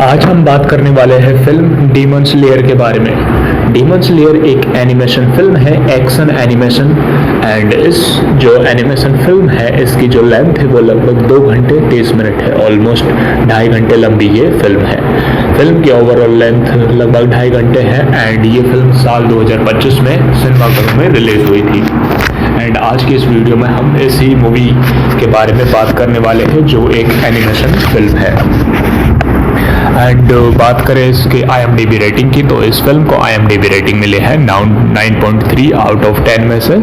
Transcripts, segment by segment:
आज हम बात करने वाले हैं फिल्म डीमन स्लेयर के बारे में। डीमन स्लेयर एक एनिमेशन फिल्म है, एक्शन एनिमेशन। एंड इस जो एनिमेशन फिल्म है इसकी जो लेंथ है वो लगभग 2 घंटे 30 मिनट है। ऑलमोस्ट 2.5 घंटे लंबी ये फिल्म है। फिल्म की ओवरऑल लेंथ लगभग 2.5 घंटे है। एंड ये फिल्म साल 2025 में सिनेमाघरों में रिलीज हुई थी। एंड आज की इस वीडियो में हम इसी मूवी के बारे में बात करने वाले हैं जो एक एनिमेशन फिल्म है। एंड बात करें इसके IMDb रेटिंग की, तो इस फिल्म को IMDb रेटिंग मिली है 9.3 आउट ऑफ 10 में से।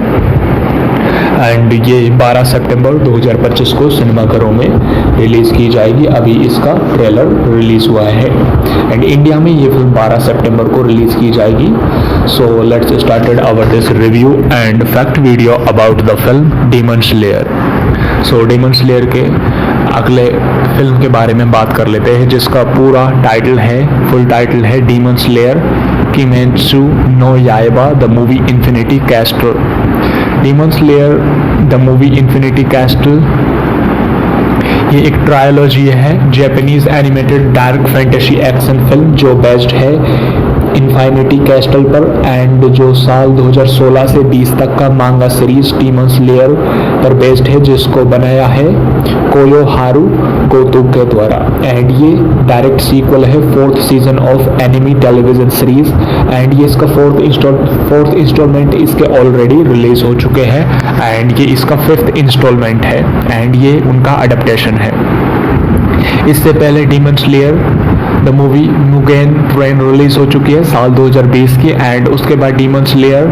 एंड ये 12 सितंबर 2025 को सिनेमाघरों में रिलीज़ की जाएगी। अभी इसका ट्रेलर रिलीज़ हुआ है। एंड इंडिया में ये फिल्म 12 सितंबर को रिलीज़ की जाएगी। So let's started our this review and fact video about the film demon slayer. So demon slayer के अगले फिल्म के बारे में बात कर लेते हैं, जिसका पूरा टाइटल है, फुल टाइटल है Demon Slayer Kimetsu no Yaiba the movie Infinity Castle. Demon Slayer the movie Infinity Castle ये एक ट्रायोलॉजी है, Japanese animated dark fantasy action film जो बेस्ड है इन्फिनिटी कैस्टल पर। एंड जो साल 2016 से 20 तक का मांगा सीरीज डीमन स्लेयर पर बेस्ड है, जिसको बनाया है कोयोहारू गोतो के द्वारा। एंड ये डायरेक्ट सीक्वल है 4th season of enemy television series. And ये इसका फोर्थ इंस्टॉलमेंट इसके ऑलरेडी रिलीज हो चुके हैं। एंड ये इसका 5th इंस्टॉलमेंट है। एंड ये उनका अडेप्टेशन है। इससे पहले demon Slayer the movie Mugen train release हो चुकी है साल 2020 की। एंड उसके बाद demon Slayer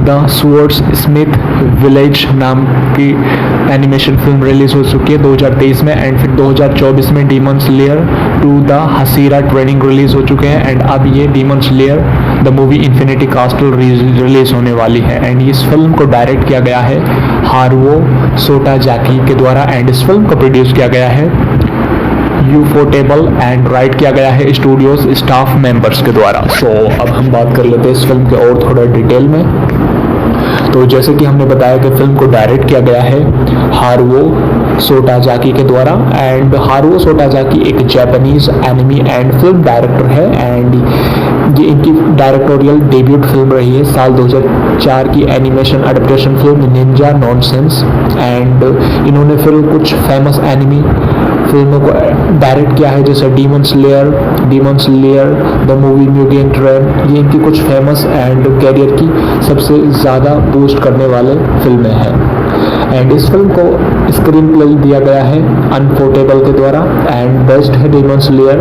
the swords Smith village नाम की एनिमेशन फिल्म रिलीज हो चुकी है 2023 में। एंड फिर 2024 में Demon Slayer 2 the Hashira training release हो चुके हैं। एंड अब ये Demon Slayer the movie Infinity Castle release होने वाली है। एंड इस फिल्म को डायरेक्ट किया गया है हारुओ सोटाजाकी के द्वारा। एंड इस फिल्म को प्रोड्यूस किया गया है यूफोटेबल एंड राइट किया गया है स्टूडियोज स्टाफ मेंबर्स के द्वारा। सो अब हम बात कर लेते हैं इस फिल्म के और थोड़ा डिटेल में। तो जैसे कि हमने बताया कि फिल्म को डायरेक्ट किया गया है हारुओ सोटाजाकी के द्वारा। एंड हारुओ सोटाजाकी एक Japanese enemy and film director है। एंड ये इनकी डायरेक्टोरियल डेब्यूट फिल्म रही है साल 2004 की animation adaptation film Ninja nonsense. And इन्होंने फिर कुछ फेमस एनिमी फिल्मों को डायरेक्ट किया है, जैसे Demon Slayer the movie Mugen Train. ये इनकी कुछ फेमस एंड कैरियर की सबसे ज़्यादा बूस्ट करने वाले फिल्में हैं। एंड इस फिल्म को स्क्रीन प्ले दिया गया है अनपोर्टेबल के द्वारा। एंड बेस्ट है डीमन स्लेयर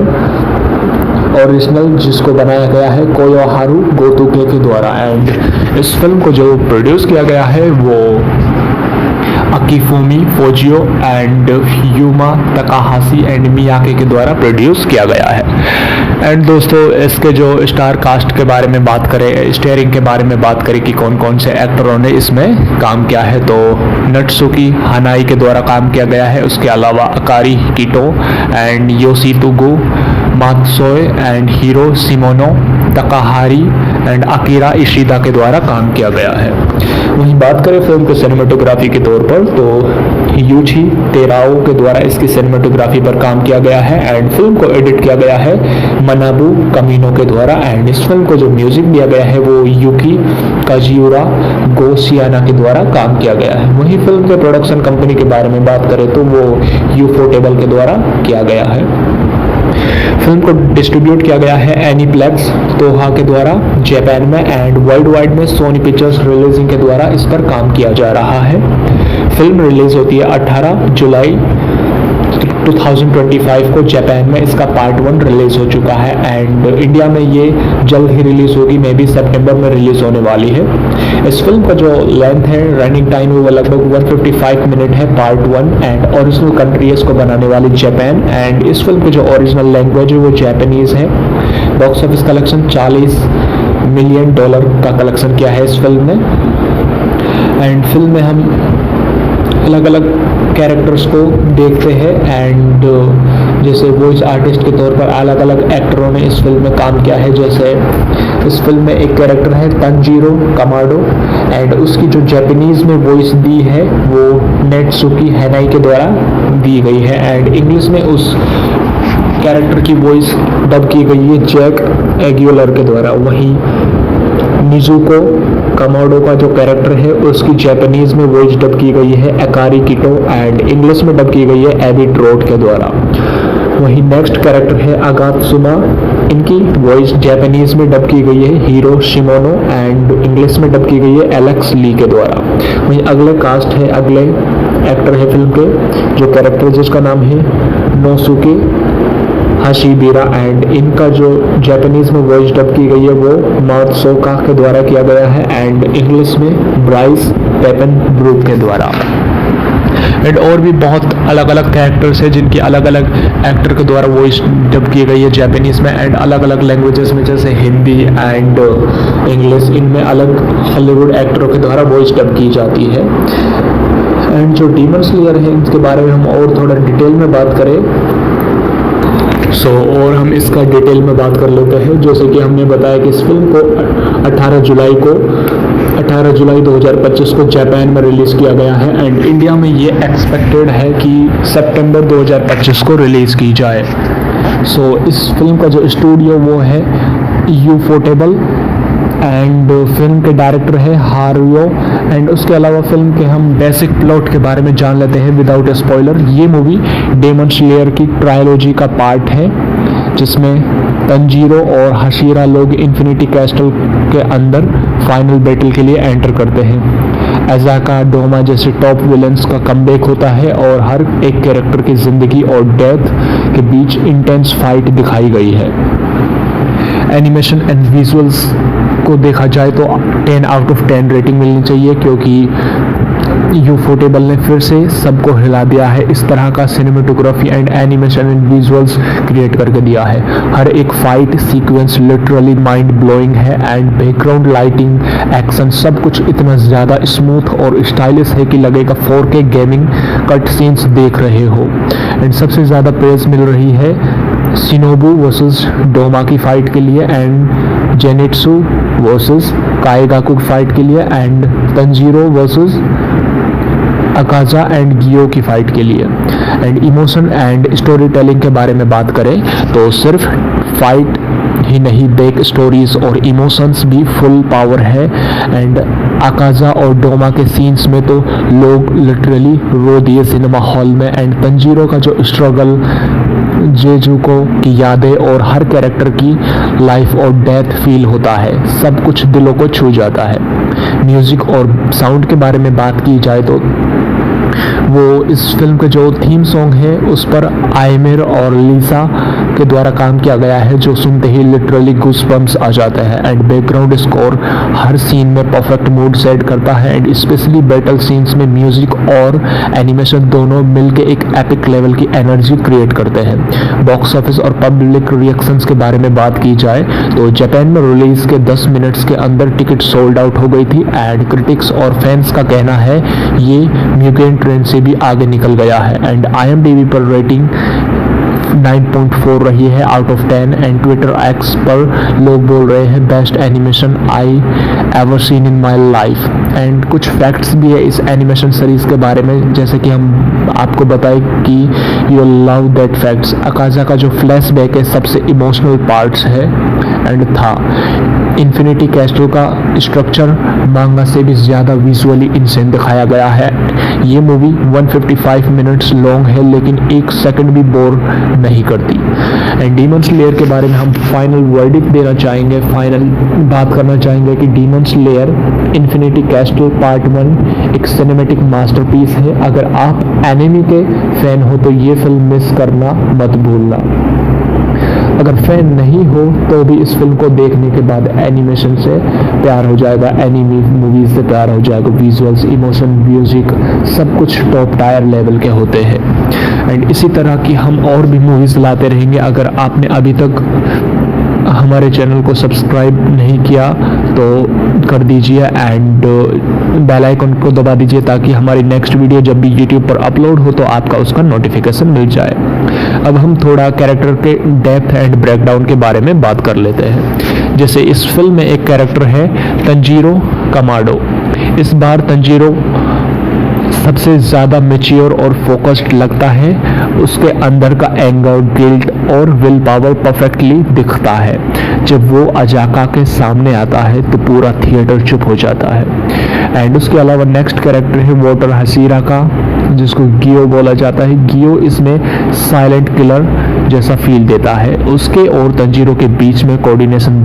ओरिजिनल, जिसको बनाया गया है कोयोहारू गोतोके के द्वारा। एंड इस फिल्म को जो प्रोड्यूस किया गया है वो अकीफुमी फोजियो एंड यूमा तकाहाशी एंड मियाके के द्वारा प्रोड्यूस किया गया है। एंड दोस्तों इसके जो स्टार कास्ट के बारे में बात करें, स्टारिंग के बारे में बात करें कि कौन कौन से एक्टरों ने इसमें काम किया है, तो नट्सुकी हानाई के द्वारा काम किया गया है। उसके अलावा Akari Kito and Yoshitsugu Matsuoka and Hiro Shimono Takahiro and Akira Ishida के द्वारा काम किया गया है। वहीं बात करें फिल्म के सिनेमेटोग्राफी के तौर पर, तो यूची तेराओ के द्वारा इसकी सिनेमेटोग्राफी पर काम किया गया है। एंड फिल्म को एडिट किया गया है मनाबू कमीनो के द्वारा। एंड इस फिल्म को जो म्यूजिक दिया गया है वो यूकी काजियुरा गोसियाना के द्वारा काम किया गया है। वहीं फिल्म के प्रोडक्शन कंपनी के बारे में बात करें तो वो यूफोटेबल के द्वारा किया गया है। फिल्म को डिस्ट्रीब्यूट किया गया है एनीप्लेक्स तोहा के द्वारा जापान में। एंड वर्ल्ड वाइड में सोनी पिक्चर्स रिलीजिंग के द्वारा इस पर काम किया जा रहा है। फिल्म रिलीज होती है 18 जुलाई 2025 को जापान में। इसका पार्ट 1 रिलीज हो चुका है। एंड इंडिया में ये जल्द ही रिलीज होगी, मे बी सितंबर में रिलीज होने वाली है। इस फिल्म का जो लेंथ है, रनिंग टाइम है, वो लगभग 155 मिनट है पार्ट 1। एंड ओरिजिनल कंट्री है इसको बनाने वाली जापान। एंड इस फिल्म की जो ओरिजिनल लैंग्वेज है वो जापानीज है। बॉक्स ऑफिस कलेक्शन $40 मिलियन का कलेक्शन किया है इस फिल्म ने। एंड फिल्म में हम अलग अलग कैरेक्टर्स को देखते हैं। एंड जैसे वॉइस आर्टिस्ट के तौर पर अलग अलग एक्टरों ने इस फिल्म में काम किया है। जैसे इस फिल्म में एक कैरेक्टर है तंजीरो कमाडो। एंड उसकी जो जापानीज में वॉइस दी है वो नेटसुकी हैनाई के द्वारा दी गई है। एंड इंग्लिश में उस कैरेक्टर की वॉइस डब की गई है जैक एग्यूलर के द्वारा। वहीं निजुको कमाडो का जो कैरेक्टर है उसकी जापानीज में वॉइस डब की गई है अकारी किटो एंड इंग्लिश में डब की गई है एबी ट्रोट के द्वारा। वहीं नेक्स्ट कैरेक्टर है अगात्सुमा, इनकी वॉइस जापानीज में डब की गई है हीरो शिमोनो एंड इंग्लिश में डब की गई है एलेक्स ली के द्वारा। वहीं अगले कास्ट है, अगले एक्टर है फिल्म के जो कैरेक्टर जिसका नाम है नोसुके हाशिबिरा एंड इनका जो जापानीज में वॉइस डब की गई है वो मात्सोका के द्वारा किया गया है एंड इंग्लिश में ब्राइस पेपन ब्रूथ के द्वारा। एंड और भी बहुत अलग अलग कैरेक्टर्स हैं जिनकी अलग अलग एक्टर के द्वारा वॉइस डब की गई है जापानीज में एंड अलग अलग लैंग्वेजेस में, जैसे हिंदी एंड इंग्लिश, इनमें अलग हॉलीवुड एक्टरों के द्वारा वॉइस डब की जाती है। एंड जो डीमन स्लेयर है इनके बारे में हम और थोड़ा डिटेल में बात करें और हम इसका डिटेल में बात कर लेते हैं। जैसे कि हमने बताया कि इस फिल्म को 18 जुलाई 2025 को जापान में रिलीज़ किया गया है एंड इंडिया में ये एक्सपेक्टेड है कि सितंबर 2025 को रिलीज़ की जाए। इस फिल्म का जो स्टूडियो वो है यूफोटेबल एंड फिल्म के डायरेक्टर है हारुयो। एंड उसके अलावा फिल्म के हम बेसिक प्लॉट के बारे में जान लेते हैं विदाउट स्पॉइलर। ये मूवी डेमन स्लेयर की ट्रायलॉजी का पार्ट है जिसमें तंजीरो और हशीरा लोग इन्फिनिटी कैस्टल के अंदर फाइनल बैटल के लिए एंटर करते हैं। अजाका डोमा जैसे टॉप विलन्स का कमबैक होता है और हर एक कैरेक्टर की जिंदगी और डेथ के बीच इंटेंस फाइट दिखाई गई है। एनिमेशन एंड विजुअल्स को देखा जाए तो 10 आउट ऑफ 10 रेटिंग मिलनी चाहिए क्योंकि यूफोटेबल ने फिर से सबको हिला दिया है। इस तरह का cinematography and animation and visuals create करके दिया है। हर एक fight sequence literally mind blowing है एंड बैकग्राउंड लाइटिंग एक्शन सब कुछ इतना ज़्यादा स्मूथ और स्टाइलिश है कि लगेगा 4K गेमिंग कट सीन्स देख रहे हो। एंड सबसे ज़्यादा प्रेज मिल रही है शिनोबू वर्सेस डोमा की फाइट के लिए एंड जेनिट्सु वर्सेस काएगाकू फाइट के लिए एंड तंजीरो वर्सेस अकाजा एंड गियो की फाइट के लिए। And emotion and story telling के बारे में बात करें तो सिर्फ फाइट ही नहीं, बैक स्टोरीज और इमोशंस भी फुल पावर है। एंड अकाजा और डोमा के सीन्स में तो लोग लिटरली रो दिए सिनेमा हॉल में। एंड तंजीरो का जो स्ट्रगल, जेजुको की यादें और हर कैरेक्टर की लाइफ और डेथ फील होता है, सब कुछ दिलों को छू जाता है। म्यूजिक और साउंड के बारे में बात की जाए तो वो इस फिल्म के जो थीम सॉन्ग है उस पर आयमिर और लीसा के द्वारा काम किया गया है जो सुनते ही लिटरली गूज़बम्प्स आ जाते हैं। एंड बैकग्राउंड स्कोर हर सीन में परफेक्ट मूड सेट करता है एंड स्पेशली बैटल सीन्स में म्यूजिक और एनिमेशन दोनों मिलके एक एपिक लेवल की एनर्जी क्रिएट करते हैं। बॉक्स ऑफिस और पब्लिक रिएक्शंस के बारे में बात की जाए तो जापान में रिलीज के 10 मिनट्स के अंदर टिकट सोल्ड आउट हो गई थी एंड क्रिटिक्स और फैंस का कहना है ये म्यूगेन ट्रेन से भी आगे निकल गया है। एंड IMDb पर रेटिंग 9.4 रही है out of 10 and Twitter x पर लोग बोल रहे हैं best animation I ever seen in my life. And कुछ फैक्ट्स भी है इस एनिमेशन सीरीज के बारे में, जैसे कि हम आपको बताएं कि यू लव दैट फैक्ट्स। अकाजा का जो फ्लैशबैक है सबसे इमोशनल पार्ट्स है एंड था। इन्फिनिटी कैस्टल का स्ट्रक्चर मांगा से भी ज़्यादा विजुअली इंसेंट दिखाया गया है। ये मूवी 155 मिनट्स लॉन्ग है लेकिन एक सेकंड भी बोर नहीं करती। एंड डीमन स्लेयर के बारे में हम फाइनल वर्डिक्ट देना चाहेंगे, फाइनल बात करना चाहेंगे कि demon slayer infinity castle part 1 एक सिनेमैटिक मास्टरपीस है। अगर आप एनिमे के फैन हो तो ये फिल्म मिस करना मत भूलना। अगर फैन नहीं हो तो भी इस फिल्म को देखने के बाद एनिमेशन से प्यार हो जाएगा, एनिमे मूवीज से प्यार हो जाएगा। विजुअल्स, इमोशन, म्यूजिक सब कुछ टॉप टायर लेवल के होते हैं। एंड इसी तरह की हम और भी मूवीज लाते रहेंगे। अगर आपने अभी तक हमारे चैनल को सब्सक्राइब नहीं किया तो कर दीजिए एंड बेल आइकन को दबा दीजिए ताकि हमारी नेक्स्ट वीडियो जब भी यूट्यूब पर अपलोड हो तो आपका उसका नोटिफिकेशन मिल जाए। अब हम थोड़ा कैरेक्टर के डेप्थ एंड ब्रेकडाउन के बारे में बात कर लेते हैं। जैसे इस फिल्म में एक कैरेक्टर है तंजीरो कमाडो। इस बार तंजीरो सबसे ज़्यादा मैच्योर और फोकस्ड लगता है। उसके अंदर का एंगर, गिल्ट और विल पावर परफेक्टली दिखता है। जब वो अजाका के सामने आता है तो पूरा थिएटर चुप हो जाता है। एंड उसके अलावा नेक्स्ट कैरेक्टर है वाटर हसीरा का, जिसको गियो बोला जाता है। गियो इसमें साइलेंट किलर जैसा फील देता है। उसके और तंजीरों के बीच में कोऑर्डिनेशन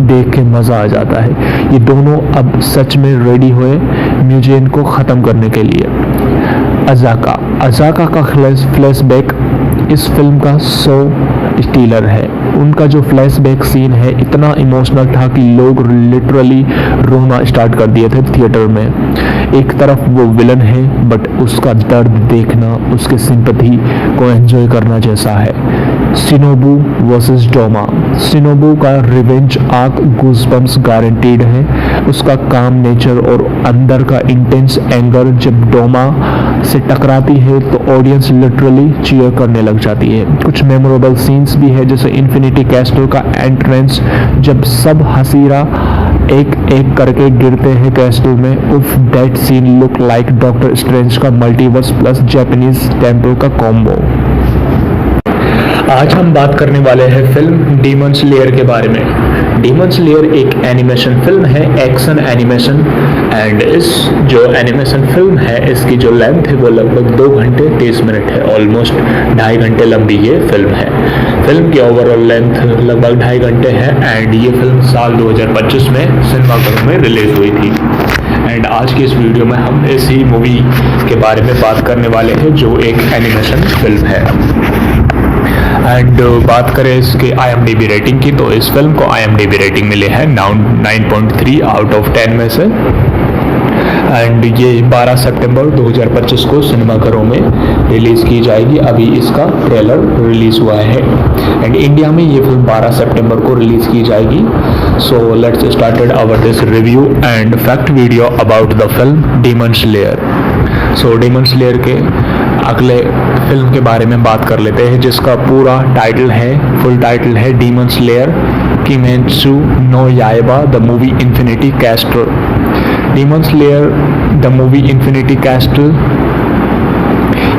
देख के मज़ा आ जाता है। ये दोनों अब सच में रेडी हुए म्यूजियन को ख़त्म करने के लिए। अजाका का फ्लैशबैक इस फिल्म का सो स्टीलर है। उनका जो फ्लैशबैक सीन है इतना इमोशनल था कि लोग लिटरली रोना स्टार्ट कर दिए थे थिएटर में। एक तरफ वो विलन है बट उसका दर्द देखना, उसके सिंपैथी को एंजॉय करना जैसा है। Shinobu versus Doma. शिनोबू का रिवेंज आर्क गूज़बम्प्स गारंटीड है। उसका काम नेचर और अंदर का इंटेंस एंगर जब डोमा से टकराती है तो ऑडियंस लिटरली चीयर करने लग जाती है। कुछ मेमोरेबल सीन्स भी है, जैसे इन्फिनिटी कैस्टल का एंट्रेंस जब सब हसीरा एक एक करके गिरते हैं कैस्टल में। उफ, that scene look like doctor strange का मल्टीवर्स प्लस जापानीज टेम्पल का कॉम्बो। आज हम बात करने वाले हैं फिल्म डीमन स्लेयर के बारे में। डीमन स्लेयर एक एनिमेशन फिल्म है, एक्शन एनिमेशन। एंड इस जो एनिमेशन फिल्म है इसकी जो लेंथ है वो लगभग 2 घंटे 30 मिनट है। ऑलमोस्ट 2.5 घंटे लंबी ये फिल्म है। फिल्म की ओवरऑल लेंथ लगभग 2.5 घंटे है। एंड ये फिल्म साल 2025 में सिनेमाघरों में रिलीज हुई थी। एंड आज की इस वीडियो में हम इसी मूवी के बारे में बात करने वाले हैं जो एक एनिमेशन फिल्म है। एंड बात करें इसके IMDb रेटिंग की तो इस फिल्म को IMDb रेटिंग मिली है 9.3 आउट ऑफ 10 में से। एंड ये 12 सितंबर 2025 को सिनेमाघरों में रिलीज़ की जाएगी। अभी इसका ट्रेलर रिलीज़ हुआ है। एंड इंडिया में ये फिल्म 12 सितंबर को रिलीज़ की जाएगी। So let's started our this review and fact video about the film demon slayer. So demon slayer के अगले फिल्म के बारे में बात कर लेते हैं, जिसका पूरा टाइटल है, फुल टाइटल है Demon Slayer Kimetsu no Yaiba the movie Infinity Castle. Demon Slayer the movie Infinity Castle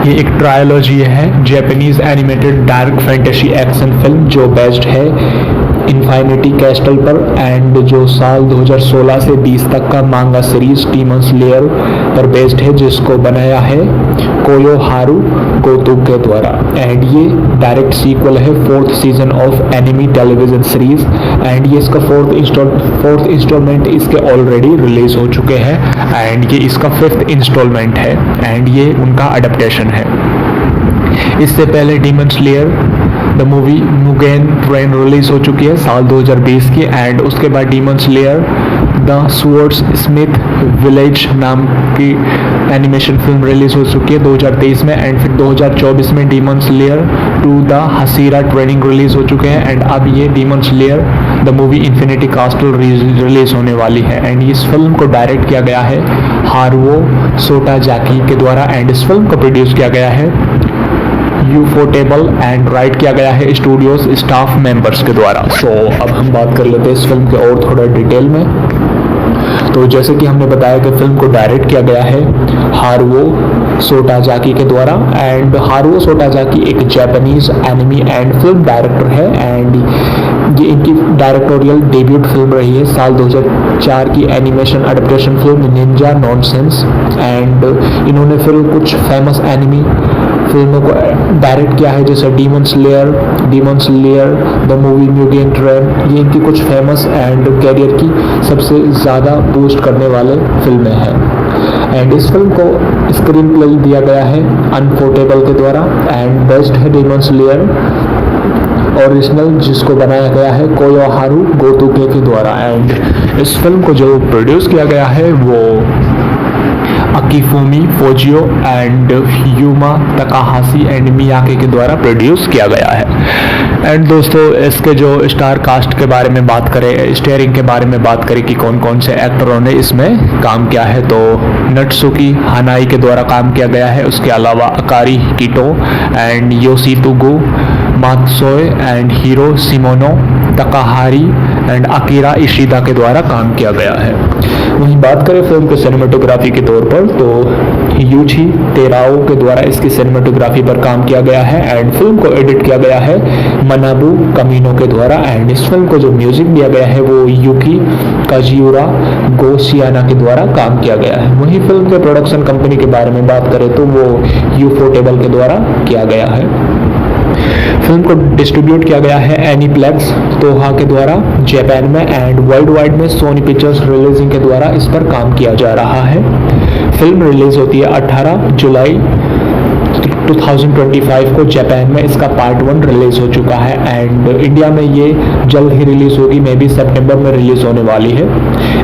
ये एक ट्रायोलॉजी है, Japanese animated dark fantasy action film जो बेस्ड है इन्फिनिटी कैस्टल पर। एंड जो साल 2016 से 20 तक का मांगा सीरीज डीमन स्लेयर पर बेस्ड है, जिसको बनाया है कोयो हारू गोतोक के द्वारा। एंड ये डायरेक्ट सीक्वल है 4th season of enemy television series. And ये इसका 4th इंस्टॉलमेंट इसके ऑलरेडी रिलीज हो चुके हैं। एंड ये इसका 5th इंस्टॉलमेंट है। एंड ये उनका अडेप्टेशन है। इससे पहले demon Slayer the movie Mugen train release हो चुकी है साल 2020 की। एंड उसके बाद demon Slayer the swords Smith village नाम की एनिमेशन फिल्म रिलीज हो चुकी है 2023 में। एंड फिर 2024 में Demon Slayer 2 the Hashira training release हो चुके हैं। एंड अब ये Demon Slayer the movie Infinity Castle release होने वाली है। एंड इस फिल्म को डायरेक्ट किया गया है हारुओ सोटाजाकी के द्वारा। एंड इस फिल्म को प्रोड्यूस किया गया है यूफोटेबल एंड राइट किया गया है स्टूडियोज स्टाफ मेंबर्स के द्वारा। सो अब हम बात कर लेते हैं इस फिल्म के और थोड़ा डिटेल में। तो जैसे कि हमने बताया कि फिल्म को डायरेक्ट किया गया है हारुओ सोटाजाकी के द्वारा। एंड हारुओ सोटाजाकी एक Japanese enemy and film director है। एंड ये इनकी डायरेक्टोरियल डेब्यूट फिल्म रही है साल 2004 की animation adaptation film Ninja nonsense. And इन्होंने फिर कुछ फेमस एनिमी फिल्मों को डायरेक्ट किया है, जैसे Demon Slayer the movie Mugen Train. ये इनकी कुछ फेमस एंड कैरियर की सबसे ज़्यादा बूस्ट करने वाले फिल्में हैं। एंड इस फिल्म को स्क्रीन प्ले दिया गया है अनफोर्टेबल के द्वारा। एंड बेस्ट है डीमन स्लेयर ओरिजिनल, जिसको बनाया गया है कोयो हारू गोतोके के द्वारा। एंड इस फिल्म को जो प्रोड्यूस किया गया है वो अकीफुमी फोजियो एंड यूमा तकाहाशी एंड मियाके के द्वारा प्रोड्यूस किया गया है। एंड दोस्तों इसके जो स्टार कास्ट के बारे में बात करें, स्टारिंग के बारे में बात करें कि कौन कौन से एक्टरों ने इसमें काम किया है, तो नट्सुकी हानाई के द्वारा काम किया गया है। उसके अलावा Akari Kito and Yoshitsugu Matsuoka and Hiro Shimono Takahiro and Akira Ishida के द्वारा काम किया गया है। वहीं बात करें फिल्म के सिनेमेटोग्राफी के तौर पर तो यूची तेराओ के द्वारा इसकी सिनेमेटोग्राफी पर काम किया गया है एंड फिल्म को एडिट किया गया है मनाबू कमीनो के द्वारा एंड इस फिल्म को जो म्यूजिक दिया गया है वो यूकी काजियुरा गोशियाना के द्वारा काम किया गया है। वहीं फिल्म के प्रोडक्शन कंपनी के बारे में बात करें तो वो यूफोटेबल के द्वारा किया गया है। फिल्म को डिस्ट्रीब्यूट किया गया है एनीप्लेक्स तोहा के द्वारा जापान में एंड वर्ल्ड वाइड में सोनी पिक्चर्स रिलीजिंग के द्वारा इस पर काम किया जा रहा है। फिल्म रिलीज होती है 18 जुलाई 2025 को जापान में इसका पार्ट 1 रिलीज हो चुका है एंड इंडिया में ये जल्द ही रिलीज होगी, मे बी सितंबर में रिलीज होने वाली है।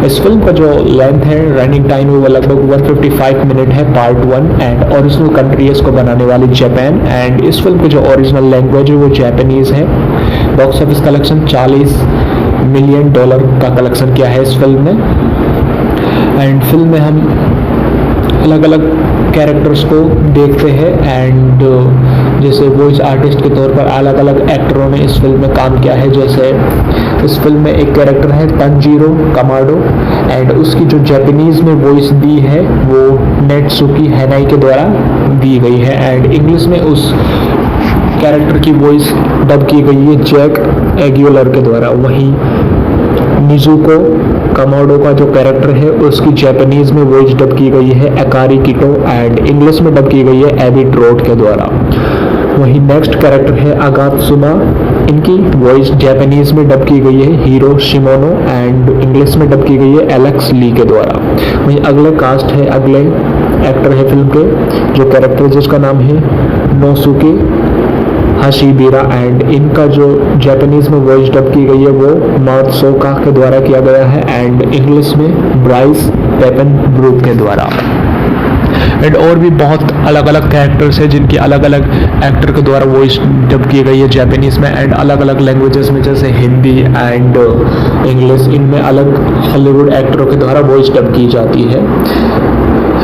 इस फिल्म का जो लेंथ है रनिंग टाइम है वो लगभग 155 मिनट है पार्ट 1 एंड ओरिजिनल कंट्री है इसको बनाने वाली जापान एंड इस फिल्म की जो ओरिजिनल लैंग्वेज है वो जापानीज है। बॉक्स ऑफिस कलेक्शन $40 मिलियन का कलेक्शन किया है इस फिल्म ने एंड फिल्म में हम अलग अलग कैरेक्टर्स को देखते हैं एंड जैसे वॉइस आर्टिस्ट के तौर पर अलग अलग एक्टरों ने इस फिल्म में काम किया है। जैसे इस फिल्म में एक कैरेक्टर है तंजीरो कमाडो एंड उसकी जो जापानीज में वॉइस दी है वो नेटसुकी हैनाई के द्वारा दी गई है एंड इंग्लिश में उस कैरेक्टर की वॉइस डब की गई है जैक एग्यूलर के द्वारा। वहीं निजुको कमाडो का जो कैरेक्टर है उसकी जापानीज में वॉइस डब की गई है अकारी किटो एंड इंग्लिश में डब की गई है एबी ट्रोट के द्वारा। वहीं नेक्स्ट कैरेक्टर है अगात्सुमा, इनकी वॉइस जापानीज में डब की गई है हीरो शिमोनो एंड इंग्लिश में डब की गई है एलेक्स ली के द्वारा। वहीं अगले कास्ट है, अगले एक्टर है फिल्म के जो कैरेक्टर जिसका नाम है नोसुके हाशिबिरा एंड इनका जो जापानीज में वॉइस डब की गई है वो मात्सोका के द्वारा किया गया है एंड इंग्लिश में ब्राइस पेपन ब्रूक के द्वारा। एंड और भी बहुत अलग अलग कैरेक्टर्स हैं जिनकी अलग अलग एक्टर के द्वारा वॉइस डब की गई है जापानीज में एंड अलग अलग लैंग्वेजेस में जैसे हिंदी एंड इंग्लिश, इनमें अलग हॉलीवुड एक्टरों के द्वारा वॉइस डब की जाती है।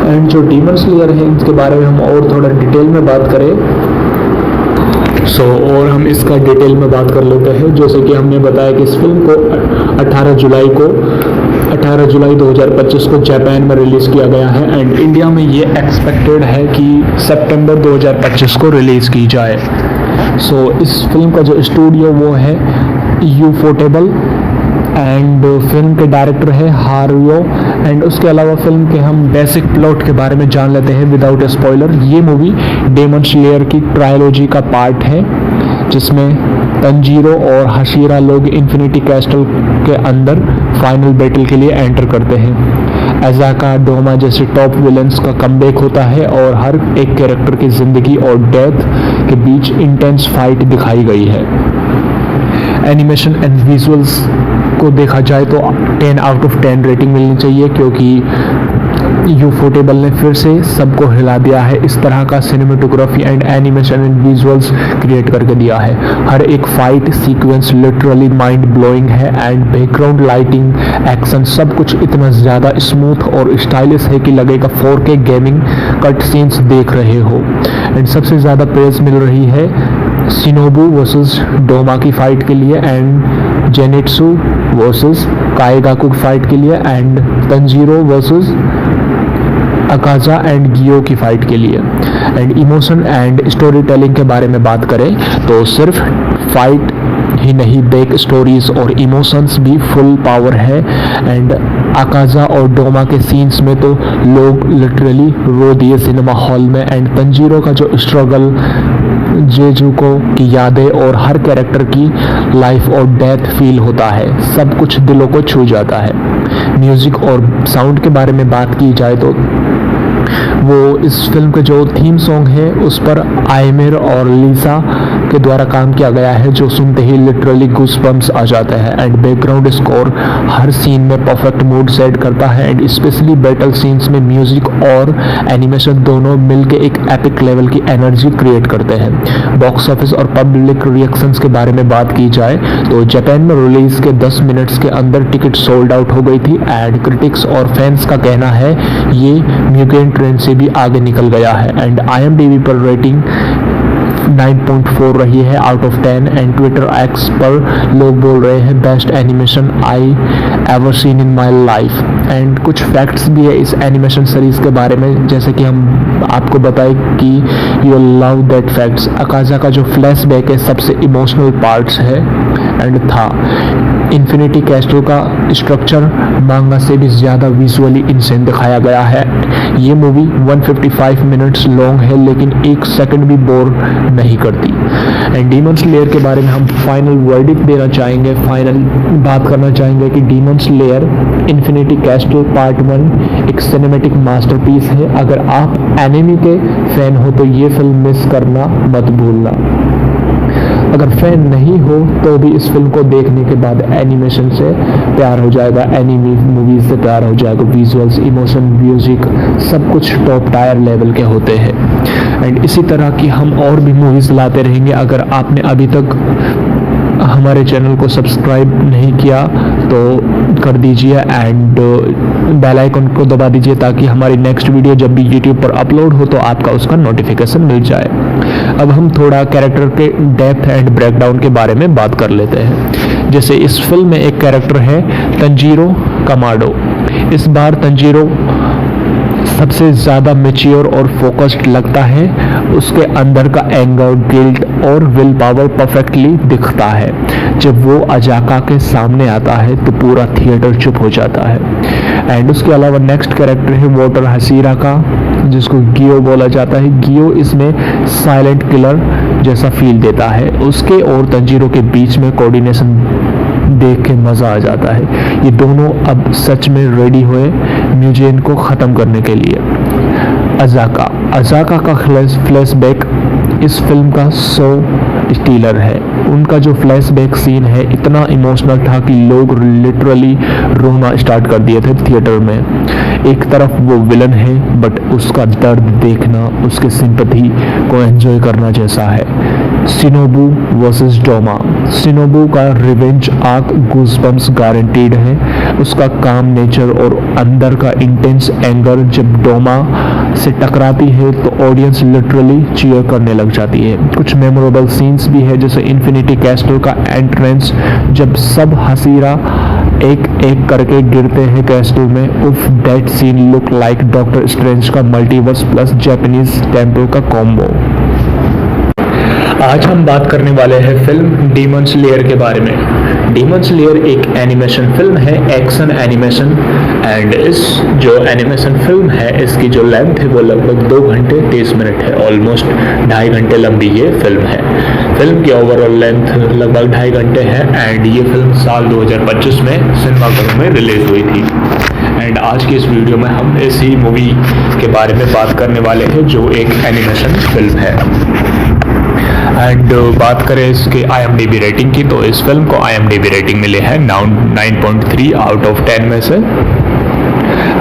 एंड जो डीमन स्लेयर है इनके बारे में हम और थोड़ा डिटेल में बात करें और हम इसका डिटेल में बात कर लेते हैं। जैसे कि हमने बताया कि इस फिल्म को 18 जुलाई 2025 को जापान में रिलीज किया गया है एंड इंडिया में ये एक्सपेक्टेड है कि सितंबर 2025 को रिलीज की जाए। इस फिल्म का जो स्टूडियो वो है यूफोटेबल एंड फिल्म के डायरेक्टर है हारुयो एंड उसके अलावा फिल्म के हम बेसिक प्लॉट के बारे में जान लेते हैं विदाउट स्पॉइलर। ये मूवी डेमन स्लेयर की ट्रायलॉजी का पार्ट है जिसमें तंजीरो और हशीरा लोग इन्फिनिटी कैस्टल के अंदर फाइनल बैटल के लिए एंटर करते हैं। अजाका डोमा जैसे टॉप विलेंस का कमबैक होता है और हर एक कैरेक्टर की जिंदगी और डेथ के बीच इंटेंस फाइट दिखाई गई है। एनिमेशन एंड विजुअल्स को देखा जाए तो 10 आउट ऑफ 10 रेटिंग मिलनी चाहिए क्योंकि यूफोटेबल ने फिर से सबको हिला दिया है, इस तरह का cinematography and animation and visuals create करके दिया है। हर एक fight sequence literally mind blowing है एंड बैकग्राउंड लाइटिंग एक्शन सब कुछ इतना ज़्यादा स्मूथ और स्टाइलिश है कि लगेगा 4K गेमिंग कट सीन्स देख रहे हो। एंड सबसे ज़्यादा प्रेज मिल रही है शिनोबू वर्सेस डोमा की फाइट के लिए एंड जेनिट्सु वर्सेस काएगाकू की फाइट के लिए एंड तंजीरो वर्सेस अकाजा एंड गियो की फाइट के लिए। And emotion and story telling के बारे में बात करें तो सिर्फ फाइट ही नहीं, बैक स्टोरीज और इमोशंस भी फुल पावर है एंड अकाजा और डोमा के सीन्स में तो लोग लिटरली रो दिए सिनेमा हॉल में। एंड तंजीरो का जो स्ट्रगल, जेजुको की यादें और हर कैरेक्टर की लाइफ और डेथ फील होता है, सब कुछ दिलों को छू जाता है। म्यूजिक और साउंड के बारे में बात की जाए तो वो इस फिल्म का जो थीम सॉन्ग है उस पर आयमिर और लीसा के द्वारा काम किया गया है जो सुनते ही लिटरली गूज़बम्प्स आ जाते हैं। एंड बैकग्राउंड स्कोर हर सीन में परफेक्ट मूड सेट करता है एंड स्पेशली बैटल सीन्स में म्यूजिक और एनिमेशन दोनों मिलके एक एपिक लेवल की एनर्जी क्रिएट करते हैं। बॉक्स ऑफिस और पब्लिक रिएक्शंस के बारे में बात की जाए तो जापान में रिलीज के 10 मिनट्स के अंदर टिकट सोल्ड आउट हो गई थी एंड क्रिटिक्स और फैंस का कहना है ये म्यूगेन ट्रेन से भी आगे निकल गया है। एंड IMDb पर रेटिंग 9.4 रही है out of 10 and Twitter x पर लोग बोल रहे हैं best animation I ever seen in my life. And कुछ फैक्ट्स भी है इस एनिमेशन सीरीज के बारे में, जैसे कि हम आपको बताएं कि यू लव दैट फैक्ट्स। अकाजा का जो फ्लैशबैक है सबसे इमोशनल पार्ट्स है एंड था। इन्फिनिटी कैस्टल का स्ट्रक्चर मांगा से भी ज़्यादा विजुअली इंसेंट दिखाया गया है। ये मूवी 155 मिनट्स लॉन्ग है लेकिन एक सेकंड भी बोर नहीं करती। एंड डीमन स्लेयर के बारे में हम फाइनल वर्डिक्ट देना चाहेंगे, फाइनल बात करना चाहेंगे कि demon slayer infinity castle part 1 एक सिनेमैटिक मास्टरपीस है। अगर आप एनिमी के फैन हो तो ये फिल्म मिस करना मत भूलना। अगर फैन नहीं हो तो भी इस फिल्म को देखने के बाद एनिमेशन से प्यार हो जाएगा, एनिमी मूवीज से प्यार हो जाएगा। विजुअल्स, इमोशन, म्यूजिक सब कुछ टॉप टायर लेवल के होते हैं। एंड इसी तरह की हम और भी मूवीज लाते रहेंगे। अगर आपने अभी तक हमारे चैनल को सब्सक्राइब नहीं किया तो कर दीजिए एंड बेल आइकन को दबा दीजिए ताकि हमारी नेक्स्ट वीडियो जब भी यूट्यूब पर अपलोड हो तो आपका उसका नोटिफिकेशन मिल जाए। अब हम थोड़ा कैरेक्टर के डेप्थ एंड ब्रेकडाउन के बारे में बात कर लेते हैं। जैसे इस फिल्म में एक कैरेक्टर है तंजीरो कमाडो। इस बार तंजीरो सबसे ज़्यादा मैच्योर और फोकस्ड लगता है। उसके अंदर का एंगर, गिल्ट और विल पावर परफेक्टली दिखता है। जब वो अजाका के सामने आता है तो पूरा थिएटर चुप हो जाता है। एंड उसके अलावा नेक्स्ट कैरेक्टर है वॉटर हसीरा का, जिसको गियो बोला जाता है। गियो इसमें साइलेंट किलर जैसा फील देता है। उसके और तंजीरो के बीच में कोऑर्डिनेशन देख के मज़ा आ जाता है। ये दोनों अब सच में रेडी हुए म्यूजियन को ख़त्म करने के लिए। अजाका का फ्लैशबैक इस फिल्म का स्टीलर है। उनका जो फ्लैशबैक सीन है इतना इमोशनल था कि लोग लिटरली रोना स्टार्ट कर दिए थे थिएटर में। एक तरफ वो विलन है बट उसका दर्द देखना, उसके सिंपैथी को एंजॉय करना जैसा है। Shinobu versus Doma. शिनोबू का रिवेंज आर्क गूज़बम्प्स गारंटीड है। उसका काम नेचर और अंदर का इंटेंस एंगर जब डोमा से टकराती है तो ऑडियंस लिटरली चीयर करने लग जाती है। कुछ मेमोरेबल सीन्स भी है जैसे इन्फिनिटी कैस्टल का एंट्रेंस जब सब हसीरा एक एक करके गिरते हैं कैस्टल में। उफ, that scene look like doctor strange का मल्टीवर्स प्लस जापानीज टेम्पल का कॉम्बो। आज हम बात करने वाले हैं फिल्म डीमन स्लेयर के बारे में। डीमन स्लेयर एक एनिमेशन फिल्म है, एक्शन एनिमेशन। एंड इस जो एनिमेशन फिल्म है इसकी जो लेंथ है वो लगभग 2 घंटे 30 मिनट है। ऑलमोस्ट 2.5 घंटे लंबी ये फिल्म है। फिल्म की ओवरऑल लेंथ लगभग 2.5 घंटे है एंड ये फिल्म साल 2025 में सिनेमाघरों में रिलीज हुई थी। एंड आज की इस वीडियो में हम इसी मूवी के बारे में बात करने वाले हैं जो एक एनिमेशन फिल्म है। एंड बात करें इसके IMDb रेटिंग की तो इस फिल्म को IMDb रेटिंग मिली है 9.3 आउट ऑफ 10 में से।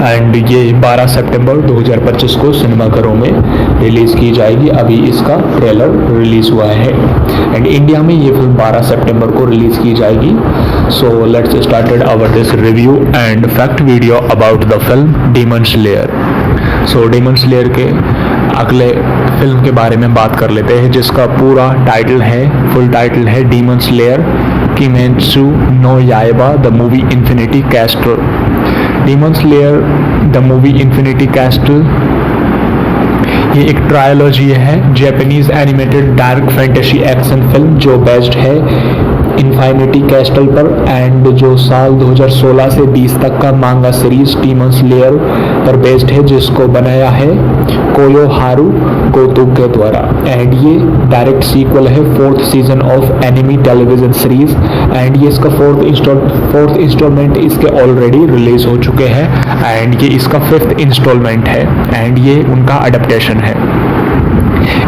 एंड ये 12 सितंबर 2025 को सिनेमाघरों में रिलीज़ की जाएगी। अभी इसका ट्रेलर रिलीज़ हुआ है एंड इंडिया में ये फिल्म 12 सितंबर को रिलीज़ की जाएगी। So let's started our this review and fact video about the film demon slayer. So demon slayer के अगले फिल्म के बारे में बात कर लेते हैं जिसका पूरा टाइटल है, फुल टाइटल है Demon Slayer Kimetsu no Yaiba the movie Infinity Castle. Demon Slayer the movie Infinity Castle ये एक ट्रायोलॉजी है, Japanese animated dark fantasy action film जो बेस्ड है इन्फिनिटी कैस्टल पर एंड जो साल 2016 से 20 तक का मांगा सीरीज डीमन स्लेयर पर बेस्ड है जिसको बनाया है कोयोहारू गोतो के द्वारा। एंड ये डायरेक्ट सीक्वल है 4th season of enemy television series and ये इसका 4th इंस्टॉलमेंट इसके ऑलरेडी रिलीज हो चुके हैं एंड ये इसका 5th इंस्टॉलमेंट है एंड ये उनका अडेप्टेशन है।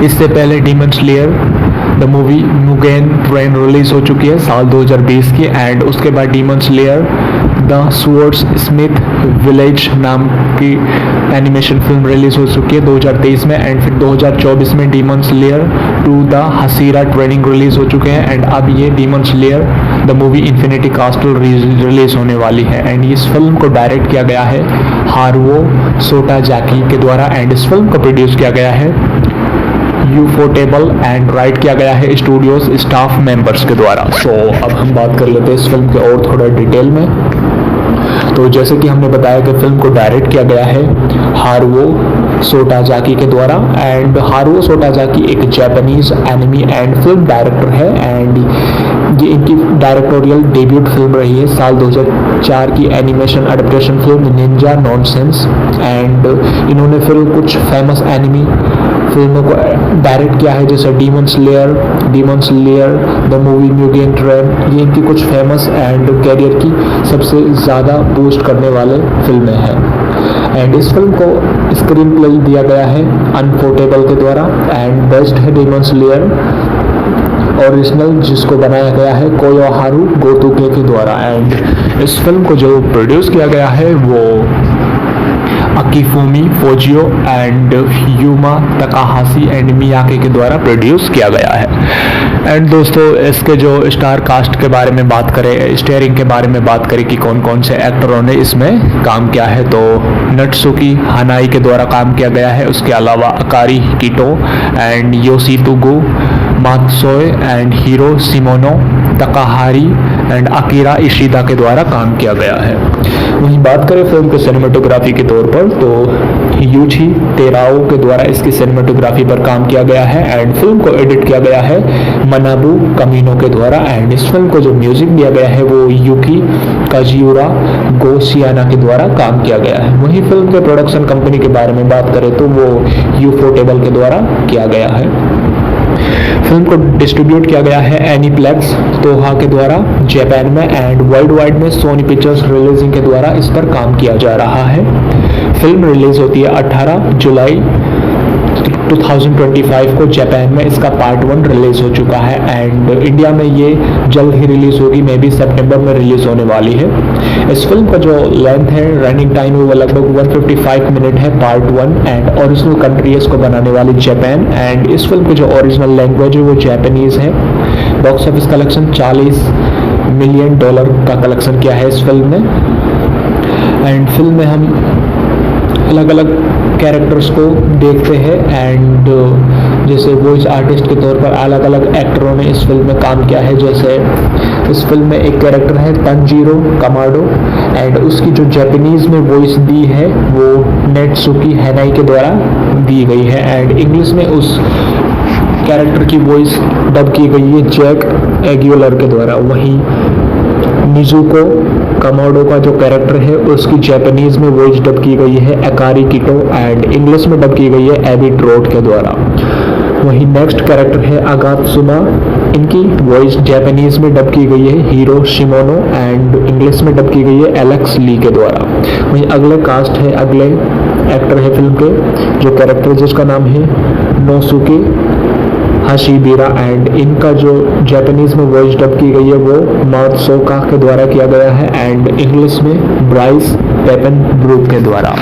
इससे पहले demon Slayer the movie Mugen train release हो चुकी है साल 2020 की एंड उसके बाद demon Slayer the swords Smith village नाम की एनिमेशन फिल्म रिलीज हो चुकी है 2023 में एंड फिर 2024 में Demon Slayer 2 the Hashira training release हो चुके हैं एंड अब ये Demon Slayer the movie Infinity Castle release होने वाली है। एंड इस फिल्म को डायरेक्ट किया गया है हारुओ सोटाजाकी के द्वारा एंड इस फिल्म को प्रोड्यूस किया गया है यूफोटेबल एंड राइट किया गया है स्टूडियोज स्टाफ मेंबर्स के द्वारा। सो अब हम बात कर लेते हैं इस फिल्म के और थोड़ा डिटेल में। तो जैसे कि हमने बताया कि फिल्म को डायरेक्ट किया गया है हारुओ सोटाजाकी के द्वारा, एंड हारुओ सोटाजाकी एक Japanese enemy and film director है, एंड ये इनकी डायरेक्टोरियल डेब्यूट फिल्म रही है साल 2004 की animation adaptation film Ninja nonsense. And इन्होंने फिर कुछ फेमस एनिमी फिल्मों को डायरेक्ट किया है, जैसे Demon Slayer, the movie museum train. ये इनकी कुछ फेमस एंड कैरियर की सबसे ज़्यादा बूस्ट करने वाले फिल्में हैं। एंड इस फिल्म को स्क्रीन प्ले दिया गया है अनफोर्टेबल के द्वारा, एंड बेस्ट है डीमन स्लेयर ओरिजिनल, जिसको बनाया गया है कोयोहारू गोतोके के द्वारा। एंड इस फिल्म को जो प्रोड्यूस किया गया है वो अकीफुमी फोजियो एंड यूमा तकाहाशी एंड मियाके के द्वारा प्रोड्यूस किया गया है। एंड दोस्तों, इसके जो स्टार कास्ट के बारे में बात करें, स्टारिंग के बारे में बात करें कि कौन कौन से एक्टरों ने इसमें काम किया है, तो नट्सुकी हनाई के द्वारा काम किया गया है। उसके अलावा Akari Kito and Yoshitsugu Matsuoka and Hiro Shimono Takahiro and Akira Ishida के द्वारा काम किया गया है। वहीं बात करें फिल्म के सिनेमेटोग्राफी के तौर पर, तो यूची तेराओ के द्वारा इसकी सिनेमेटोग्राफी पर काम किया गया है, एंड फिल्म को एडिट किया गया है मनाबू कमीनो के द्वारा। एंड इस फिल्म को जो म्यूजिक दिया गया है वो यूकी काजियुरा गोशियाना के द्वारा काम किया गया है। वहीं फिल्म के प्रोडक्शन कंपनी के बारे में बात करें तो वो यूफोटेबल के द्वारा किया गया है। फिल्म को डिस्ट्रीब्यूट किया गया है एनीप्लेक्स तोहा के द्वारा जापान में, एंड वर्ल्ड वाइड में सोनी पिक्चर्स रिलीजिंग के द्वारा इस पर काम किया जा रहा है। फिल्म रिलीज होती है 18 जुलाई 2025 को जापान में। इसका पार्ट 1 रिलीज हो चुका है, एंड इंडिया में ये जल्द ही रिलीज होगी, मे बी सितंबर में रिलीज होने वाली है। इस फिल्म का जो लेंथ है, रनिंग टाइम है, वो लगभग 155 मिनट है पार्ट 1, एंड ओरिजिनल कंट्री इसको बनाने वाली जापान। एंड इस फिल्म की जो ओरिजिनल लैंग्वेज है वो जापानीज है। बॉक्स ऑफिस कलेक्शन $40 मिलियन का कलेक्शन किया है इस फिल्म ने। एंड फिल्म में हम अलग अलग कैरेक्टर्स को देखते हैं, एंड जैसे वॉइस आर्टिस्ट के तौर पर अलग अलग एक्टरों ने इस फिल्म में काम किया है। जैसे इस फिल्म में एक कैरेक्टर है तंजीरो कमाडो, एंड उसकी जो जापानीज में वॉइस दी है वो नेटसुकी हैनाई के द्वारा दी गई है, एंड इंग्लिश में उस कैरेक्टर की वॉइस डब की गई है जैक एग्यूलर के द्वारा। वहीं निजुको कमाडो का जो कैरेक्टर है उसकी जापानीज में वॉइस डब की गई है अकारी किटो, एंड इंग्लिश में डब की गई है एबी ट्रोट के द्वारा। वहीं नेक्स्ट कैरेक्टर है अगात्सुमा, इनकी वॉइस जापानीज में डब की गई है हीरो शिमोनो, एंड इंग्लिश में डब की गई है एलेक्स ली के द्वारा। वहीं अगले कास्ट है, अगले एक्टर है फिल्म के जो कैरेक्टर जिसका नाम है नोसुके हाशिबिरा, एंड इनका जो जापानीज में वॉइस डब की गई है वो मात्सोका के द्वारा किया गया है, एंड इंग्लिश में ब्राइस पेपन ब्रूक के द्वारा।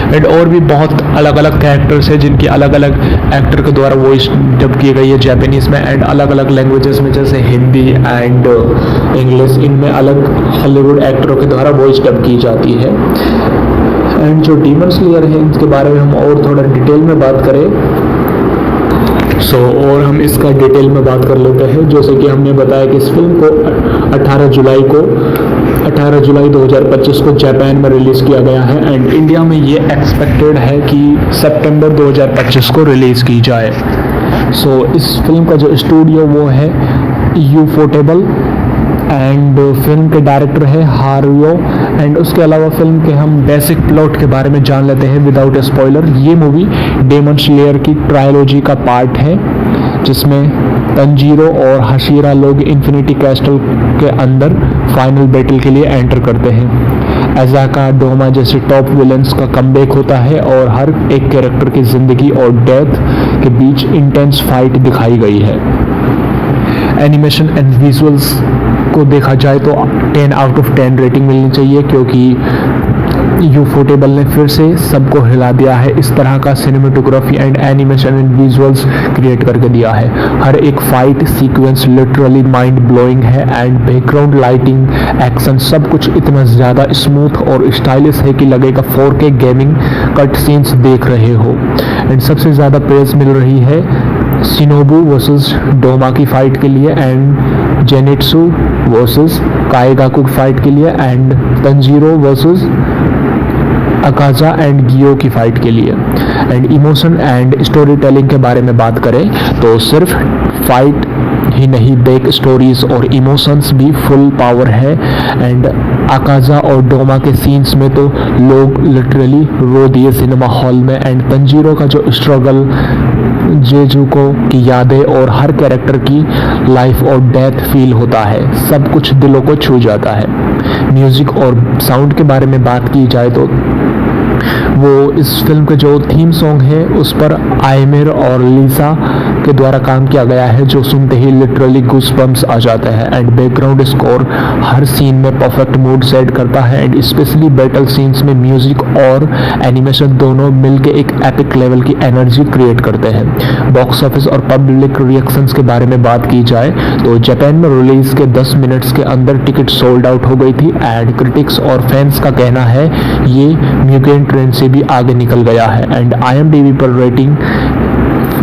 एंड और भी बहुत अलग अलग कैरेक्टर्स हैं जिनकी अलग अलग एक्टर के द्वारा वॉइस डब की गई है जापानीज में, एंड अलग अलग लैंग्वेजेस में जैसे हिंदी एंड इंग्लिश, इनमें अलग हॉलीवुड एक्टरों के द्वारा वॉइस डब की जाती है। एंड जो डीमन स्लेयर है इनके बारे में हम और थोड़ा डिटेल में बात करें और हम इसका डिटेल में बात कर लेते हैं। जैसे कि हमने बताया कि इस फिल्म को 18 जुलाई 2025 को जापान में रिलीज किया गया है, एंड इंडिया में ये एक्सपेक्टेड है कि सितंबर 2025 को रिलीज की जाए। इस फिल्म का जो स्टूडियो वो है यूफोटेबल, एंड फिल्म के डायरेक्टर है हारुओ। एंड उसके अलावा फिल्म के हम बेसिक प्लॉट के बारे में जान लेते हैं विदाउट स्पॉइलर। ये मूवी डेमन स्लेयर की ट्रायलॉजी का पार्ट है, जिसमें तंजीरो और हशीरा लोग इन्फिनिटी कैस्टल के अंदर फाइनल बैटल के लिए एंटर करते हैं। अजाका डोमा जैसे टॉप विलन्स का कमबैक होता है, और हर एक कैरेक्टर की जिंदगी और डेथ के बीच इंटेंस फाइट दिखाई गई है। एनिमेशन एंड विजुअल्स को देखा जाए तो 10 आउट ऑफ 10 रेटिंग मिलनी चाहिए, क्योंकि यूफोटेबल ने फिर से सबको हिला दिया है। इस तरह का cinematography and animation and visuals create करके दिया है। हर एक fight sequence literally mind blowing है एंड बैकग्राउंड लाइटिंग, एक्शन, सब कुछ इतना ज़्यादा स्मूथ और स्टाइलिश है कि लगेगा 4K गेमिंग कट सीन्स देख रहे हो। एंड सबसे ज़्यादा प्रेज मिल रही है शिनोबू वर्सेस डोमा की फाइट के लिए एंड जेनित्सु वर्सेस काएगाकू फाइट के लिए एंड तंजीरो वर्सेस अकाजा एंड गियो की फाइट के लिए। And emotion and story telling के बारे में बात करें तो सिर्फ फाइट ही नहीं, बैक स्टोरीज और इमोशंस भी फुल पावर है। एंड अकाजा और डोमा के सीन्स में तो लोग लिटरली रो दिए सिनेमा हॉल में। एंड तंजीरो का जो स्ट्रगल, जेजुको की यादें और हर कैरेक्टर की लाइफ और डेथ फील होता है, सब कुछ दिलों को छू जाता है। म्यूजिक और साउंड के बारे में बात की जाए तो वो इस फिल्म के जो थीम सॉन्ग है उस पर आयमिर और लीसा के द्वारा काम किया गया है, जो सुनते ही लिटरली गूज़बम्प्स आ जाते हैं। एंड बैकग्राउंड स्कोर हर सीन में परफेक्ट मूड सेट करता है एंड स्पेशली बैटल सीन्स में म्यूजिक और एनिमेशन दोनों मिलके एक एपिक लेवल की एनर्जी क्रिएट करते हैं। बॉक्स ऑफिस और पब्लिक रिएक्शंस के बारे में बात की जाए तो जापान में रिलीज के 10 मिनट्स के अंदर टिकट सोल्ड आउट हो गई थी एंड क्रिटिक्स और फैंस का कहना है ये म्यूगेन ट्रेन से भी आगे निकल गया है। एंड IMDb पर रेटिंग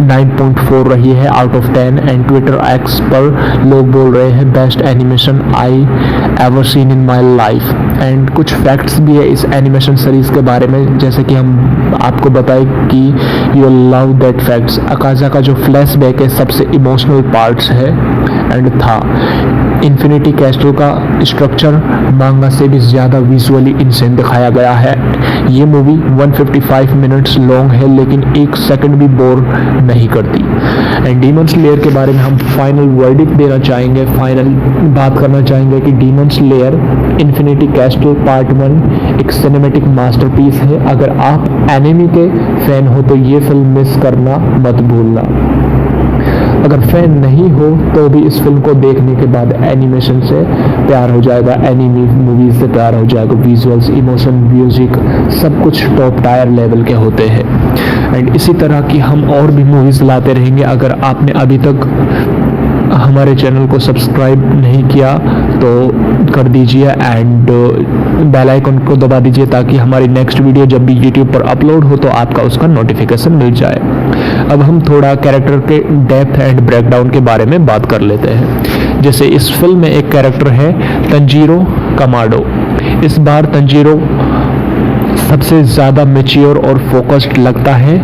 9.4 रही है out of 10 and Twitter x पर लोग बोल रहे हैं best animation I ever seen in my life. And कुछ फैक्ट्स भी है इस एनिमेशन सीरीज के बारे में, जैसे कि हम आपको बताएं कि यू लव दैट फैक्ट्स। अकाजा का जो फ्लैशबैक है सबसे इमोशनल पार्ट्स है एंड था। इन्फिनिटी कैस्टल का स्ट्रक्चर मांगा से भी ज़्यादा विजुअली इंसेंट दिखाया गया है। ये मूवी 155 मिनट्स लॉन्ग है लेकिन एक सेकंड भी बोर नहीं करती। एंड डीमन स्लेयर के बारे में हम फाइनल वर्डिक्ट देना चाहेंगे, फाइनल बात करना चाहेंगे कि demon slayer infinity castle part 1 एक सिनेमैटिक मास्टरपीस है। अगर आप एनिमी के फैन हो तो ये फिल्म मिस करना मत भूलना। अगर फैन नहीं हो तो भी इस फिल्म को देखने के बाद एनिमेशन से प्यार हो जाएगा, एनिमी मूवीज से प्यार हो जाएगा। विजुअल्स, इमोशन, म्यूजिक सब कुछ टॉप टायर लेवल के होते हैं। एंड इसी तरह की हम और भी मूवीज लाते रहेंगे। अगर आपने अभी तक हमारे चैनल को सब्सक्राइब नहीं किया तो कर दीजिए एंड बेल आइकन को दबा दीजिए ताकि हमारी नेक्स्ट वीडियो जब भी यूट्यूब पर अपलोड हो तो आपका उसका नोटिफिकेशन मिल जाए। अब हम थोड़ा कैरेक्टर के डेप्थ एंड ब्रेकडाउन के बारे में बात कर लेते हैं। जैसे इस फिल्म में एक कैरेक्टर है तंजीरो कमाडो। इस बार तंजीरो सबसे ज़्यादा मैच्योर और फोकस्ड लगता है।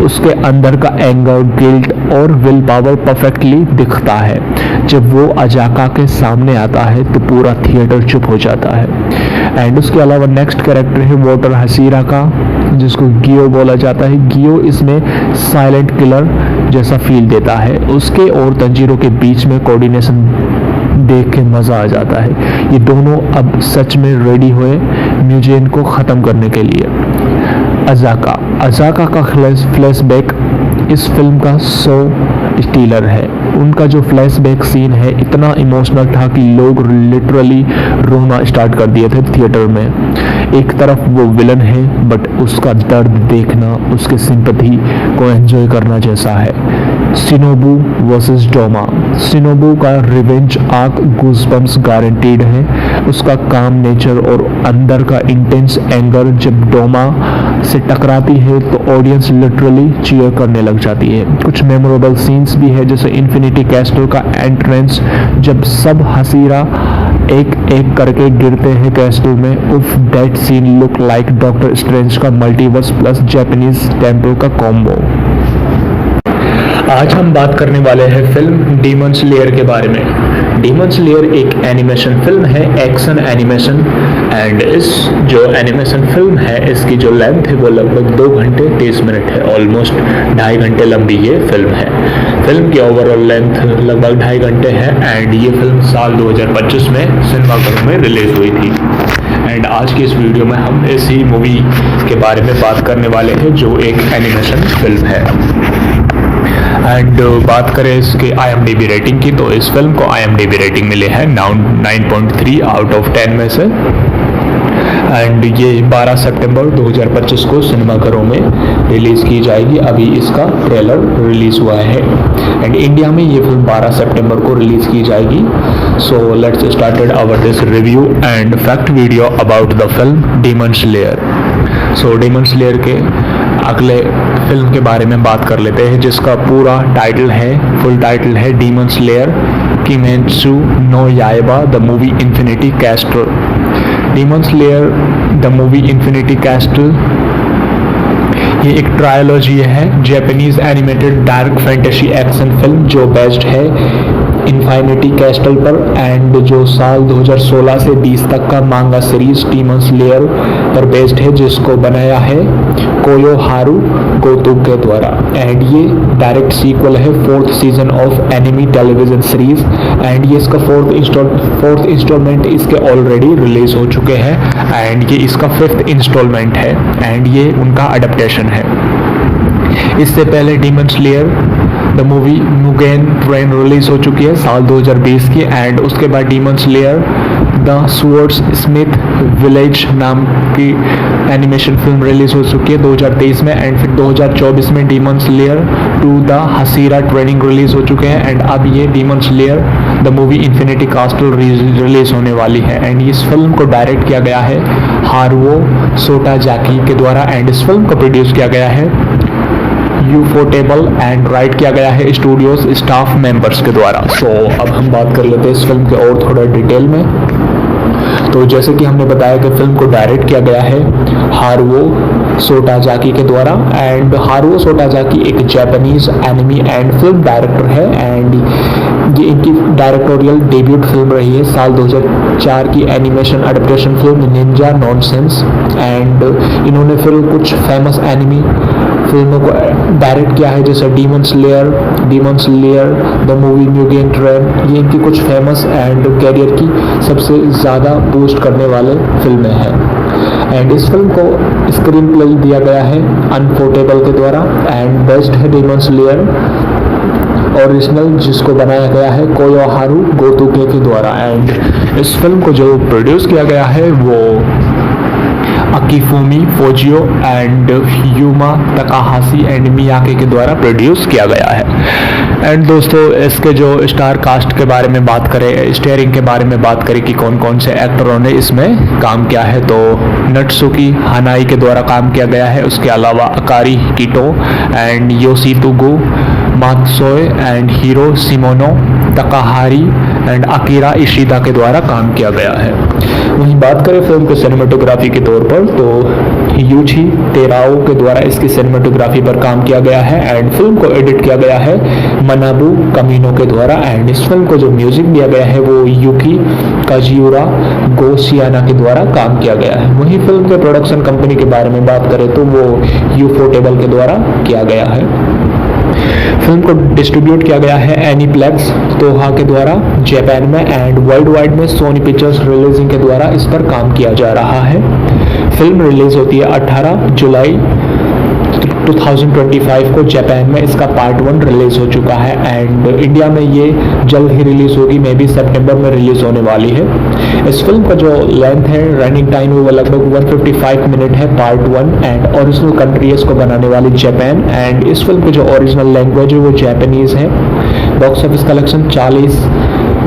उसके अंदर का एंगर, गिल्ट और विल पावर परफेक्टली दिखता है। जब वो अजाका के सामने आता है तो पूरा थिएटर चुप हो जाता है। एंड उसके अलावा नेक्स्ट कैरेक्टर है वाटर हसीरा का, जिसको गियो बोला जाता है। गियो इसमें साइलेंट किलर जैसा फील देता है। उसके और तंजीरो के बीच में कोऑर्डिनेशन देख के मज़ा आ जाता है। ये दोनों अब सच में रेडी हुए म्यूजियन को ख़त्म करने के लिए। अजाका का फ्लैशबैक इस फिल्म का स्टीलर है। उनका जो फ्लैशबैक सीन है इतना इमोशनल था कि लोग लिटरली रोना स्टार्ट कर दिए थे थिएटर में। एक तरफ वो विलन है बट उसका दर्द देखना, उसके सिंपैथी को एंजॉय करना जैसा है। Shinobu versus Doma. शिनोबू का रिवेंज आर्क गूज़बम्प्स गारंटीड है। उसका काम नेचर और अंदर का इंटेंस एंगर जब डोमा से टकराती है तो ऑडियंस लिटरली चीयर करने लग जाती है। कुछ मेमोरेबल सीन्स भी है, जैसे इन्फिनिटी कैस्टल का एंट्रेंस जब सब हसीरा एक एक करके गिरते हैं कैस्टल में। उफ, that scene look like doctor strange का मल्टीवर्स प्लस जापानीज टेम्पल का कॉम्बो। आज हम बात करने वाले हैं फिल्म डीमन स्लेयर के बारे में। डीमन स्लेयर एक एनिमेशन फिल्म है, एक्शन एनिमेशन। एंड इस जो एनिमेशन फिल्म है इसकी जो लेंथ है वो लगभग 2 घंटे 30 मिनट है। ऑलमोस्ट 2.5 घंटे लंबी ये फिल्म है। फिल्म की ओवरऑल लेंथ लगभग 2.5 घंटे है एंड ये फिल्म साल 2025 में सिनेमाघरों में रिलीज हुई थी। एंड आज की इस वीडियो में हम इसी मूवी के बारे में बात करने वाले हैं जो एक एनिमेशन फिल्म है। एंड बात करें इसके IMDb रेटिंग की तो इस फिल्म को IMDb रेटिंग मिली है 9.3 आउट ऑफ 10 में से। एंड ये 12 सितंबर 2025 को सिनेमाघरों में रिलीज़ की जाएगी। अभी इसका ट्रेलर रिलीज़ हुआ है एंड इंडिया में ये फिल्म 12 सितंबर को रिलीज़ की जाएगी। So let's started our this review and fact video about the film demon slayer. So demon slayer के अगले फिल्म के बारे में बात कर लेते हैं, जिसका पूरा टाइटल है, फुल टाइटल है Demon Slayer Kimetsu no Yaiba the movie Infinity Castle. Demon Slayer the movie Infinity Castle ये एक ट्रायोलॉजी है, Japanese animated dark fantasy action film जो बेस्ड है इन्फिनिटी कैस्टल पर एंड जो साल 2016 से 20 तक का मांगा सीरीज डीमन स्लेयर पर बेस्ड है, जिसको बनाया है कोयोहारू गोतो के द्वारा एंड ये डायरेक्ट सीक्वल है 4th season of enemy television series and ये इसका फोर्थ इंस्टॉलमेंट इसके ऑलरेडी रिलीज हो चुके हैं एंड ये इसका 5th इंस्टॉलमेंट है एंड ये उनका अडेप्टेशन है। इससे पहले demon Slayer the movie Mugen train release हो चुकी है साल 2020 की एंड उसके बाद demon Slayer the swords Smith village नाम की एनिमेशन फिल्म रिलीज हो चुकी है 2023 में एंड फिर 2024 में Demon Slayer to the Hashira training release हो चुके हैं एंड अब ये Demon Slayer the movie Infinity Castle release होने वाली है एंड इस फिल्म को डायरेक्ट किया गया है हारुओ सोटाजाकी के द्वारा एंड इस फिल्म को प्रोड्यूस किया गया है यूफोटेबल एंड राइट किया गया है स्टूडियोज स्टाफ मेंबर्स के द्वारा। सो अब हम बात कर लेते हैं इस फिल्म के और थोड़ा डिटेल में। तो जैसे कि हमने बताया कि फिल्म को डायरेक्ट किया गया है हारुओ सोटाजाकी के द्वारा एंड हारुओ सोटाजाकी एक Japanese enemy and film director है एंड ये इनकी डायरेक्टोरियल डेब्यूट फिल्म रही है साल 2004 की animation adaptation film Ninja nonsense and इन्होंने फिर कुछ फेमस एनिमी फिल्मों को डायरेक्ट किया है जैसे Demon Slayer the movie Mugen train. ये इनकी कुछ फेमस एंड कैरियर की सबसे ज़्यादा बूस्ट करने वाले फिल्में हैं एंड इस फिल्म को स्क्रीन प्ले दिया गया है अनफोर्टेबल के द्वारा एंड बेस्ट है डीमन स्लेयर ओरिजिनल जिसको बनाया गया है कोयोहारू गोतोके के द्वारा एंड इस फिल्म को जो प्रोड्यूस किया गया है वो अकीफुमी फोजियो एंड यूमा तकाहाशी एंड मियाके के द्वारा प्रोड्यूस किया गया है। एंड दोस्तों इसके जो स्टार कास्ट के बारे में बात करें, स्टारिंग के बारे में बात करें कि कौन कौन से एक्टरों ने इसमें काम किया है, तो नट्सुकी हनाई के द्वारा काम किया गया है। उसके अलावा Akari Kito and Yoshitsugu Matsuoka and Hiro Shimono Takahiro and Akira Ishida के द्वारा काम किया गया है। वहीं बात करें फिल्म के सिनेमेटोग्राफी के तौर पर तो यूची तेराओ के द्वारा इसकी सिनेमेटोग्राफी पर काम किया गया है एंड फिल्म को एडिट किया गया है मनाबू कमीनो के द्वारा एंड इस फिल्म को जो म्यूजिक दिया गया है वो यूकी काजियुरा गोशियाना के द्वारा काम किया गया है। वहीं फिल्म के प्रोडक्शन कंपनी के बारे में बात करें तो वो यूफोटेबल के द्वारा किया गया है। फिल्म को डिस्ट्रीब्यूट किया गया है एनीप्लेक्स तोहा के द्वारा जापान में एंड वर्ल्ड वाइड में सोनी पिक्चर्स रिलीजिंग के द्वारा इस पर काम किया जा रहा है। फिल्म रिलीज होती है 18 जुलाई 2025 को जापान में इसका पार्ट 1 रिलीज हो चुका है एंड इंडिया में ये जल्द ही रिलीज होगी, मे बी सितंबर में रिलीज होने वाली है। इस फिल्म का जो लेंथ है रनिंग टाइम वो लगभग 155 मिनट है पार्ट 1 एंड ओरिजिनल कंट्री इसको बनाने वाली जापान एंड इस फिल्म की जो ओरिजिनल लैंग्वेज है वो जापानीज है। बॉक्स ऑफिस कलेक्शन $40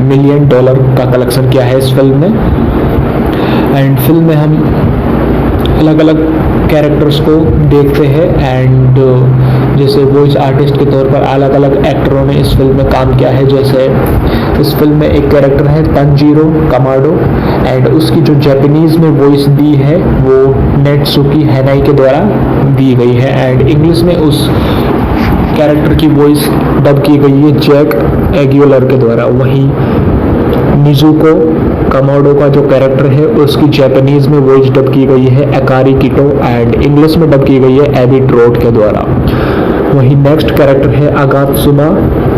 मिलियन का कलेक्शन किया है इस फिल्म ने एंड फिल्म में हम अलग अलग कैरेक्टर्स को देखते हैं एंड जैसे वॉइस आर्टिस्ट के तौर पर अलग अलग एक्टरों ने इस फिल्म में काम किया है। जैसे इस फिल्म में एक कैरेक्टर है तंजीरो कमाडो एंड उसकी जो जापानीज में वॉइस दी है वो नेटसुकी हैनाई के द्वारा दी गई है एंड इंग्लिश में उस कैरेक्टर की वॉइस डब की गई है जैक एग्यूलर के द्वारा। वहीं निजुको कमाडो का जो कैरेक्टर है उसकी जापानीज में वॉइस डब की गई है अकारी किटो एंड इंग्लिश में डब की गई है एबी ट्रोट के द्वारा। वहीं नेक्स्ट कैरेक्टर है अगात्सुमा,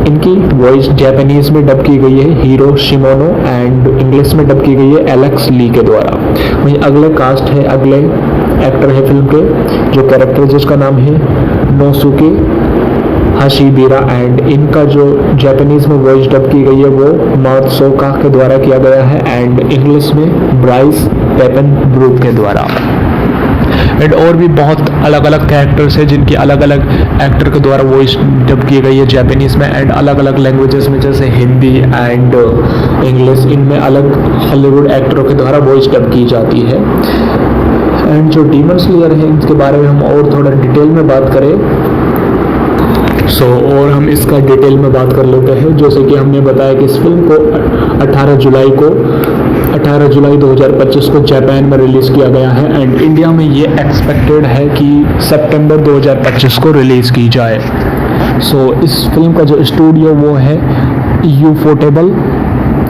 इनकी वॉइस जापानीज में डब की गई है हीरो शिमोनो एंड इंग्लिश में डब की गई है एलेक्स ली के द्वारा। वहीं अगले कास्ट है, अगले एक्टर है फिल्म के जो कैरेक्टर जिसका नाम है नोसुके हाशिबिरा एंड इनका जो जापानीज में वॉइस डब की गई है वो मात्सोका के द्वारा किया गया है एंड इंग्लिश में ब्राइस पेपन ब्रूक के द्वारा। एंड और भी बहुत अलग अलग कैरेक्टर्स हैं जिनकी अलग अलग एक्टर के द्वारा वॉइस डब की गई है जापानीज़ में एंड अलग अलग लैंग्वेजेस में, जैसे हिंदी एंड इंग्लिश, इनमें अलग हॉलीवुड एक्टरों के द्वारा वॉइस डब की जाती है। एंड जो डीमन स्लेयर है इनके बारे में हम और थोड़ा डिटेल में बात करें और हम इसका डिटेल में बात कर लेते हैं। जैसे कि हमने बताया कि इस फिल्म को 18 जुलाई 2025 को जापान में रिलीज़ किया गया है एंड इंडिया में ये एक्सपेक्टेड है कि सितंबर 2025 को रिलीज़ की जाए। इस फिल्म का जो स्टूडियो वो है यूफोटेबल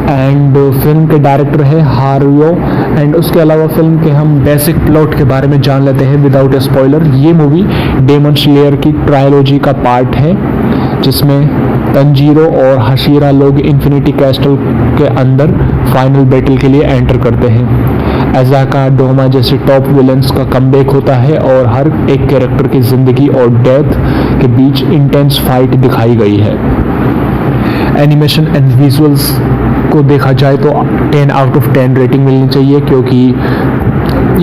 एंड फिल्म के डायरेक्टर है हारुयो। एंड उसके अलावा फिल्म के हम बेसिक प्लॉट के बारे में जान लेते हैं विदाउट स्पॉइलर। ये मूवी डेमन स्लेयर की ट्रायलॉजी का पार्ट है जिसमें तंजीरो और हशीरा लोग इन्फिनिटी कैस्टल के अंदर फाइनल बैटल के लिए एंटर करते हैं। अजाका डोमा जैसे टॉप विलन्स का कमबैक होता है और हर एक कैरेक्टर की ज़िंदगी और डेथ के बीच इंटेंस फाइट दिखाई गई है। एनिमेशन एंड विजुअल्स को देखा जाए तो 10 आउट ऑफ 10 रेटिंग मिलनी चाहिए, क्योंकि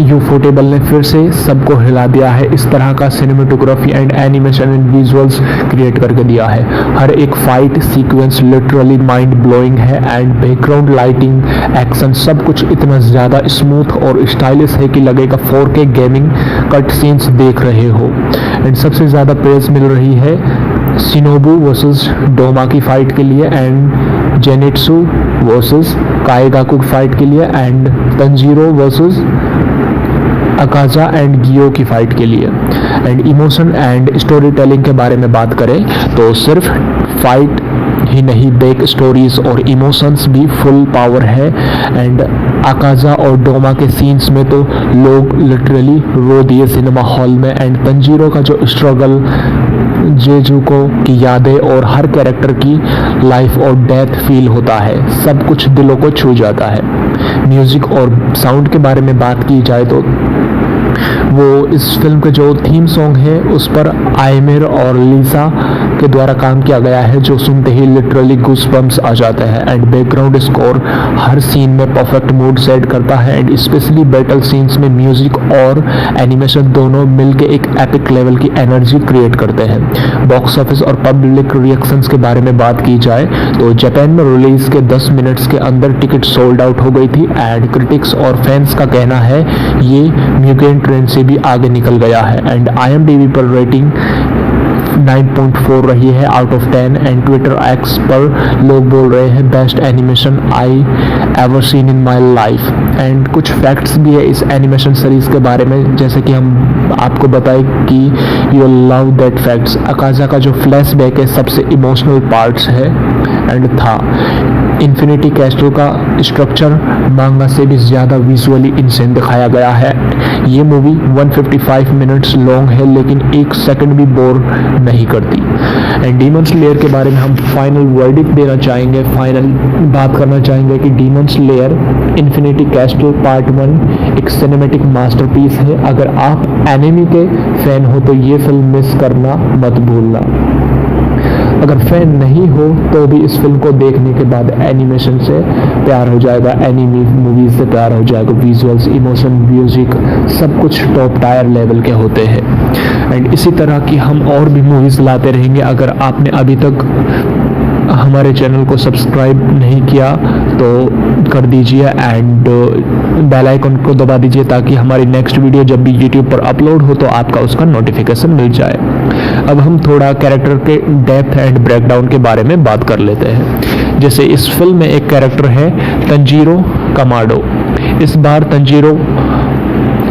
यूफोटेबल ने फिर से सबको हिला दिया है। इस तरह का cinematography and animation and visuals create करके दिया है। हर एक fight sequence literally mind blowing है एंड बैकग्राउंड लाइटिंग, एक्शन, सब कुछ इतना ज़्यादा स्मूथ और स्टाइलिश है कि लगेगा 4K गेमिंग कट सीन्स देख रहे हो। एंड सबसे ज़्यादा प्रेज मिल रही है शिनोबू वर्सेस डोमा की फाइट के लिए एंड जेनित्सु वर्सेस काएगाकू फाइट के लिए एंड तंजीरो वर्सेस अकाजा एंड गियो की फाइट के लिए। And emotion and story telling के बारे में बात करें तो सिर्फ फाइट ही नहीं, बैक स्टोरीज और इमोशंस भी फुल पावर है। एंड अकाजा और डोमा के सीन्स में तो लोग लिटरली रो दिए सिनेमा हॉल में। एंड तंजीरो का जो स्ट्रगल, जेजुको की यादें और हर कैरेक्टर की लाइफ और डेथ फील होता है, सब कुछ दिलों को छू जाता है। म्यूजिक और साउंड के बारे में बात की जाए तो वो इस फिल्म के जो थीम सॉन्ग है उस पर आयमिर और लीसा के द्वारा काम किया गया है, जो सुनते ही लिटरली गूज़बम्प्स आ जाते हैं। एंड बैकग्राउंड स्कोर हर सीन में परफेक्ट मूड सेट करता है एंड स्पेशली बैटल सीन्स में म्यूजिक और एनिमेशन दोनों मिलके एक एपिक लेवल की एनर्जी क्रिएट करते हैं। बॉक्स ऑफिस और पब्लिक रिएक्शंस के बारे में बात की जाए तो जापान में रिलीज के 10 मिनट्स के अंदर टिकट सोल्ड आउट हो गई थी एंड क्रिटिक्स और फैंस का कहना है ये म्यूगेन ट्रेन से भी आगे निकल गया है। एंड IMDb पर रेटिंग 9.4 रही है out of 10 and Twitter x पर लोग बोल रहे हैं best animation I ever seen in my life. And कुछ फैक्ट्स भी है इस एनिमेशन सीरीज के बारे में, जैसे कि हम आपको बताएं कि यू लव दैट फैक्ट्स। अकाजा का जो फ्लैशबैक है सबसे इमोशनल पार्ट्स है एंड था। इन्फिनिटी कैस्टल का स्ट्रक्चर मांगा से भी ज़्यादा विजुअली इंसेंट दिखाया गया है। ये मूवी 155 मिनट्स लॉन्ग है लेकिन एक सेकंड भी बोर नहीं करती। एंड डीमन स्लेयर के बारे में हम फाइनल वर्डिक्ट देना चाहेंगे, फाइनल बात करना चाहेंगे कि demon slayer infinity castle part 1 एक सिनेमैटिक मास्टरपीस है। अगर आप एनिमी के फैन हो तो ये फिल्म मिस करना मत भूलना। अगर फैन नहीं हो तो भी इस फिल्म को देखने के बाद एनिमेशन से प्यार हो जाएगा, एनिमी मूवीज से प्यार हो जाएगा। विजुअल्स, इमोशन, म्यूजिक सब कुछ टॉप टायर लेवल के होते हैं। एंड इसी तरह की हम और भी मूवीज़ लाते रहेंगे। अगर आपने अभी तक हमारे चैनल को सब्सक्राइब नहीं किया तो कर दीजिए एंड बेल आइकन को दबा दीजिए ताकि हमारी नेक्स्ट वीडियो जब भी यूट्यूब पर अपलोड हो तो आपका उसका नोटिफिकेशन मिल जाए। अब हम थोड़ा कैरेक्टर के डेप्थ एंड ब्रेकडाउन के बारे में बात कर लेते हैं। जैसे इस फिल्म में एक कैरेक्टर है तंजीरो कमाडो। इस बार तंजीरो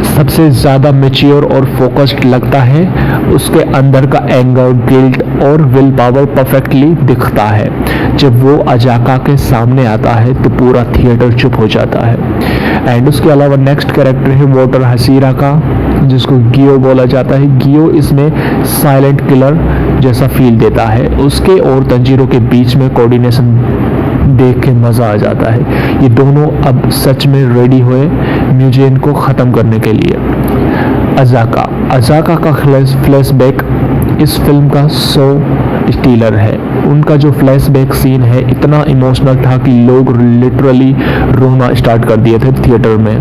सबसे ज़्यादा मैच्योर और फोकस्ड लगता है। उसके अंदर का एंगर, गिल्ट और विल पावर परफेक्टली दिखता है। जब वो अजाका के सामने आता है तो पूरा थिएटर चुप हो जाता है। एंड उसके अलावा नेक्स्ट कैरेक्टर है वाटर हसीरा का, जिसको गियो बोला जाता है। गियो इसमें साइलेंट किलर जैसा फील देता है। उसके और तंजीरो के बीच में कोऑर्डिनेशन देख के मज़ा आ जाता है। ये दोनों अब सच में रेडी हुए म्यूजियन को ख़त्म करने के लिए। अजाका का फ्लैशबैक इस फिल्म का 100 स्टीलर है। उनका जो फ्लैशबैक सीन है इतना इमोशनल था कि लोग लिटरली रोना स्टार्ट कर दिए थे थिएटर में।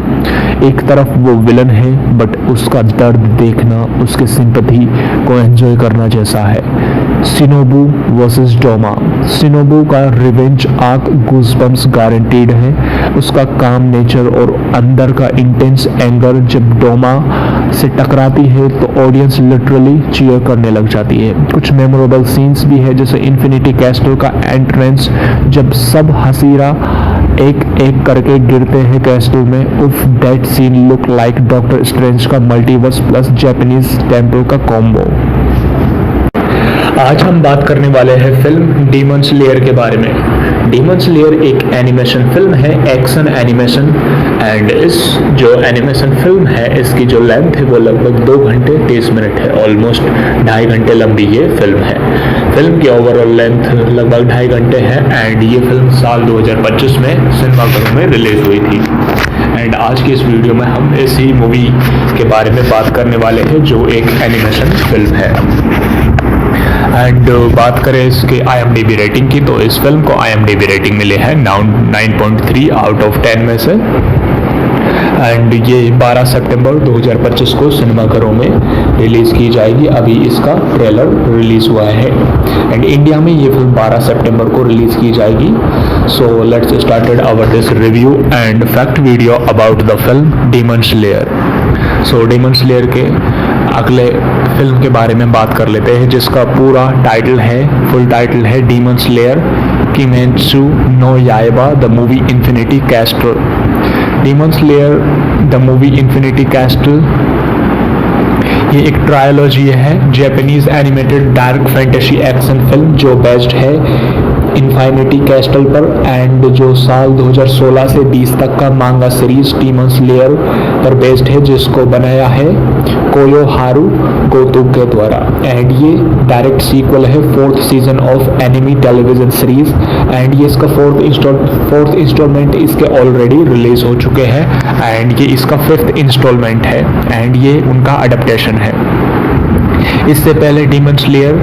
एक तरफ वो विलन है बट उसका दर्द देखना, उसके सिंपैथी को एंजॉय करना जैसा है। Shinobu versus Doma. शिनोबू का रिवेंज आर्क गूज़बम्प्स गारंटीड है। उसका काम नेचर और अंदर का इंटेंस एंगर जब डोमा से टकराती है तो ऑडियंस लिटरली चीयर करने लग जाती है। कुछ मेमोरेबल सीन्स भी है जैसे इन्फिनिटी कैस्टल का एंट्रेंस जब सब हसीरा एक एक करके गिरते हैं कैस्टल में। उफ, that scene look like doctor strange का मल्टीवर्स प्लस जापानीज टेम्पल का कॉम्बो। आज हम बात करने वाले हैं फिल्म डीमन स्लेयर के बारे में। डीमन स्लेयर एक एनिमेशन फिल्म है, एक्शन एनिमेशन, एंड इस जो एनिमेशन फिल्म है इसकी जो लेंथ है वो लगभग 2 घंटे 30 मिनट है। ऑलमोस्ट 2.5 घंटे लंबी ये फिल्म है। फिल्म की ओवरऑल लेंथ लगभग 2.5 घंटे है एंड ये फिल्म साल 2025 में सिनेमाघरों में रिलीज हुई थी। एंड आज की इस वीडियो में हम इसी मूवी के बारे में बात करने वाले हैं जो एक एनिमेशन फिल्म है। एंड बात करें इसके IMDb रेटिंग की तो इस फिल्म को IMDb रेटिंग मिले है 9.3 आउट ऑफ 10 में से। एंड ये 12 सितंबर 2025 को सिनेमाघरों में रिलीज़ की जाएगी। अभी इसका ट्रेलर रिलीज़ हुआ है एंड इंडिया में ये फिल्म 12 सितंबर को रिलीज़ की जाएगी। So let's started our this review and fact video about the film demon slayer. So demon slayer के अगले फिल्म के बारे में बात कर लेते हैं जिसका पूरा टाइटल है, फुल टाइटल है Demon Slayer Kimetsu no Yaiba the movie Infinity Castle. Demon Slayer the movie Infinity Castle ये एक ट्रायोलॉजी है, Japanese animated dark fantasy action film जो बेस्ड है इन्फिनिटी कैस्टल पर एंड जो साल 2016 से 20 तक का मांगा सीरीज डीमन स्लेयर पर बेस्ड है जिसको बनाया है कोयोहारू गोतो के द्वारा। एंड ये डायरेक्ट सीक्वल है 4th season of enemy television series and ये इसका 4th इंस्टॉलमेंट इसके ऑलरेडी रिलीज हो चुके हैं एंड ये इसका 5th इंस्टॉलमेंट है एंड ये उनका अडेप्टेशन है। इससे पहले demon Slayer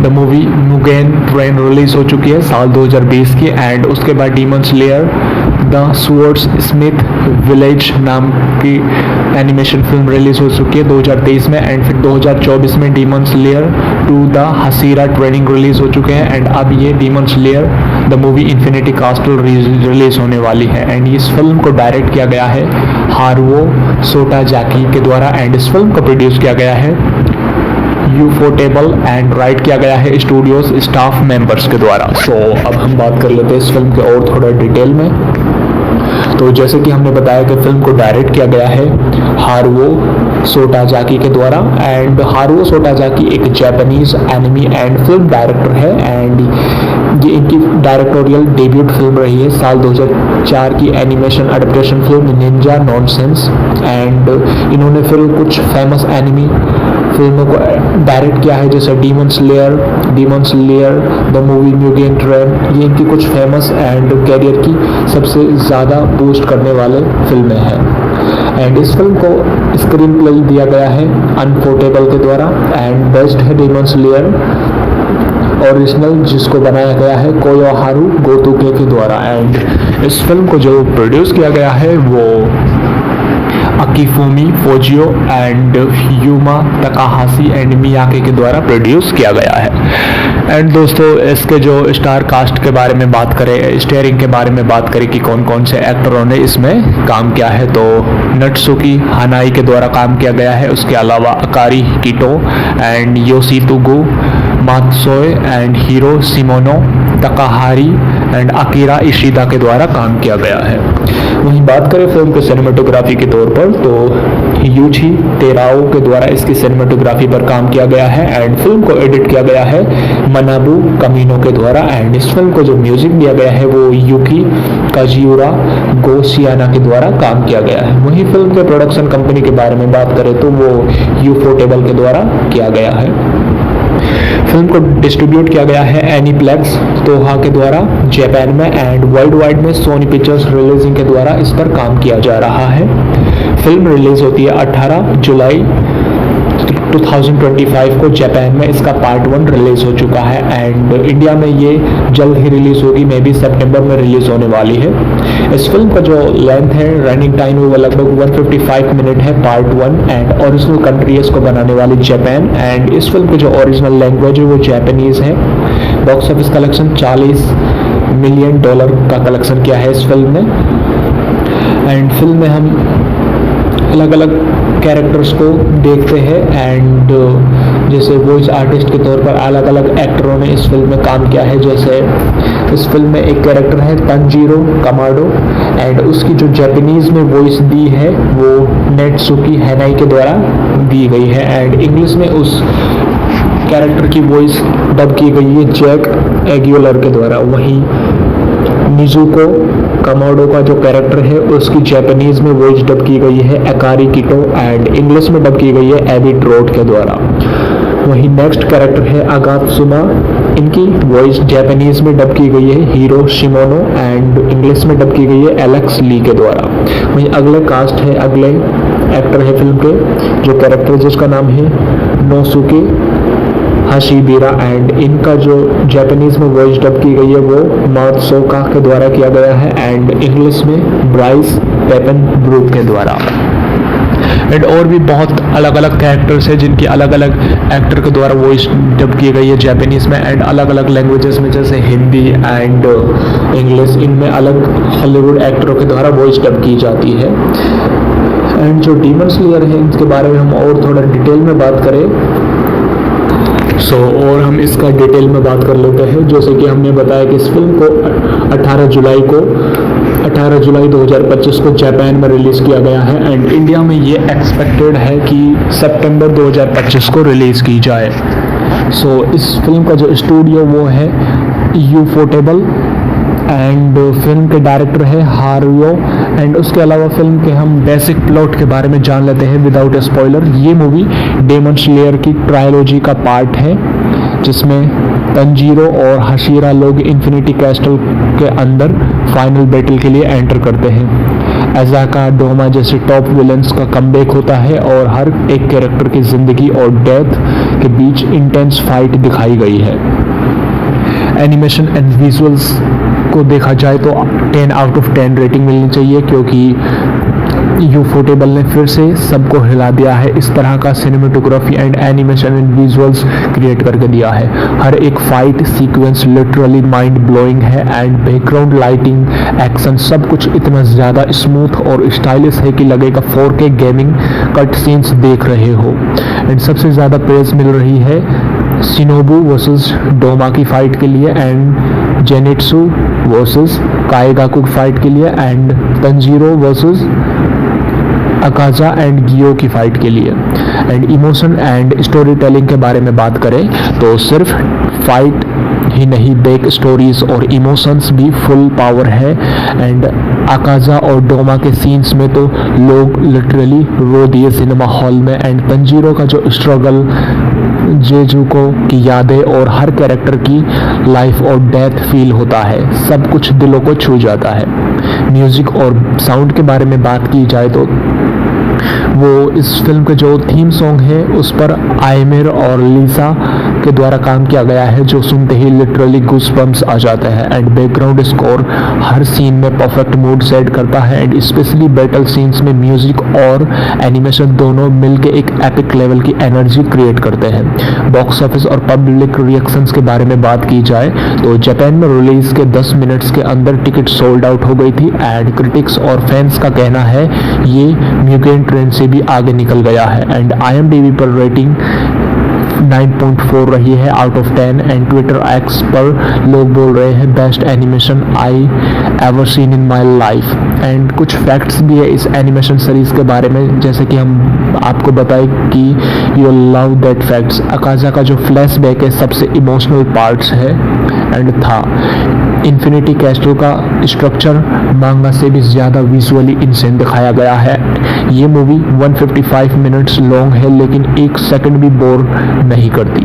the movie Mugen train release हो चुकी है साल 2020 की एंड उसके बाद demon Slayer the swords Smith village नाम की एनिमेशन फिल्म रिलीज हो चुकी है 2023 में एंड फिर 2024 में Demon Slayer 2 the Hashira training release हो चुके हैं एंड अब ये Demon Slayer the movie Infinity Castle release होने वाली है। एंड इस फिल्म को डायरेक्ट किया गया है हारुओ सोटाजाकी के द्वारा एंड इस फिल्म को प्रोड्यूस किया गया है यूफोटेबल एंड राइट किया गया है स्टूडियोज स्टाफ मेंबर्स के द्वारा। सो अब हम बात कर लेते हैं इस फिल्म के और थोड़ा डिटेल में। तो जैसे कि हमने बताया कि फिल्म को डायरेक्ट किया गया है हारुओ सोटाजाकी के द्वारा एंड हारुओ सोटाजाकी एक Japanese enemy and film director है एंड ये इनकी डायरेक्टोरियल डेब्यूट फिल्म रही है साल 2004 की animation adaptation film Ninja nonsense and इन्होंने फिर कुछ फेमस एनिमी फिल्मों को डायरेक्ट किया है जैसे Demon Slayer the movie Mugen Train. ये इनकी कुछ फेमस एंड कैरियर की सबसे ज़्यादा बूस्ट करने वाले फिल्में हैं एंड इस फिल्म को स्क्रीन प्ले दिया गया है अनफोर्टेबल के द्वारा एंड बेस्ड है डीमन स्लेयर ओरिजिनल जिसको बनाया गया है कोयोहारू गोतोके के द्वारा एंड इस फिल्म को जो प्रोड्यूस किया गया है वो अकीफुमी फोजियो एंड यूमा तकाहाशी एंड मियाके के द्वारा प्रोड्यूस किया गया है। एंड दोस्तों इसके जो स्टार कास्ट के बारे में बात करें, स्टारिंग के बारे में बात करें कि कौन कौन से एक्टरों ने इसमें काम किया है तो नट्सुकी हानाई के द्वारा काम किया गया है। उसके अलावा Akari Kito and Yoshitsugu Matsuoka and Hiro Shimono Takahiro and Akira Ishida के द्वारा काम किया गया है। वहीं बात करें फिल्म के सिनेमेटोग्राफी के तौर पर तो यूची तेराओ के द्वारा इसकी सिनेमेटोग्राफी पर काम किया गया है एंड फिल्म को एडिट किया गया है मनाबू कमीनो के द्वारा एंड इस फिल्म को जो म्यूजिक दिया गया है वो यूकी काजियुरा गोशियाना के द्वारा काम किया गया है। वहीं फिल्म के प्रोडक्शन कंपनी के बारे में बात करें तो वो यूफोटेबल के द्वारा किया गया है। फिल्म को डिस्ट्रीब्यूट किया गया है एनीप्लेक्स तोहा के द्वारा जापान में एंड वर्ल्ड वाइड में सोनी पिक्चर्स रिलीजिंग के द्वारा इस पर काम किया जा रहा है। फिल्म रिलीज होती है 18 जुलाई 2025 को जापान में इसका पार्ट 1 रिलीज हो चुका है एंड इंडिया में ये जल्द ही रिलीज होगी, मे बी सितंबर में रिलीज होने वाली है। इस फिल्म का जो लेंथ है, रनिंग टाइम है, वो लगभग 155 मिनट है पार्ट 1 एंड ओरिजिनल कंट्री इसको बनाने वाली जापान एंड इस फिल्म की जो ओरिजिनल लैंग्वेज है वो जापानीज है। बॉक्स ऑफिस कलेक्शन $40 मिलियन का कलेक्शन किया है इस फिल्म ने एंड फिल्म में हम अलग अलग कैरेक्टर्स को देखते हैं एंड जैसे वॉइस आर्टिस्ट के तौर पर अलग अलग एक्टरों ने इस फिल्म में काम किया है। जैसे इस फिल्म में एक कैरेक्टर है तंजीरो कमाडो एंड उसकी जो जापानीज में वॉइस दी है वो नेटसुकी हैनाई के द्वारा दी गई है एंड इंग्लिश में उस कैरेक्टर की वॉइस डब की गई है जैक एग्यूलर के द्वारा। वहीं निजुको कमाडो का जो कैरेक्टर है उसकी जापानीज में वॉइस डब की गई है अकारी किटो एंड इंग्लिश में डब की गई है एबी ट्रोट के द्वारा। वहीं नेक्स्ट कैरेक्टर है अगात्सुमा, इनकी वॉइस जापानीज में डब की गई है हीरो शिमोनो एंड इंग्लिश में डब की गई है एलेक्स ली के द्वारा। वहीं अगले कास्ट है, अगले एक्टर है फिल्म के जो कैरेक्टर जिसका नाम है नोसुके हाशिबिरा एंड इनका जो जापानीज में वॉइस डब की गई है वो मात्सोका के द्वारा किया गया है एंड इंग्लिश में ब्राइस पेपन ब्रूक के द्वारा। एंड और भी बहुत अलग अलग कैरेक्टर्स हैं जिनकी अलग अलग एक्टर के द्वारा वॉइस डब की गई है जापानीज में एंड अलग अलग लैंग्वेजेस में जैसे हिंदी एंड इंग्लिश, इनमें अलग हॉलीवुड एक्टरों के द्वारा वॉइस डब की जाती है। एंड जो डीमन स्लेयर है इनके बारे में हम और थोड़ा डिटेल में बात करें और हम इसका डिटेल में बात कर लेते हैं। जैसे कि हमने बताया कि इस फिल्म को 18 जुलाई 2025 को जापान में रिलीज किया गया है एंड इंडिया में ये एक्सपेक्टेड है कि सितंबर 2025 को रिलीज की जाए। इस फिल्म का जो स्टूडियो वो है यूफोटेबल एंड फिल्म के डायरेक्टर है हारुयो एंड उसके अलावा फिल्म के हम बेसिक प्लॉट के बारे में जान लेते हैं विदाउट स्पॉइलर। ये मूवी डेमन स्लेयर की ट्रायलॉजी का पार्ट है जिसमें तंजीरो और हशीरा लोग इन्फिनिटी कैस्टल के अंदर फाइनल बैटल के लिए एंटर करते हैं। अजाका डोमा जैसे टॉप विलन्स का कमबैक होता है और हर एक कैरेक्टर की जिंदगी और डेथ के बीच इंटेंस फाइट दिखाई गई है। एनिमेशन एंड विजुअल्स को देखा जाए तो 10 आउट ऑफ 10 रेटिंग मिलनी चाहिए क्योंकि यूफोटेबल ने फिर से सबको हिला दिया है। इस तरह का cinematography and animation and visuals create करके दिया है। हर एक fight sequence literally mind blowing है एंड बैकग्राउंड लाइटिंग एक्शन सब कुछ इतना ज़्यादा स्मूथ और स्टाइलिश है कि लगेगा 4K गेमिंग कट सीन्स देख रहे हो। एंड सबसे ज़्यादा प्रेज मिल रही है शिनोबू वर्सेस डोमा की फाइट के लिए एंड जेनिट्सु वर्सेस काएगाकू की फाइट के लिए एंड तंजीरो वर्सेस अकाजा एंड गियो की फाइट के लिए। And emotion and story telling के बारे में बात करें तो सिर्फ फाइट ही नहीं, बैक स्टोरीज और इमोशंस भी फुल पावर है एंड अकाजा और डोमा के सीन्स में तो लोग लिटरली रो दिए सिनेमा हॉल में। एंड तंजीरो का जो स्ट्रगल, जेजुको की यादें और हर कैरेक्टर की लाइफ और डेथ फील होता है, सब कुछ दिलों को छू जाता है। म्यूजिक और साउंड के बारे में बात की जाए तो वो इस फिल्म के जो थीम सॉन्ग है उस पर आयमिर और लीसा के द्वारा काम किया गया है जो सुनते ही लिटरली गूज़बम्प्स आ जाते हैं। एंड बैकग्राउंड स्कोर हर सीन में परफेक्ट मूड सेट करता है एंड स्पेशली बैटल सीन्स में म्यूजिक और एनिमेशन दोनों मिलकर एक एपिक लेवल की एनर्जी क्रिएट करते हैं। बॉक्स ऑफिस और पब्लिक रिएक्शंस के बारे में बात की जाए तो जापान में रिलीज के 10 मिनट्स के अंदर टिकट सोल्ड आउट हो गई थी एंड क्रिटिक्स और फैंस का कहना है ये म्यूगेन ट्रेंड से भी आगे निकल गया है। एंड IMDb पर रेटिंग 9.4 रही है out of 10 and Twitter x पर लोग बोल रहे हैं best animation I ever seen in my life. And कुछ फैक्ट्स भी है इस एनिमेशन सीरीज के बारे में, जैसे कि हम आपको बताएं कि यू लव दैट फैक्ट्स। अकाजा का जो फ्लैशबैक है सबसे इमोशनल पार्ट्स है एंड था। इन्फिनिटी कैस्टल का स्ट्रक्चर मांगा से भी ज़्यादा विजुअली इंसेंट दिखाया गया है। ये मूवी 155 मिनट्स लॉन्ग है लेकिन एक सेकंड भी बोर नहीं करती।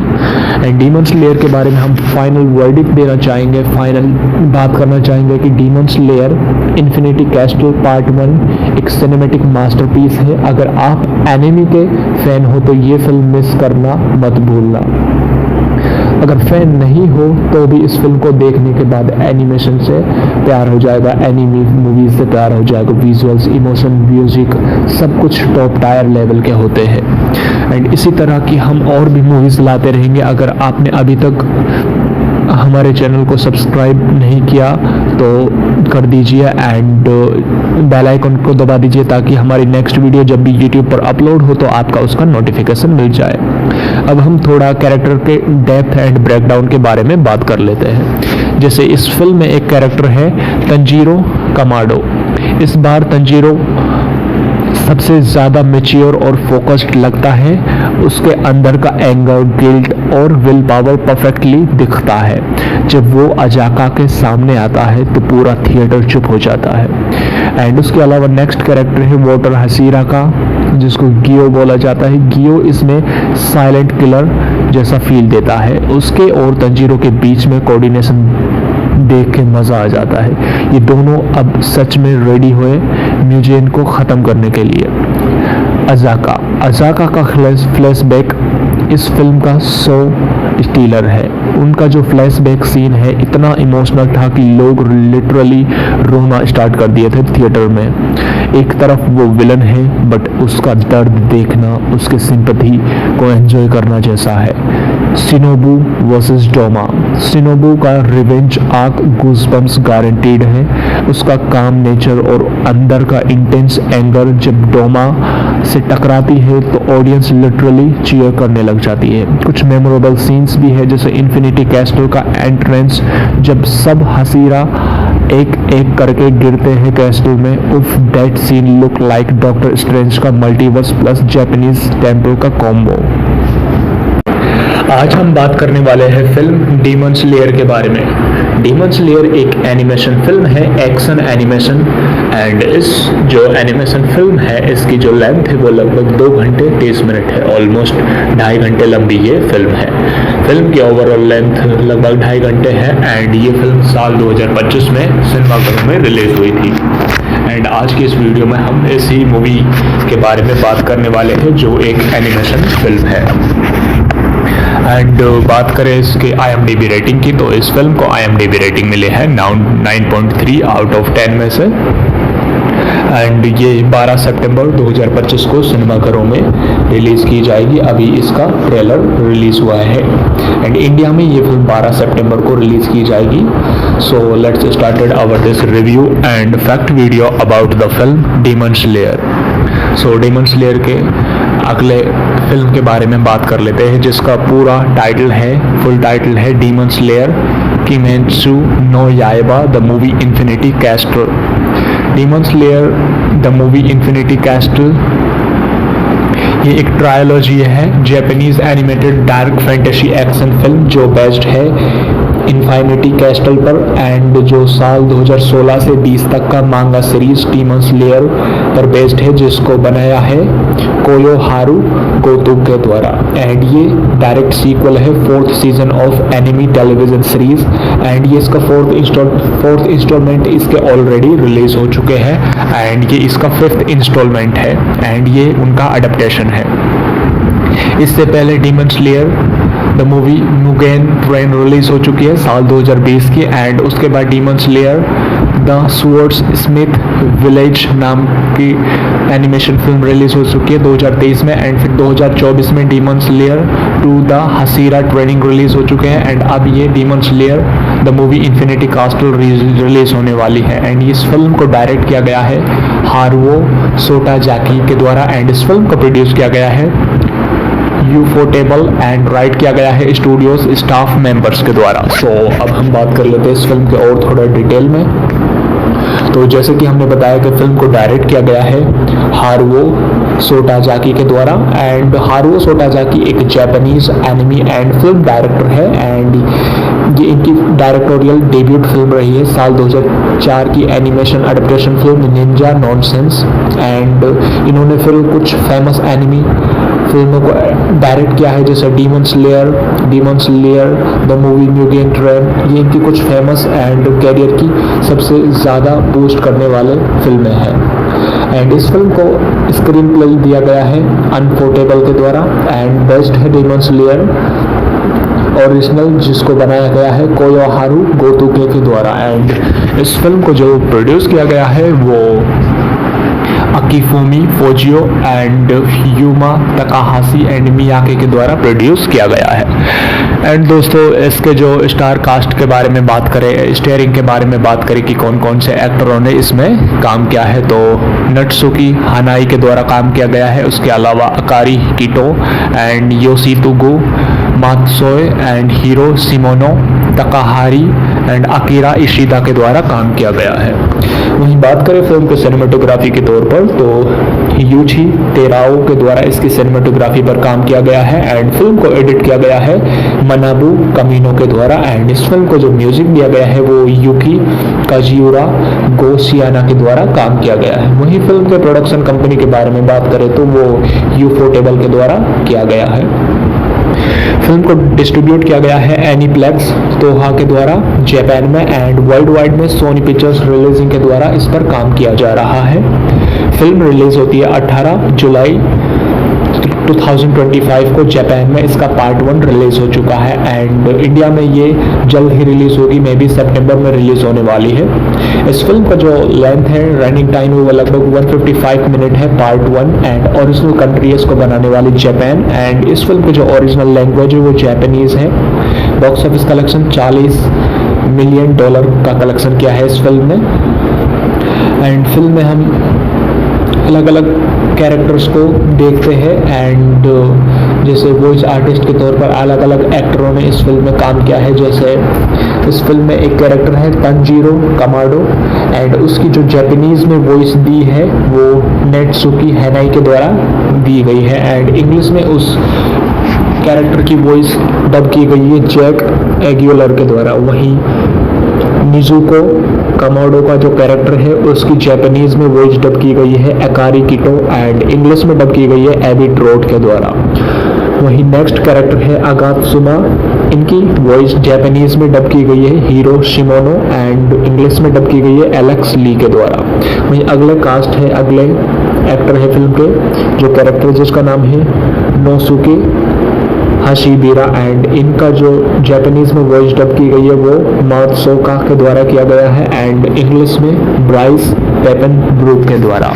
एंड डीमन स्लेयर के बारे में हम फाइनल वर्डिक्ट देना चाहेंगे, फाइनल बात करना चाहेंगे कि demon slayer infinity castle part 1 एक सिनेमैटिक मास्टरपीस है। अगर आप एनिमी के फैन हो तो ये फिल्म मिस करना मत भूलना। अगर फैन नहीं हो तो भी इस फिल्म को देखने के बाद एनिमेशन से प्यार हो जाएगा, एनिमी मूवीज से प्यार हो जाएगा। विजुअल्स, इमोशन, म्यूजिक सब कुछ टॉप टायर लेवल के होते हैं। एंड इसी तरह की हम और भी मूवीज लाते रहेंगे। अगर आपने अभी तक हमारे चैनल को सब्सक्राइब नहीं किया तो कर दीजिए एंड बेल आइकन को दबा दीजिए ताकि हमारी नेक्स्ट वीडियो जब भी यूट्यूब पर अपलोड हो तो आपका उसका नोटिफिकेशन मिल जाए। अब हम थोड़ा कैरेक्टर के डेप्थ एंड ब्रेकडाउन के बारे में बात कर लेते हैं। जैसे इस फिल्म में एक कैरेक्टर है तंजीरो कमाडो। इस बार तंजीरो सबसे ज़्यादा मैच्योर और फोकस्ड लगता है। उसके अंदर का एंगर, गिल्ट और विल पावर परफेक्टली दिखता है। जब वो अजाका के सामने आता है तो पूरा थिएटर चुप हो जाता है। एंड उसके अलावा नेक्स्ट कैरेक्टर है वॉटर हसीरा का, जिसको गियो बोला जाता है। गियो इसमें साइलेंट किलर जैसा फील देता है। उसके और तंजीरो के बीच में कोऑर्डिनेशन देख के मज़ा आ जाता है। ये दोनों अब सच में रेडी हुए म्यूजियन को ख़त्म करने के लिए। अजाका का फ्लैशबैक इस फिल्म का स्टीलर है। उनका जो फ्लैशबैक सीन है इतना इमोशनल था कि लोग लिटरली रोना स्टार्ट कर दिए थे थिएटर में। एक तरफ वो विलन है बट उसका दर्द देखना, उसके सिंपैथी को एंजॉय करना जैसा है। Shinobu versus Doma. शिनोबू का रिवेंज आर्क गूज़बम्प्स गारंटीड है। उसका काम नेचर और अंदर का इंटेंस एंगर जब डोमा से टकराती है तो ऑडियंस लिटरली चीयर करने लग जाती है। कुछ मेमोरेबल सीन्स भी है जैसे इन्फिनिटी कैस्टल का एंट्रेंस जब सब हसीरा एक एक करके गिरते हैं कैस्टल में। उफ, that scene look like doctor strange का मल्टीवर्स प्लस जापानीज टेम्पल का कॉम्बो। आज हम बात करने वाले हैं फिल्म डीमन स्लेयर के बारे में। डीमन स्लेयर एक एनिमेशन फिल्म है, एक्शन एनिमेशन। एंड इस जो एनिमेशन फिल्म है इसकी जो लेंथ है वो लगभग 2 घंटे 30 मिनट है। ऑलमोस्ट 2.5 घंटे लंबी ये फिल्म है। फिल्म की ओवरऑल लेंथ लगभग 2.5 घंटे है। एंड ये फिल्म साल 2025 में सिनेमाघरों में रिलीज हुई थी। एंड आज की इस वीडियो में हम इसी मूवी के बारे में बात करने वाले हैं जो एक एनिमेशन फिल्म है। एंड बात करें इसके IMDb रेटिंग की तो इस फिल्म को IMDb रेटिंग मिले है 9.3 आउट ऑफ 10 में से। एंड ये 12 सितंबर 2025 को सिनेमाघरों में रिलीज़ की जाएगी। अभी इसका ट्रेलर रिलीज़ हुआ है। एंड इंडिया में ये फिल्म 12 सितंबर को रिलीज़ की जाएगी। So let's started our this review and fact video about the film demon slayer. So demon slayer के अगले फिल्म के बारे में बात कर लेते हैं जिसका पूरा टाइटल है, फुल टाइटल है Demon Slayer Kimetsu no Yaiba the movie Infinity Castle. Demon Slayer the movie Infinity Castle ये एक ट्रायोलॉजी है, Japanese animated dark fantasy action film जो बेस्ड है इन्फिनिटी कैस्टल पर। एंड जो साल 2016 से 20 तक का मांगा सीरीज डीमन स्लेयर पर बेस्ड है जिसको बनाया है कोयो हारू गोतो के द्वारा। एंड ये डायरेक्ट सीक्वल है 4th season of enemy television series. And ये इसका 4th इंस्टॉलमेंट इसके ऑलरेडी रिलीज हो चुके हैं। एंड ये इसका 5th इंस्टॉलमेंट है। एंड ये उनका अडेप्टेशन है। इससे पहले demon Slayer the movie Mugen train release हो चुकी है साल 2020 की। एंड उसके बाद demon Slayer the swords Smith village नाम की एनिमेशन फिल्म रिलीज हो चुकी है 2023 में। एंड फिर 2024 में Demon Slayer 2 the Hashira training release हो चुके हैं। एंड अब ये Demon Slayer the movie Infinity Castle release होने वाली है। एंड इस फिल्म को डायरेक्ट किया गया है हारुओ सोटाजाकी के द्वारा। एंड इस फिल्म को प्रोड्यूस किया गया है यूफोटेबल एंड राइट किया गया है स्टूडियोज स्टाफ मेंबर्स के द्वारा। सो अब हम बात कर लेते हैं इस फिल्म के और थोड़ा डिटेल में। तो जैसे कि हमने बताया कि फिल्म को डायरेक्ट किया गया है हारुओ सोटाजाकी के द्वारा। एंड हारुओ सोटाजाकी एक Japanese enemy and film director है एंड ये इनकी डायरेक्टोरियल डेब्यूट फिल्म रही है साल 2004 की animation adaptation film Ninja nonsense. And इन्होंने फिर कुछ फेमस एनिमी फिल्मों को डायरेक्ट किया है जैसे Demon Slayer, the movie Mugen Train. ये इनकी कुछ फेमस एंड कैरियर की सबसे ज़्यादा बूस्ट करने वाले फिल्में हैं। एंड इस फिल्म को स्क्रीन प्ले दिया गया है अनपोर्टेबल के द्वारा एंड बेस्ड है डीमन स्लेयर ओरिजिनल जिसको बनाया गया है कोयोहारू गोतोके के द्वारा। एंड इस फिल्म को जो प्रोड्यूस किया गया है वो अकीफुमी फोजियो एंड यूमा तकाहाशी एंड मियाके के द्वारा प्रोड्यूस किया गया है। एंड दोस्तों इसके जो स्टार कास्ट के बारे में बात करें, स्टारिंग के बारे में बात करें कि कौन कौन से एक्टरों ने इसमें काम किया है तो नट्सुकी हानाई के द्वारा काम किया गया है। उसके अलावा Akari Kito and Yoshitsugu Matsuoka and Hiro Shimono Takahiro and Akira Ishida के द्वारा काम किया गया है। वहीं बात करें फिल्म के सिनेमेटोग्राफी के तौर पर तो यूची तेराओ के द्वारा इसकी सिनेमेटोग्राफी पर काम किया गया है एंड फिल्म को एडिट किया गया है मनाबू कमीनो के द्वारा। एंड इस फिल्म को जो म्यूजिक दिया गया है वो यूकी काजियुरा गोशियाना के द्वारा काम किया गया है। वहीं फिल्म के प्रोडक्शन कंपनी के बारे में बात करें तो वो यूफोटेबल के द्वारा किया गया है। फिल्म को डिस्ट्रीब्यूट किया गया है एनीप्लेक्स तोहा के द्वारा जापान में एंड वर्ल्ड वाइड में सोनी पिक्चर्स रिलीजिंग के द्वारा इस पर काम किया जा रहा है। फिल्म रिलीज होती है 18 जुलाई 2025 को जापान में इसका पार्ट 1 रिलीज हो चुका है एंड इंडिया में ये जल्द ही रिलीज होगी, मे बी सितंबर में रिलीज होने वाली है। इस फिल्म का जो लेंथ है रनिंग टाइम वो लगभग 155 मिनट है पार्ट 1 एंड ओरिजिनल कंट्री है इसको बनाने वाली जापान। एंड इस फिल्म की जो ओरिजिनल लैंग्वेज है वो जापानीज है। बॉक्स ऑफिस कलेक्शन $40 मिलियन का कलेक्शन किया है इस फिल्म ने। एंड फिल्म में हम अलग अलग कैरेक्टर्स को देखते हैं एंड जैसे वॉइस आर्टिस्ट के तौर पर अलग अलग एक्टरों ने इस फिल्म में काम किया है। जैसे इस फिल्म में एक कैरेक्टर है तंजीरो कमाडो एंड उसकी जो जापानीज में वॉइस दी है वो नेटसुकी हैनाई के द्वारा दी गई है एंड इंग्लिश में उस कैरेक्टर की वॉइस डब की गई है जैक एग्यूलर के द्वारा। वहीं निजुको कमाडो का जो कैरेक्टर है उसकी जापानीज में वॉइस डब की गई है अकारी किटो एंड इंग्लिश में डब की गई है एबी ट्रोट के द्वारा। वहीं नेक्स्ट कैरेक्टर है अगात्सुमा, इनकी वॉइस जापानीज में डब की गई है हीरो शिमोनो एंड इंग्लिश में डब की गई है एलेक्स ली के द्वारा। वहीं अगले कास्ट है, अगले एक्टर है फिल्म के जो कैरेक्टर जिसका नाम है नोसुके हाशिबिरा एंड इनका जो जापानीज में वॉइस डब की गई है वो मात्सोका के द्वारा किया गया है एंड इंग्लिश में ब्राइस पेपन ब्रूक के द्वारा।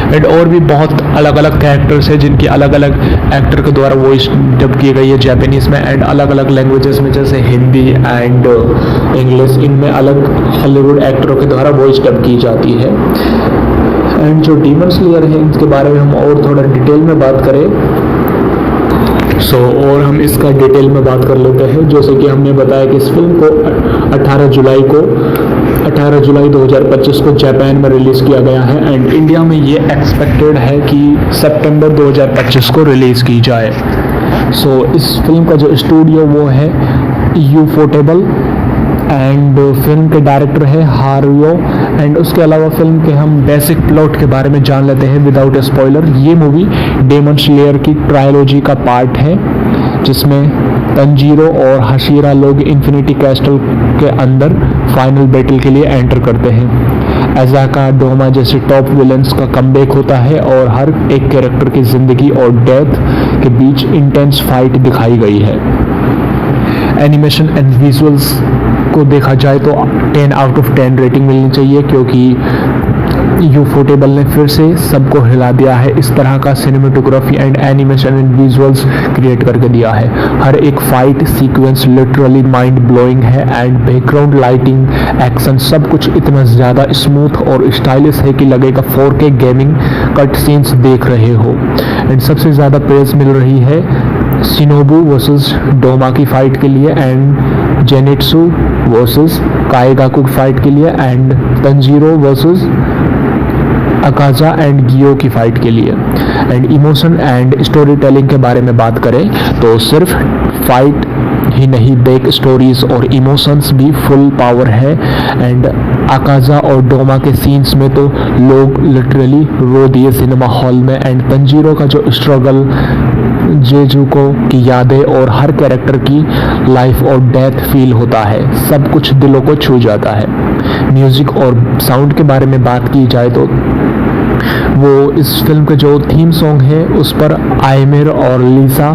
एंड और भी बहुत अलग अलग कैरेक्टर्स हैं जिनकी अलग अलग एक्टर के द्वारा वॉइस डब की गई है जापानीज में एंड अलग अलग लैंग्वेजेस में जैसे हिंदी एंड इंग्लिश, इनमें अलग हॉलीवुड एक्टरों के द्वारा वॉइस डब की जाती है। एंड जो डीमन स्लेयर है इनके बारे में हम और थोड़ा डिटेल में बात करें और हम इसका डिटेल में बात कर लेते हैं। जैसे कि हमने बताया कि इस फिल्म को 18 जुलाई 2025 को जापान में रिलीज किया गया है एंड इंडिया में ये एक्सपेक्टेड है कि सितंबर 2025 को रिलीज की जाए। इस फिल्म का जो स्टूडियो वो है यूफोटेबल एंड फिल्म के डायरेक्टर है हारुओ। एंड उसके अलावा फिल्म के हम बेसिक प्लॉट के बारे में जान लेते हैं विदाउट स्पॉइलर। ये मूवी डेमन स्लेयर की ट्रायलॉजी का पार्ट है जिसमें तंजीरो और हशीरा लोग इन्फिनिटी कैस्टल के अंदर फाइनल बैटल के लिए एंटर करते हैं। एजाका डोमा जैसे टॉप विलेंस का कमबैक होता है और हर एक कैरेक्टर की जिंदगी और डेथ के बीच इंटेंस फाइट दिखाई गई है। एनिमेशन एंड विजुअल्स को देखा जाए तो 10 आउट ऑफ 10 रेटिंग मिलनी चाहिए क्योंकि यूफोटेबल ने फिर से सबको हिला दिया है। इस तरह का cinematography and animation and visuals create करके दिया है। हर एक fight sequence literally mind blowing है एंड बैकग्राउंड लाइटिंग एक्शन सब कुछ इतना ज़्यादा स्मूथ और स्टाइलिश है कि लगेगा 4K गेमिंग कट सीन्स देख रहे हो। एंड सबसे ज़्यादा प्रेज मिल रही है शिनोबू वर्सेस डोमा की फाइट के लिए एंड जेनिट्सु वर्सेस काएगाकू फाइट के लिए एंड तंजीरो वर्सेस अकाजा एंड गियो की फाइट के लिए। And emotion and story telling के बारे में बात करें तो सिर्फ फाइट ही नहीं, बैक स्टोरीज और इमोशंस भी फुल पावर है। एंड अकाजा और डोमा के सीन्स में तो लोग लिटरली रो दिए सिनेमा हॉल में। एंड तंजीरो का जो स्ट्रगल, जेजुको की यादें और हर कैरेक्टर की लाइफ और डेथ फील होता है, सब कुछ दिलों को छू जाता है। म्यूजिक और साउंड के बारे में बात की जाए तो वो इस फिल्म के जो थीम सॉन्ग है उस पर आयमिर और लीसा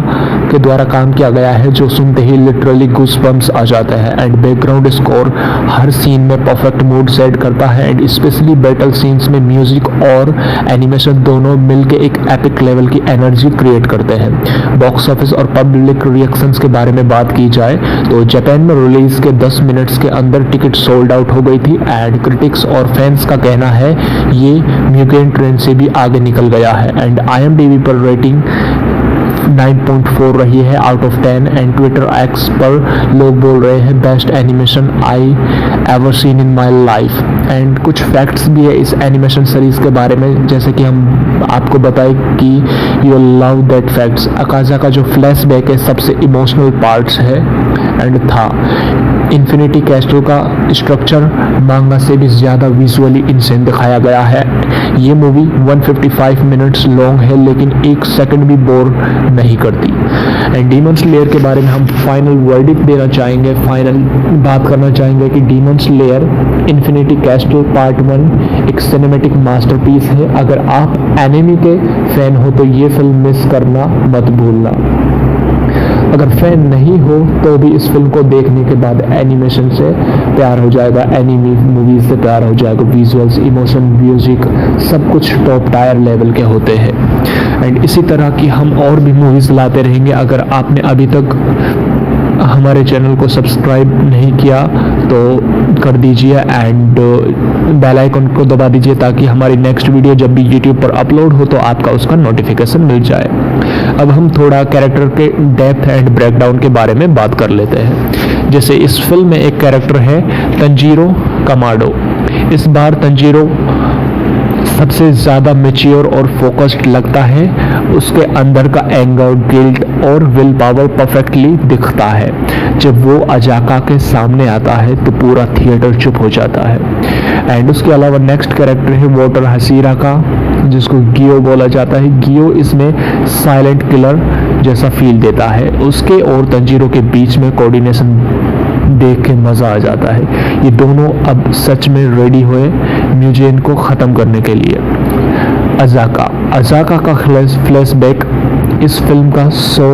के द्वारा काम किया गया है, जो सुनते ही लिटरली गूज़बम्प्स आ जाता है। एंड बैकग्राउंड स्कोर हर सीन में परफेक्ट मूड सेट करता है। एंड स्पेशली बैटल सीन्स में म्यूजिक और एनिमेशन दोनों मिलकर एक एपिक लेवल की एनर्जी क्रिएट करते हैं। बॉक्स ऑफिस और पब्लिक रिएक्शंस के बारे में बात की जाए तो जापान में रिलीज के 10 मिनट्स के अंदर टिकट सोल्ड आउट हो गई थी। एंड क्रिटिक्स और फैंस का कहना है ये म्यूगेन ट्रेंड से भी आगे निकल गया है। एंड IMDb पर रेटिंग 9.4 रही है out of 10। And Twitter x पर लोग बोल रहे हैं best animation I ever seen in my life. And कुछ फैक्ट्स भी है इस एनिमेशन सीरीज के बारे में, जैसे कि हम आपको बताएं कि यू लव दैट फैक्ट्स। अकाजा का जो फ्लैशबैक है सबसे इमोशनल पार्ट्स है एंड था। इन्फिनिटी कैस्टल का स्ट्रक्चर मांगा से भी ज़्यादा विजुअली इंसेंट दिखाया गया है। ये मूवी 155 मिनट्स लॉन्ग है लेकिन एक सेकंड भी बोर नहीं करती। एंड डीमन स्लेयर के बारे में हम फाइनल वर्डिक्ट देना चाहेंगे, फाइनल बात करना चाहेंगे कि demon slayer infinity castle part 1 एक सिनेमैटिक मास्टरपीस है। अगर आप एनिमे के फैन हो तो ये फिल्म मिस करना मत भूलना। अगर फैन नहीं हो तो भी इस फिल्म को देखने के बाद एनिमेशन से प्यार हो जाएगा, एनिमे मूवीज से प्यार हो जाएगा। विजुअल्स, इमोशन, म्यूजिक सब कुछ टॉप टायर लेवल के होते हैं। एंड इसी तरह की हम और भी मूवीज लाते रहेंगे। अगर आपने अभी तक हमारे चैनल को सब्सक्राइब नहीं किया तो कर दीजिए एंड बेल आइकन को दबा दीजिए ताकि हमारी नेक्स्ट वीडियो जब भी यूट्यूब पर अपलोड हो तो आपका उसका नोटिफिकेशन मिल जाए। अब हम थोड़ा कैरेक्टर के डेप्थ एंड ब्रेकडाउन के बारे में बात कर लेते हैं। जैसे इस फिल्म में एक कैरेक्टर है तंजीरो कमाडो। इस बार तंजीरो सबसे ज़्यादा मैच्योर और फोकस्ड लगता है। उसके अंदर का एंगर, गिल्ट और विल पावर परफेक्टली दिखता है। जब वो अजाका के सामने आता है तो पूरा थिएटर चुप हो जाता है। एंड उसके अलावा नेक्स्ट कैरेक्टर है वॉटर हसीरा का, जिसको गियो बोला जाता है। गियो इसमें साइलेंट किलर जैसा फील देता है। उसके और तंजीरो के बीच में कोऑर्डिनेशन देख के मज़ा आ जाता है। ये दोनों अब सच में रेडी हुए म्यूजियन को ख़त्म करने के लिए। अजाका का फ्लैशबैक इस फिल्म का सो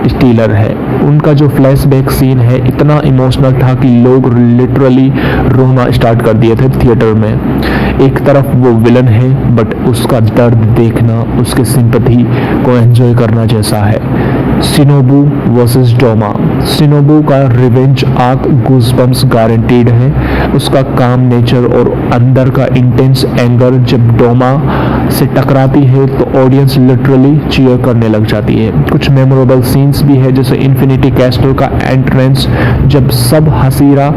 स्टीलर है। उनका जो फ्लैशबैक सीन है इतना इमोशनल था कि लोग लिटरली रोना स्टार्ट कर दिए थे थिएटर में। एक तरफ वो विलन है बट उसका दर्द देखना, उसके सिंपैथी को एंजॉय करना जैसा है। Shinobu versus Doma. शिनोबू का रिवेंज आर्क गूज़बम्प्स गारंटीड है। उसका काम नेचर और अंदर का इंटेंस एंगर जब डोमा से टकराती है तो ऑडियंस लिटरली चीयर करने लग जाती है। कुछ मेमोरेबल सीन्स भी है, जैसे इन्फिनिटी कैस्टल का एंट्रेंस जब सब हसीरा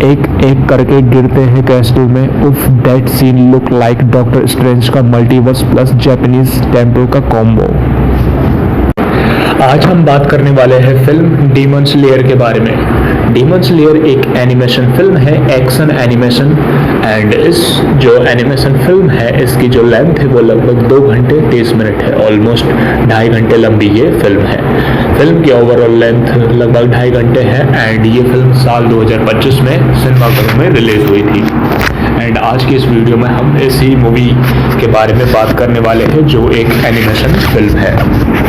एक एक करके गिरते हैं कैस्टल में। उफ, that scene look like doctor strange का मल्टीवर्स प्लस जापानीज टेम्पल का कॉम्बो। आज हम बात करने वाले हैं फिल्म डीमन स्लेयर के बारे में। डीमन स्लेयर एक एनिमेशन फिल्म है, एक्शन एनिमेशन। एंड इस जो एनिमेशन फिल्म है इसकी जो लेंथ है वो लगभग 2 घंटे 30 मिनट है। ऑलमोस्ट 2.5 घंटे लंबी ये फिल्म है। फिल्म की ओवरऑल लेंथ लगभग 2.5 घंटे है। एंड ये फिल्म साल 2025 में सिनेमाघरों में रिलीज हुई थी। एंड आज की इस वीडियो में हम इसी मूवी के बारे में बात करने वाले हैं जो एक एनिमेशन फिल्म है।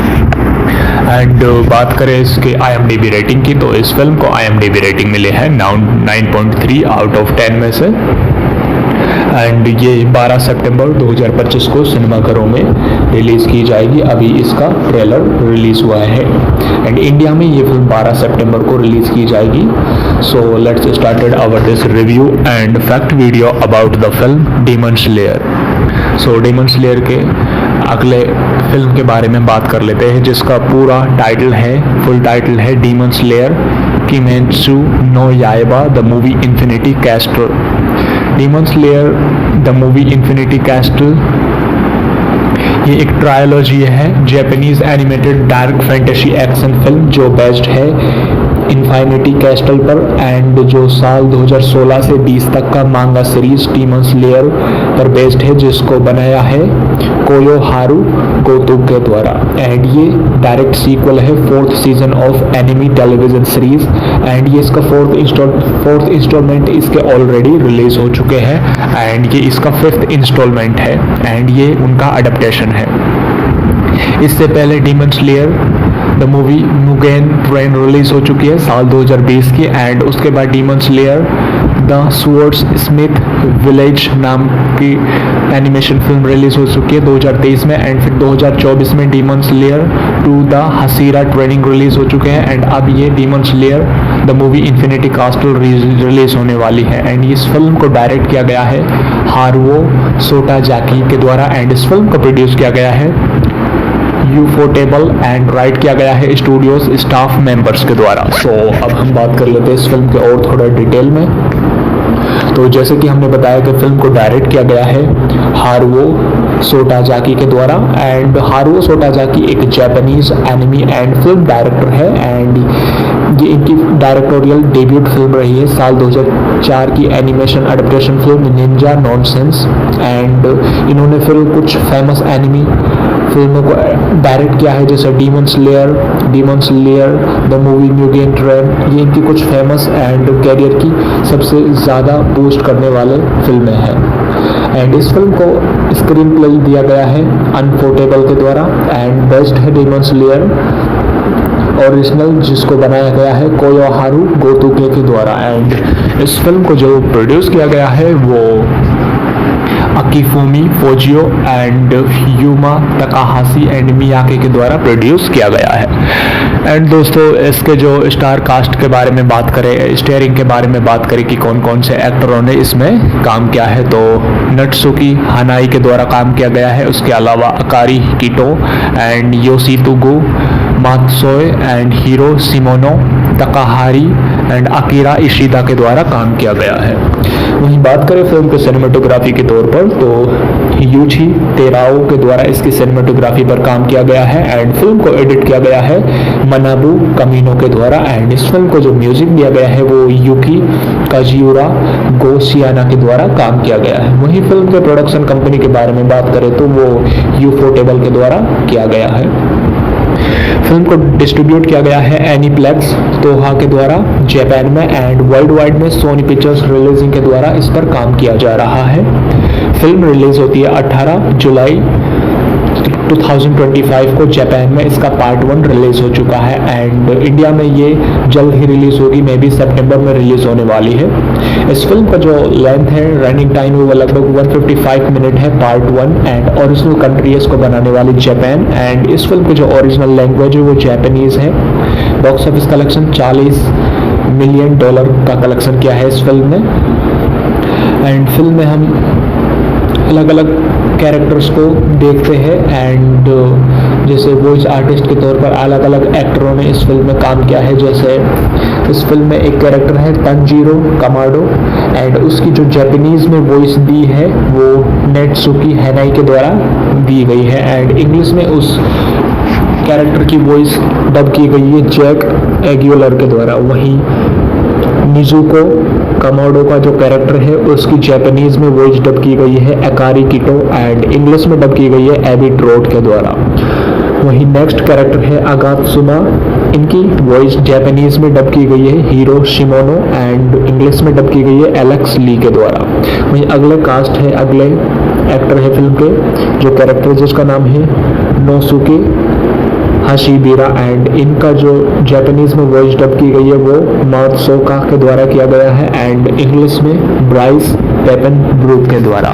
एंड बात करें इसके IMDb रेटिंग की तो इस फिल्म को IMDb रेटिंग मिले है 9.3 आउट ऑफ 10 में से। एंड ये 12 सितंबर 2025 को सिनेमाघरों में रिलीज़ की जाएगी। अभी इसका ट्रेलर रिलीज़ हुआ है। एंड इंडिया में ये फिल्म 12 सितंबर को रिलीज़ की जाएगी। So let's started our this review and fact video about the film demon slayer. So demon slayer के अगले फिल्म के बारे में बात कर लेते हैं, जिसका पूरा टाइटल है, फुल टाइटल है Demon Slayer Kimetsu no Yaiba the movie Infinity Castle. Demon Slayer the movie Infinity Castle. ये एक ट्रायोलॉजी है, Japanese animated dark fantasy action film जो बेस्ड है इन्फिनिटी कैस्टल पर एंड जो साल 2016 से 20 तक का मांगा सीरीज डीमन स्लेयर पर बेस्ड है, जिसको बनाया है कोयो हारू गोतो के द्वारा। एंड ये डायरेक्ट सीक्वल है 4th season of enemy television series and ये इसका फोर्थ इंस्टॉलमेंट इसके ऑलरेडी रिलीज हो चुके हैं एंड ये इसका 5th इंस्टॉलमेंट है एंड ये उनका अडेप्टेशन है। इससे पहले demon Slayer the movie Mugen train release हो चुकी है साल 2020 की एंड उसके बाद demon Slayer the swords Smith village नाम की एनिमेशन फिल्म रिलीज हो चुकी है 2023 में एंड फिर 2024 में Demon Slayer 2 the Hashira training release हो चुके हैं एंड अब ये Demon Slayer the movie Infinity Castle release होने वाली है एंड इस फिल्म को डायरेक्ट किया गया है हारुओ सोटाजाकी के द्वारा एंड इस फिल्म को प्रोड्यूस किया गया है यूफोटेबल एंड राइट किया गया है स्टूडियोज स्टाफ मेंबर्स के द्वारा। सो अब हम बात कर लेते हैं इस फिल्म के और थोड़ा डिटेल में। तो जैसे कि हमने बताया कि फिल्म को डायरेक्ट किया गया है हारुओ सोटाजाकी के द्वारा एंड हारुओ सोटाजाकी एक Japanese enemy and film director है एंड ये इनकी डायरेक्टोरियल डेब्यूट फिल्म रही है साल 2004 की animation adaptation film Ninja nonsense and इन्होंने फिर कुछ फेमस एनिमी फिल्मों को डायरेक्ट किया है जैसे Demon Slayer the movie Mugen train. ये इनकी कुछ फेमस एंड कैरियर की सबसे ज़्यादा बूस्ट करने वाले फिल्में हैं एंड इस फिल्म को स्क्रीन प्ले दिया गया है अनफोर्टेबल के द्वारा एंड बेस्ट है डीमन स्लेयर ओरिजिनल जिसको बनाया गया है कोयो हारू गोतुके के द्वारा एंड इस फिल्म को जो प्रोड्यूस किया गया है वो अकीफुमी फोजियो एंड यूमा तकाहाशी एंड मियाके के द्वारा प्रोड्यूस किया गया है। एंड दोस्तों इसके जो स्टार कास्ट के बारे में बात करें, स्टारिंग के बारे में बात करें कि कौन कौन से एक्टरों ने इसमें काम किया है तो नट्सुकी हनाई के द्वारा काम किया गया है। उसके अलावा Akari Kito and Yoshitsugu Matsuoka and Hiro Shimono Takahiro and Akira Ishida के द्वारा काम किया गया है। वहीं बात करें फिल्म के सिनेमेटोग्राफी के तौर पर तो यूची तेराओ के द्वारा इसकी सिनेमेटोग्राफी पर काम किया गया है एंड फिल्म को एडिट किया गया है मनाबू कमीनो के द्वारा एंड इस फिल्म को जो म्यूजिक दिया गया है वो यूकी काजियुरा गोशियाना के द्वारा काम किया गया है। वहीं फिल्म के प्रोडक्शन कंपनी के बारे में बात करें तो वो यूफोटेबल के द्वारा किया गया है। फिल्म को डिस्ट्रीब्यूट किया गया है एनीप्लेक्स तोहा के द्वारा जापान में एंड वर्ल्ड वाइड में सोनी पिक्चर्स रिलीजिंग के द्वारा इस पर काम किया जा रहा है। फिल्म रिलीज होती है 18 जुलाई 2025 को जापान में इसका पार्ट 1 रिलीज हो चुका है एंड इंडिया में ये जल्द ही रिलीज होगी, मे बी सितंबर में रिलीज होने वाली है। इस फिल्म का जो लेंथ है रनिंग टाइम वो लगभग 155 मिनट है पार्ट 1 एंड ओरिजिनल कंट्री है इसको बनाने वाली जापान एंड इस फिल्म की जो ओरिजिनल लैंग्वेज है वो जापानीज है। बॉक्स ऑफिस कलेक्शन $40 मिलियन का कलेक्शन किया है इस फिल्म ने एंड फिल्म में हम अलग अलग कैरेक्टर्स को देखते हैं एंड जैसे वॉइस आर्टिस्ट के तौर पर अलग अलग एक्टरों ने इस फिल्म में काम किया है। जैसे इस फिल्म में एक कैरेक्टर है तंजीरो कमाडो एंड उसकी जो जापानीज में वॉइस दी है वो नेटसुकी हैनाई के द्वारा दी गई है एंड इंग्लिश में उस कैरेक्टर की वॉइस डब की गई है जैक एग्यूलर के द्वारा। वहीं निजुको कमाडो का जो कैरेक्टर है उसकी जापानीज में वॉइस डब की गई है अकारी किटो एंड इंग्लिश में डब की गई है एबी ट्रोट के द्वारा। वहीं नेक्स्ट कैरेक्टर है अगात्सुमा, इनकी वॉइस जापानीज में डब की गई है हीरो शिमोनो एंड इंग्लिश में डब की गई है एलेक्स ली के द्वारा। वहीं अगले कास्ट है, अगले एक्टर है फिल्म के जो कैरेक्टर जिसका नाम है नोसुके हाशिबिरा एंड इनका जो जापानीज में वॉइस डब की गई है वो मात्सोका के द्वारा किया गया है एंड इंग्लिश में ब्राइस पेपन ब्रूक के द्वारा।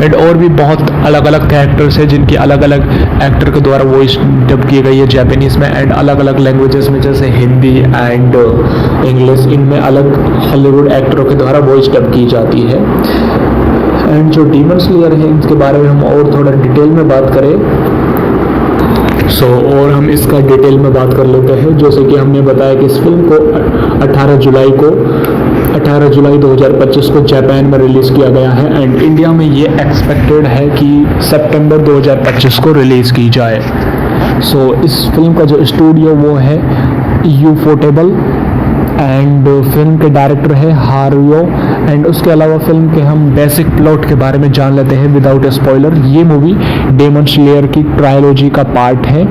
एंड और भी बहुत अलग अलग कैरेक्टर्स हैं जिनकी अलग अलग एक्टर के द्वारा वॉइस डब की गई है जापानीज में एंड अलग अलग लैंग्वेजेस में जैसे हिंदी एंड इंग्लिश, इनमें अलग हॉलीवुड एक्टरों के द्वारा वॉइस डब की जाती है। एंड जो डीमन स्लेयर है इनके बारे में हम और थोड़ा डिटेल में बात करें और हम इसका डिटेल में बात कर लेते हैं। जैसे कि हमने बताया कि इस फिल्म को 18 जुलाई को 18 जुलाई 2025 को जापान में रिलीज़ किया गया है एंड इंडिया में ये एक्सपेक्टेड है कि सितंबर 2025 को रिलीज़ की जाए। सो इस फिल्म का जो स्टूडियो वो है यूफोटेबल एंड फिल्म के डायरेक्टर है हारुयो। एंड उसके अलावा फिल्म के हम बेसिक प्लॉट के बारे में जान लेते हैं विदाउट स्पॉइलर। ये मूवी डेमन स्लेयर की ट्रायलॉजी का पार्ट है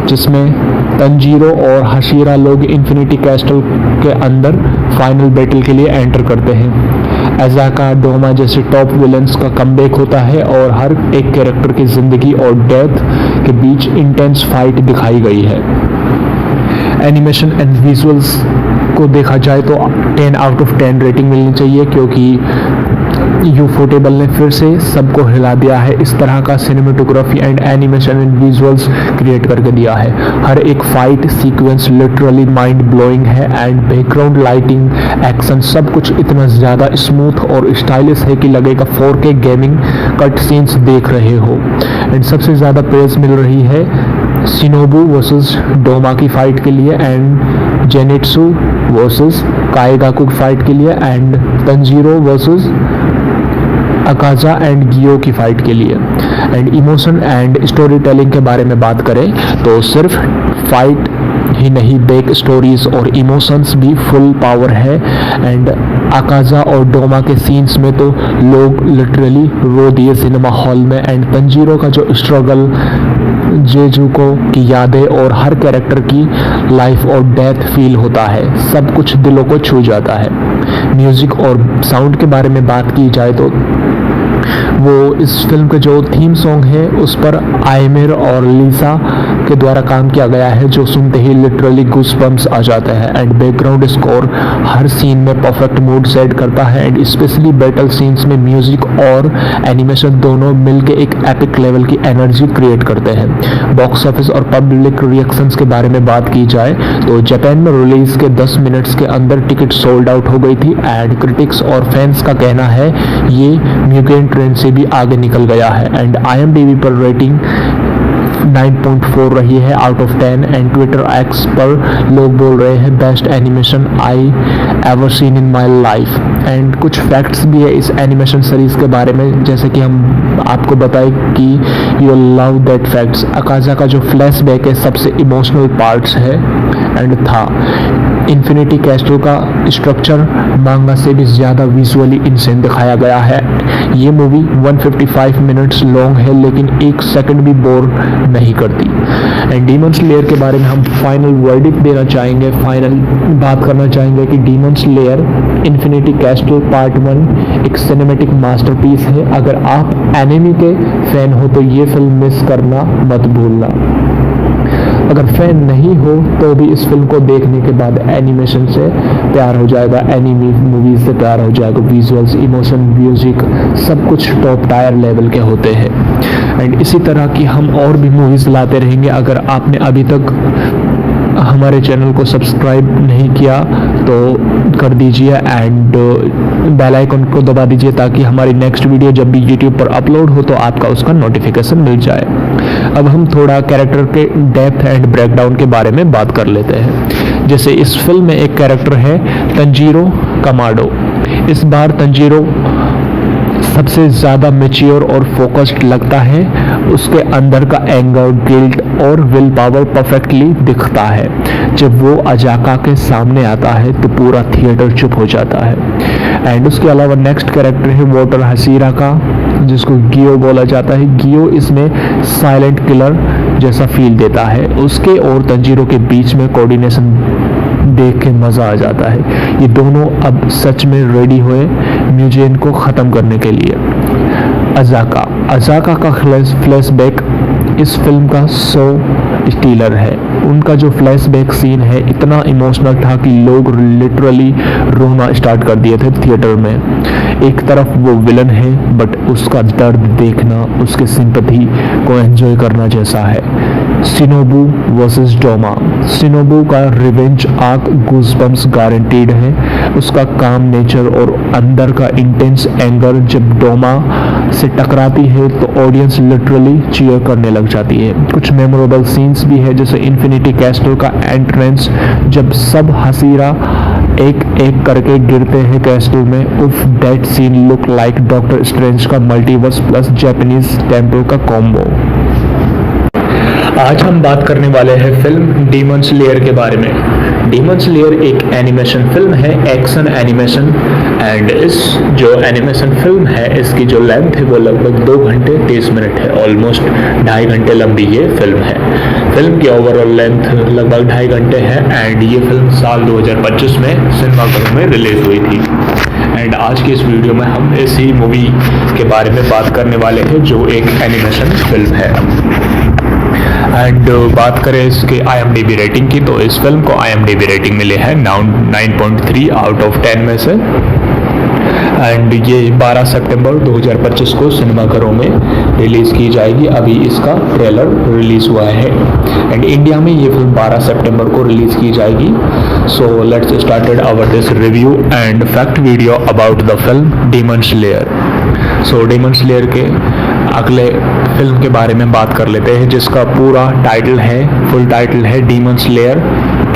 जिसमें तंजीरो और हशीरा लोग इन्फिनिटी कैस्टल के अंदर फाइनल बैटल के लिए एंटर करते हैं। अज़ाका डोमा जैसे टॉप विलन्स का कमबैक होता है और हर एक कैरेक्टर की ज़िंदगी और डेथ के बीच इंटेंस फाइट दिखाई गई है। एनिमेशन एंड विजुअल्स को देखा जाए तो 10 आउट ऑफ 10 रेटिंग मिलनी चाहिए क्योंकि यूफोटेबल ने फिर से सबको हिला दिया है। इस तरह का cinematography and animation and visuals create करके दिया है। हर एक fight sequence literally mind blowing है एंड बैकग्राउंड लाइटिंग एक्शन सब कुछ इतना ज़्यादा स्मूथ और स्टाइलिश है कि लगेगा 4K गेमिंग कट सीन्स देख रहे हो। एंड सबसे ज़्यादा प्रेज मिल रही है शिनोबू वर्सेस डोमा की फाइट के लिए एंड जेनित्सु वर्सेस काएगाकू की फाइट के लिए एंड तंजीरो वर्सेस अकाजा एंड गियो की फाइट के लिए। And emotion and story telling के बारे में बात करें तो सिर्फ फाइट ही नहीं, बैक स्टोरीज और इमोशंस भी फुल पावर है। एंड अकाजा और डोमा के सीन्स में तो लोग लिटरली रो दिए सिनेमा हॉल में। एंड तंजीरो का जो स्ट्रगल, जेजुको की यादें और हर कैरेक्टर की लाइफ और डेथ फील होता है, सब कुछ दिलों को छू जाता है। म्यूजिक और साउंड के बारे में बात की जाए तो वो इस फिल्म के जो थीम सॉन्ग है उस पर आयमिर और लीसा के द्वारा काम किया गया है जो सुनते ही लिटरली गूज़बम्प्स आ जाता है। एंड बैकग्राउंड स्कोर हर सीन में परफेक्ट मूड सेट करता है एंड स्पेशली बैटल सीन्स में म्यूजिक और एनिमेशन दोनों मिलकर एक एपिक लेवल की एनर्जी क्रिएट करते हैं। बॉक्स ऑफिस और पब्लिक रिएक्शंस के बारे में बात की जाए तो जापान में रिलीज के 10 मिनट्स के अंदर टिकट सोल्ड आउट हो गई थी एंड क्रिटिक्स और फैंस का कहना है ये म्यूगेन ट्रेंड से भी आगे निकल गया है। एंड IMDb पर रेटिंग 9.4 रही है out of 10 and Twitter x पर लोग बोल रहे हैं best animation I ever seen in my life. And कुछ फैक्ट्स भी है इस एनिमेशन सीरीज के बारे में, जैसे कि हम आपको बताएं कि यू लव दैट फैक्ट्स। अकाजा का जो फ्लैशबैक है सबसे इमोशनल पार्ट्स है एंड था। इन्फिनिटी कैस्टल का स्ट्रक्चर मांगा से भी ज़्यादा विजुअली इंसेन दिखाया गया है। ये मूवी 155 मिनट्स लॉन्ग है लेकिन एक सेकंड भी बोर नहीं करती। एंड डीमन स्लेयर के बारे में हम फाइनल वर्डिक्ट देना चाहेंगे, फाइनल बात करना चाहेंगे कि demon slayer infinity castle part 1 एक सिनेमैटिक मास्टरपीस है। अगर आप एनिमे के फैन हो तो ये फिल्म मिस करना मत भूलना। अगर फैन नहीं हो तो भी इस फिल्म को देखने के बाद एनिमेशन से प्यार हो जाएगा, एनिमे मूवीज से प्यार हो जाएगा। विजुअल्स, इमोशन, म्यूजिक सब कुछ टॉप टायर लेवल के होते हैं। एंड इसी तरह की हम और भी मूवीज़ लाते रहेंगे। अगर आपने अभी तक हमारे चैनल को सब्सक्राइब नहीं किया तो कर दीजिए एंड बेल आइकन को दबा दीजिए ताकि हमारी नेक्स्ट वीडियो जब भी यूट्यूब पर अपलोड हो तो आपका उसका नोटिफिकेशन मिल जाए। अब हम थोड़ा कैरेक्टर के डेप्थ एंड ब्रेकडाउन के बारे में बात कर लेते हैं। जैसे इस फिल्म में एक कैरेक्टर है तंजीरो कमाडो। इस बार तंजीरो सबसे ज़्यादा मैच्योर और फोकस्ड लगता है। उसके अंदर का एंगर, गिल्ट और विल पावर परफेक्टली दिखता है। जब वो अजाका के सामने आता है तो पूरा थिएटर चुप हो जाता है। एंड उसके अलावा नेक्स्ट कैरेक्टर है वॉटर हसीरा का, जिसको गियो बोला जाता है। गियो इसमें साइलेंट किलर जैसा फील देता है। उसके और तंजीरो के बीच में कोऑर्डिनेशन देख के मज़ा आ जाता है। ये दोनों अब सच में रेडी हुए म्यूजियन को ख़त्म करने के लिए। अजाका का फ्लैशबैक इस फिल्म का सो स्टीलर है। उनका जो फ्लैशबैक सीन है इतना इमोशनल था कि लोग लिटरली रोना स्टार्ट कर दिए थे थिएटर में। एक तरफ वो विलन है बट उसका दर्द देखना, उसके सिंपैथी को एंजॉय करना जैसा है। Shinobu versus Doma. शिनोबू का रिवेंज आर्क गूज़बम्प्स गारंटीड है। उसका काम नेचर और अंदर का इंटेंस एंगर जब डोमा से टकराती है तो ऑडियंस लिटरली चीयर करने लग जाती है। कुछ मेमोरेबल सीन्स भी है जैसे इन्फिनिटी कैस्टल का एंट्रेंस जब सब हसीरा एक एक करके गिरते हैं कैस्टल में। उफ, that scene look like doctor strange का मल्टीवर्स प्लस जापानीज टेम्पल का कॉम्बो। आज हम बात करने वाले हैं फिल्म डीमन स्लेयर के बारे में। डीमन स्लेयर एक एनिमेशन फिल्म है, एक्शन एनिमेशन, एंड इस जो एनिमेशन फिल्म है इसकी जो लेंथ है वो लगभग 2 घंटे 30 मिनट है। ऑलमोस्ट 2.5 घंटे लंबी ये फिल्म है। फिल्म की ओवरऑल लेंथ लगभग 2.5 घंटे है एंड ये फिल्म साल 2025 में सिनेमाघरों में रिलीज हुई थी। एंड आज की इस वीडियो में हम इसी मूवी के बारे में बात करने वाले हैं जो एक एनिमेशन फिल्म है। एंड बात करें इसके IMDb रेटिंग की तो इस फिल्म को IMDb रेटिंग मिली है 9.3 आउट ऑफ 10 में से। एंड ये 12 सितंबर 2025 को सिनेमाघरों में रिलीज़ की जाएगी। अभी इसका ट्रेलर रिलीज़ हुआ है एंड इंडिया में ये फिल्म 12 सितंबर को रिलीज़ की जाएगी। So let's started our this review and fact video about the film demon slayer. So demon slayer के अगले फिल्म के बारे में बात कर लेते हैं जिसका पूरा टाइटल है, फुल टाइटल है Demon Slayer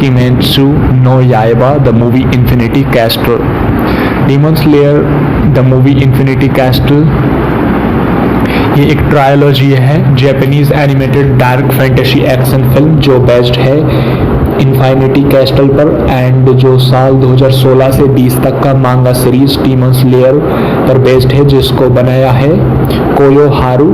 Kimetsu no Yaiba the movie Infinity Castle. Demon Slayer the movie Infinity Castle ये एक ट्रायोलॉजी है, Japanese animated dark fantasy action film जो बेस्ड है इन्फिनिटी कैस्टल पर एंड जो साल 2016 से 20 तक का मांगा सीरीज डीमन स्लेयर पर बेस्ड है जिसको बनाया है कोयोहारू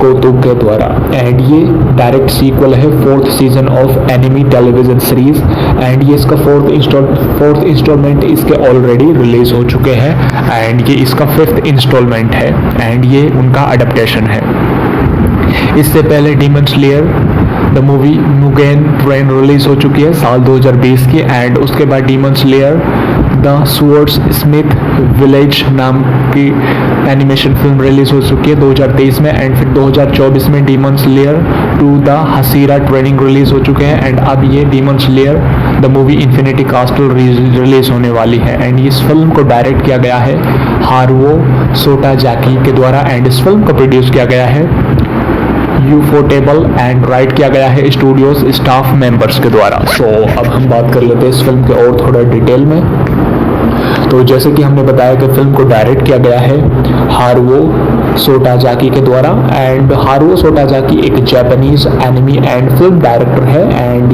गोतो के द्वारा। एंड ये डायरेक्ट सीक्वल है 4th season of enemy television series and ये इसका फोर्थ इंस्टॉलमेंट इसके ऑलरेडी रिलीज हो चुके हैं एंड ये इसका 5th इंस्टॉलमेंट है एंड ये उनका अडेप्टेशन है। इससे पहले demon Slayer the movie Mugen train release हो चुकी है साल 2020 की एंड उसके बाद demon Slayer the swords Smith village नाम की एनिमेशन फिल्म रिलीज हो चुकी है 2023 में एंड फिर 2024 में Demon Slayer to the Hashira training release हो चुके हैं एंड अब ये Demon Slayer the movie Infinity Castle release होने वाली है। एंड इस फिल्म को डायरेक्ट किया गया है हारुओ सोटाजाकी के द्वारा एंड इस फिल्म को प्रोड्यूस किया गया है यूफोटेबल एंड राइट किया गया है स्टूडियोज स्टाफ मेंबर्स के द्वारा। सो अब हम बात कर लेते हैं इस फिल्म के और थोड़ा डिटेल में। तो जैसे कि हमने बताया कि फिल्म को डायरेक्ट किया गया है हारुओ सोटाजाकी के द्वारा एंड हारुओ सोटाजाकी एक Japanese enemy and film director है एंड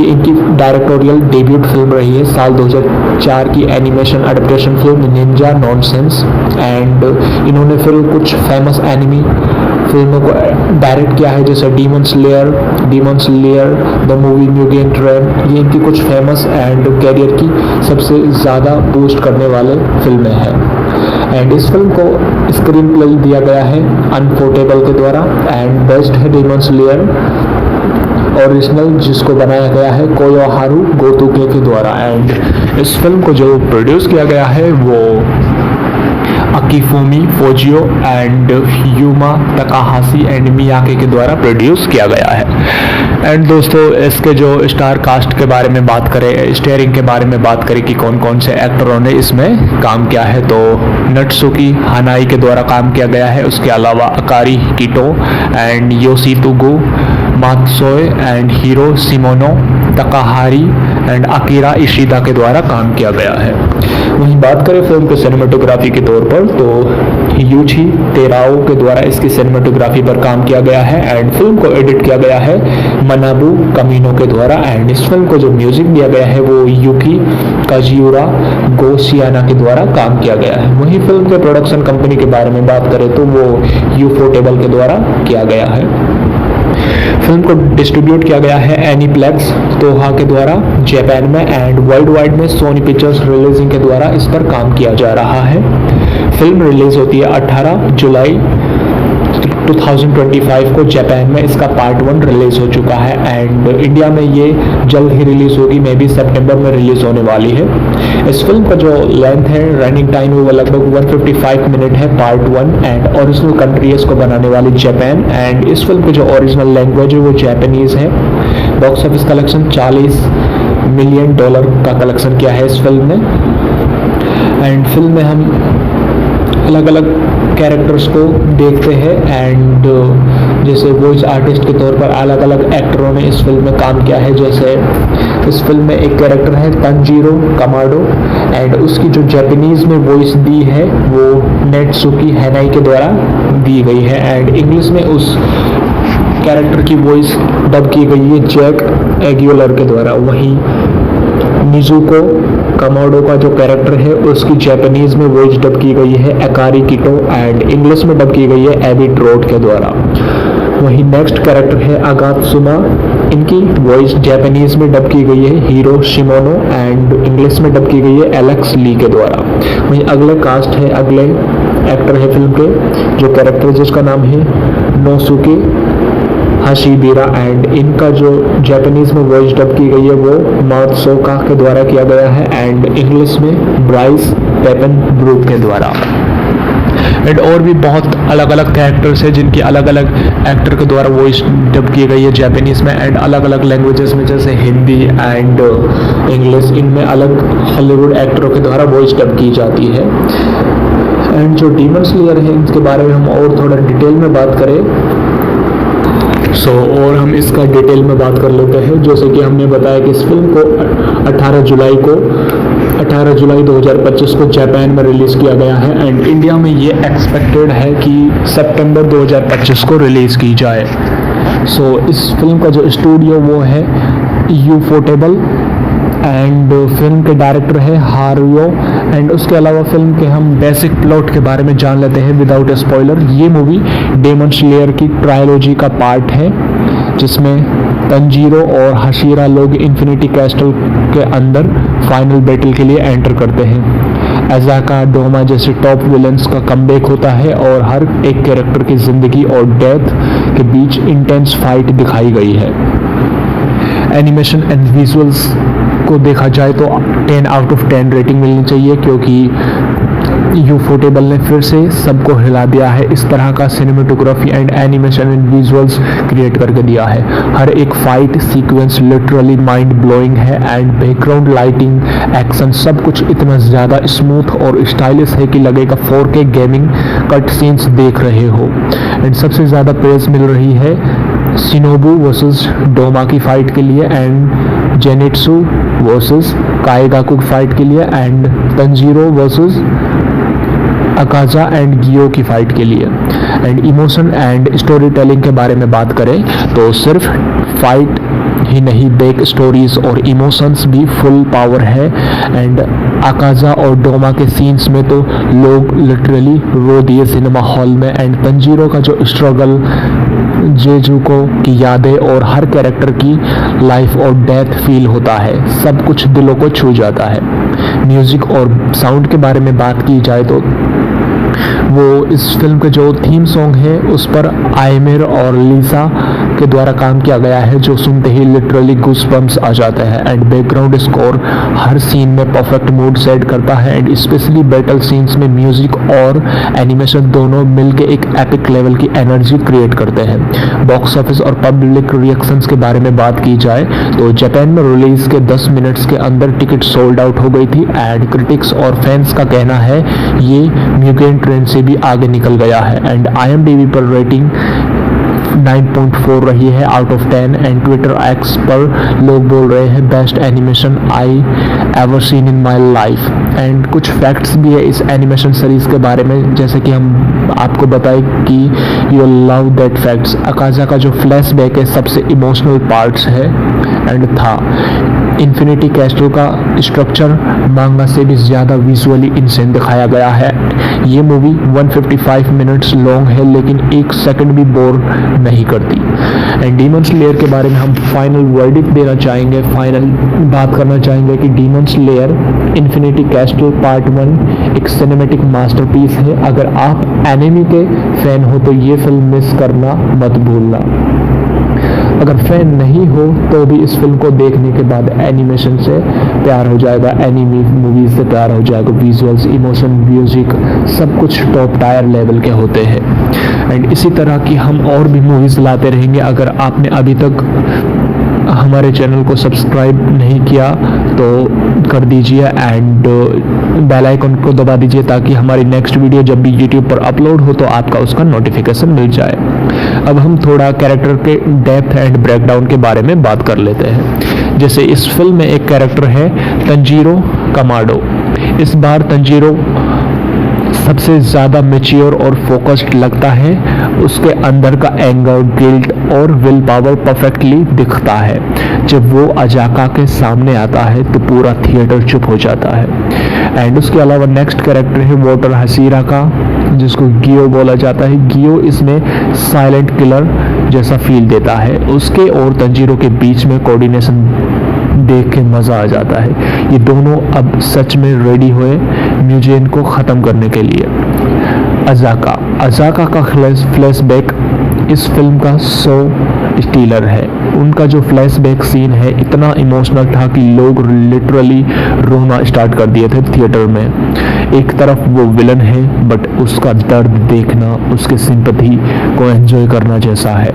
ये इनकी डायरेक्टोरियल डेब्यूट फिल्म रही है साल 2004 की animation adaptation film Ninja nonsense and इन्होंने फिर कुछ फेमस एनिमी फिल्मों को डायरेक्ट किया है जैसे Demon Slayer the movie Mugen train. ये इनकी कुछ फेमस एंड कैरियर की सबसे ज़्यादा बूस्ट करने वाले फिल्में हैं एंड इस फिल्म को स्क्रीन प्ले दिया गया है अनपोर्टेबल के द्वारा एंड बेस्ड है डीमन स्लेयर ओरिजिनल जिसको बनाया गया है कोयोहारू गोतोके के द्वारा एंड इस फिल्म को जो प्रोड्यूस किया गया है वो अकीफुमी फोजियो एंड यूमा तकाहाशी एंड मियाके के द्वारा प्रोड्यूस किया गया है। एंड दोस्तों इसके जो स्टार कास्ट के बारे में बात करें, स्टेयरिंग के बारे में बात करें कि कौन कौन से एक्टरों ने इसमें काम किया है तो नट्सुकी हानाई के द्वारा काम किया गया है। उसके अलावा Akari Kito and Yoshitsugu Matsuoka and Hiro Shimono Takahiro and Akira Ishida के द्वारा काम किया गया है। वहीं बात करें फिल्म के सिनेमेटोग्राफी के तौर पर तो यूची तेराओ के द्वारा इसकी सिनेमेटोग्राफी पर काम किया गया है एंड फिल्म को एडिट किया गया है मनाबू कमीनो के द्वारा एंड इस फिल्म को जो म्यूजिक दिया गया है वो यूकी काजियुरा गोशियाना के द्वारा काम किया गया है। वहीं फिल्म के प्रोडक्शन कंपनी के बारे में बात करें तो वो यूफोटेबल के द्वारा किया गया है। फिल्म को डिस्ट्रीब्यूट किया गया है एनीप्लेक्स तोहा के द्वारा जापान में एंड वर्ल्ड वाइड में सोनी पिक्चर्स रिलीजिंग के द्वारा इस पर काम किया जा रहा है। फिल्म रिलीज होती है 18 जुलाई 2025 को जापान में इसका पार्ट 1 रिलीज हो चुका है एंड इंडिया में ये जल्द ही रिलीज होगी, मे बी सितंबर में रिलीज होने वाली है। इस फिल्म का जो लेंथ है रनिंग टाइम है वो लगभग 155 मिनट है पार्ट 1 एंड ओरिजिनल कंट्री है इसको बनाने वाली जापान एंड इस फिल्म की जो ओरिजिनल लैंग्वेज है वो जापानीज है। बॉक्स ऑफिस कलेक्शन $40 मिलियन का कलेक्शन किया है इस फिल्म ने एंड फिल्म में हम अलग अलग कैरेक्टर्स को देखते हैं एंड जैसे वॉइस आर्टिस्ट के तौर पर अलग अलग एक्टरों ने इस फिल्म में काम किया है। जैसे इस फिल्म में एक कैरेक्टर है तंजीरो कमाडो एंड उसकी जो जापानीज में वॉइस दी है वो नेत्सुकी हैनाई के द्वारा दी गई है एंड इंग्लिश में उस कैरेक्टर की वॉइस डब की गई है जैक एग्यूलर के द्वारा। वहीं निजुको कमाडो का जो कैरेक्टर है उसकी जापानीज में वॉइस डब की गई है अकारी किटो एंड इंग्लिश में डब की गई है एबी ट्रोट के द्वारा। वहीं नेक्स्ट कैरेक्टर है अगात्सुमा, इनकी वॉइस जापानीज में डब की गई है हीरो शिमोनो एंड इंग्लिश में डब की गई है एलेक्स ली के द्वारा। वहीं अगले कास्ट है, अगले एक्टर है फिल्म के जो कैरेक्टर जिसका नाम है नोसुके हाशिबिरा एंड इनका जो जापानीज में वॉइस डब की गई है वो मात्सोका के द्वारा किया गया है एंड इंग्लिश में ब्राइस पेपन ब्रूक के द्वारा। एंड और भी बहुत अलग अलग कैरेक्टर्स हैं जिनकी अलग अलग एक्टर के द्वारा वॉइस डब की गई है जापानीज में एंड अलग अलग लैंग्वेजेस में जैसे हिंदी एंड इंग्लिश, इनमें अलग हॉलीवुड एक्टरों के द्वारा वॉइस डब की जाती है। एंड जो डीमन स्लेयर है इनके बारे में हम और थोड़ा डिटेल में बात करें और हम इसका डिटेल में बात कर लेते हैं। जैसे कि हमने बताया कि इस फिल्म को 18 जुलाई 2025 को जापान में रिलीज़ किया गया है एंड इंडिया में ये एक्सपेक्टेड है कि सितंबर 2025 को रिलीज़ की जाए। इस फिल्म का जो स्टूडियो वो है यूफोटेबल एंड फिल्म के डायरेक्टर है हारुयो एंड उसके अलावा फिल्म के हम बेसिक प्लॉट के बारे में जान लेते हैं विदाउट स्पॉइलर। ये मूवी डेमन स्लेयर की ट्रायलॉजी का पार्ट है जिसमें तंजीरो और हशीरा लोग इन्फिनिटी कैस्टल के अंदर फाइनल बैटल के लिए एंटर करते हैं। एजाका डोमा जैसे टॉप विलेंस का कमबैक होता है और हर एक कैरेक्टर की ज़िंदगी और डेथ के बीच इंटेंस फाइट दिखाई गई है। एनिमेशन एंड विजुअल्स को देखा जाए तो 10 आउट ऑफ 10 रेटिंग मिलनी चाहिए क्योंकि यूफोटेबल ने फिर से सबको हिला दिया है। इस तरह का cinematography and animation and visuals create करके दिया है। हर एक fight sequence literally mind blowing है एंड बैकग्राउंड लाइटिंग एक्शन सब कुछ इतना ज़्यादा स्मूथ और स्टाइलिश है कि लगेगा 4K गेमिंग कट सीन्स देख रहे हो। एंड सबसे ज़्यादा प्रेज मिल रही है शिनोबू वर्सेस डोमा की फाइट के लिए एंड जेनिट्सु वर्सेस काएगाकू की फाइट के लिए एंड तंजीरो वर्सेस अकाजा एंड गियो की फाइट के लिए। And emotion and story telling के बारे में बात करें तो सिर्फ फाइट ही नहीं, बैक स्टोरीज और इमोशंस भी फुल पावर है एंड अकाजा और डोमा के सीन्स में तो लोग लिटरली रो दिए सिनेमा हॉल में। एंड तंजीरो का जो स्ट्रगल, जेजुको की यादें और हर कैरेक्टर की लाइफ और डेथ फील होता है, सब कुछ दिलों को छू जाता है। म्यूजिक और साउंड के बारे में बात की जाए तो वो इस फिल्म के जो थीम सॉन्ग है उस पर आयमिर और लीसा के द्वारा काम किया गया है जो सुनते ही लिटरली गूज़बम्प्स आ जाते हैं। एंड बैकग्राउंड स्कोर हर सीन में परफेक्ट मूड सेट करता है एंड स्पेशली बैटल सीन्स में म्यूजिक और एनिमेशन दोनों मिलकर एक एपिक लेवल की एनर्जी क्रिएट करते हैं। बॉक्स ऑफिस और पब्लिक रिएक्शंस के बारे में बात की जाए तो जापान में रिलीज के 10 मिनट्स के अंदर टिकट सोल्ड आउट हो गई थी एंड क्रिटिक्स और फैंस का कहना है ये म्यूगेन ट्रेन से भी आगे निकल गया है। एंड IMDb पर रेटिंग 9.4 रही है out of 10 and Twitter x पर लोग बोल रहे हैं best animation I ever seen in my life. And कुछ फैक्ट्स भी है इस एनिमेशन सीरीज के बारे में, जैसे कि हम आपको बताएं कि यू लव दैट फैक्ट्स। अकाजा का जो फ्लैशबैक है सबसे इमोशनल पार्ट्स है एंड था। इन्फिनिटी कैस्टल का स्ट्रक्चर मांगा से भी ज़्यादा विजुअली इंसेंट दिखाया गया है। ये मूवी 155 मिनट्स लॉन्ग है लेकिन एक सेकंड भी बोर नहीं करती। एंड डीमन स्लेयर के बारे में हम फाइनल वर्डिक्ट देना चाहेंगे, फाइनल बात करना चाहेंगे कि demon slayer infinity castle part 1 एक सिनेमैटिक मास्टरपीस है। अगर आप एनिमे के फैन हो तो ये फिल्म मिस करना मत भूलना। अगर फैन नहीं हो तो भी इस फिल्म को देखने के बाद एनिमेशन से प्यार हो जाएगा, एनिमे मूवीज से प्यार हो जाएगा। विजुअल्स, इमोशन, म्यूजिक सब कुछ टॉप टायर लेवल के होते हैं। एंड इसी तरह की हम और भी मूवीज लाते रहेंगे। अगर आपने अभी तक हमारे चैनल को सब्सक्राइब नहीं किया तो कर दीजिए एंड बेल आइकन को दबा दीजिए ताकि हमारी नेक्स्ट वीडियो जब भी यूट्यूब पर अपलोड हो तो आपका उसका नोटिफिकेशन मिल जाए। अब हम थोड़ा कैरेक्टर के डेप्थ एंड ब्रेकडाउन के बारे में बात कर लेते हैं। जैसे इस फिल्म में एक कैरेक्टर है तंजीरो कमाडो। इस बार तंजीरो सबसे ज़्यादा मैच्योर और फोकस्ड लगता है। उसके अंदर का एंगर, गिल्ट और विल पावर परफेक्टली दिखता है। जब वो अजाका के सामने आता है तो पूरा थिएटर चुप हो जाता है। एंड उसके अलावा नेक्स्ट कैरेक्टर है वॉटर हसीरा का, जिसको गियो बोला जाता है। गियो इसमें साइलेंट किलर जैसा फील देता है। उसके और तंजीरो के बीच में कोऑर्डिनेशन देख के मज़ा आ जाता है। ये दोनों अब सच में रेडी हुए म्यूजियम को ख़त्म करने के लिए। अजाका का फ्लैशबैक इस फिल्म का स्टीलर है। उनका जो फ्लैशबैक सीन है इतना इमोशनल था कि लोग लिटरली रोना स्टार्ट कर दिए थे थिएटर में। एक तरफ वो विलन है बट उसका दर्द देखना, उसके सिंपैथी को एंजॉय करना जैसा है।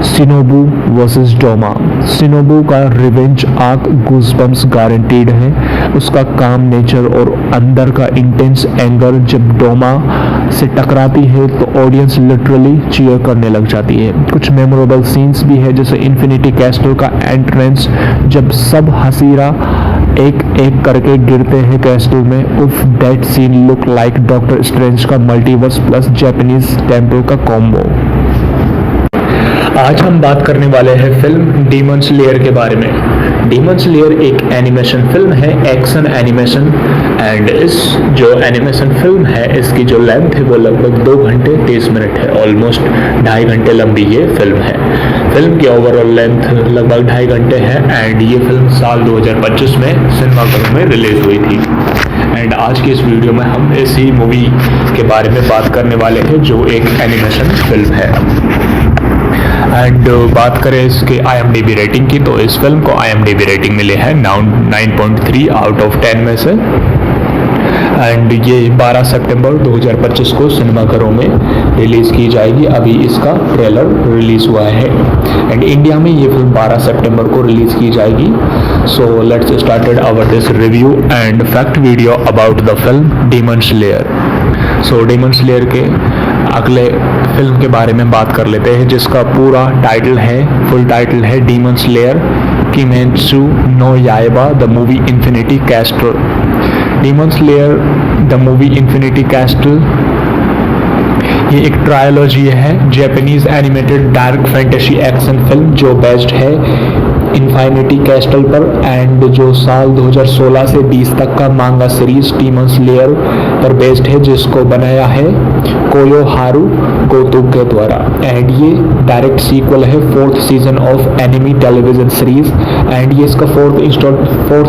Shinobu versus Doma. शिनोबू का रिवेंज आर्क गूज़बम्प्स गारंटीड है। उसका काम नेचर और अंदर का इंटेंस एंगर जब डोमा से टकराती है तो ऑडियंस लिटरली चीयर करने लग जाती है। कुछ मेमोरेबल सीन्स भी है, जैसे इन्फिनिटी कैस्टल का एंट्रेंस जब सब हसीरा एक एक करके गिरते हैं कैस्टल में। उफ, that scene look like doctor strange का मल्टीवर्स प्लस जापानीज टेम्पल का कॉम्बो। आज हम बात करने वाले हैं फिल्म डीमन स्लेयर के बारे में। डीमन स्लेयर एक एनिमेशन फिल्म है, एक्शन एनिमेशन। एंड इस जो एनिमेशन फिल्म है इसकी जो लेंथ है वो लगभग 2 घंटे 30 मिनट है। ऑलमोस्ट 2.5 घंटे लंबी ये फिल्म है। फिल्म की ओवरऑल लेंथ लगभग 2.5 घंटे है। एंड ये फिल्म साल 2025 में सिनेमाघरों में रिलीज हुई थी। एंड आज की इस वीडियो में हम इसी मूवी के बारे में बात करने वाले हैं जो एक एनिमेशन फिल्म है। एंड बात करें इसके IMDb रेटिंग की तो इस फिल्म को IMDb रेटिंग मिली है 9.3 आउट ऑफ 10 में से। एंड ये 12 सितंबर 2025 को सिनेमाघरों में रिलीज़ की जाएगी। अभी इसका ट्रेलर रिलीज़ हुआ है। एंड इंडिया में ये फिल्म 12 सितंबर को रिलीज़ की जाएगी। So let's started our this review and fact video about the film demon slayer. So demon slayer के अगले फिल्म के बारे में बात कर लेते हैं, जिसका पूरा टाइटल है, फुल टाइटल है Demon Slayer Kimetsu no Yaiba the movie Infinity Castle. Demon Slayer the movie Infinity Castle ये एक ट्रायोलॉजी है, Japanese animated dark fantasy action film जो बेस्ड है इन्फिनिटी कैस्टल पर। एंड जो साल 2016 से 20 तक का मांगा सीरीज डीमन स्लेयर पर बेस्ड है, जिसको बनाया है कोयोहारू गोतो के द्वारा। एंड ये डायरेक्ट सीक्वल है 4th season of enemy television series. And ये इसका फोर्थ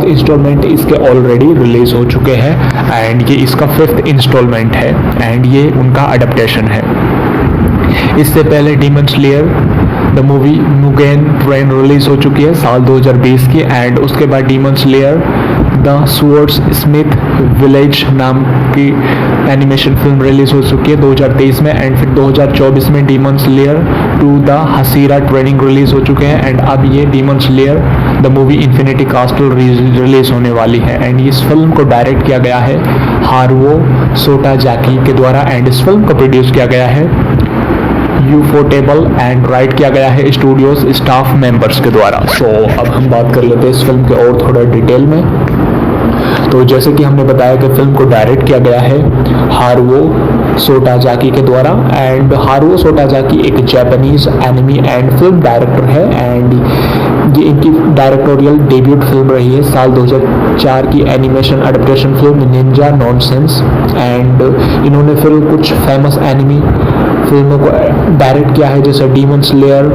इंस्टॉलमेंट इसके ऑलरेडी रिलीज हो चुके हैं। एंड ये इसका 5th इंस्टॉलमेंट है। एंड ये उनका अडेप्टेशन है। इससे पहले demon Slayer the movie Mugen train release हो चुकी है साल 2020 की। एंड उसके बाद demon Slayer the swords Smith village नाम की एनिमेशन फिल्म रिलीज हो चुकी है 2023 में। एंड फिर 2024 में Demon Slayer 2 the Hashira training release हो चुके हैं। एंड अब ये Demon Slayer the movie Infinity Castle release होने वाली है। एंड इस फिल्म को डायरेक्ट किया गया है हारुओ सोटाजाकी के द्वारा। एंड इस फिल्म को प्रोड्यूस किया गया है यूफोटेबल एंड राइट किया गया है स्टूडियोज स्टाफ मेंबर्स के द्वारा। सो अब हम बात कर लेते हैं इस फिल्म के और थोड़ा डिटेल में। तो जैसे कि हमने बताया कि फिल्म को डायरेक्ट किया गया है हारुओ सोटाजाकी के द्वारा। एंड हारुओ सोटाजाकी एक Japanese enemy and film director है। एंड ये इनकी डायरेक्टोरियल डेब्यूट फिल्म रही है साल 2004 की animation adaptation film Ninja nonsense. And इन्होंने फिर कुछ फेमस एनिमी फिल्मों को डायरेक्ट किया है, जैसे Demon Slayer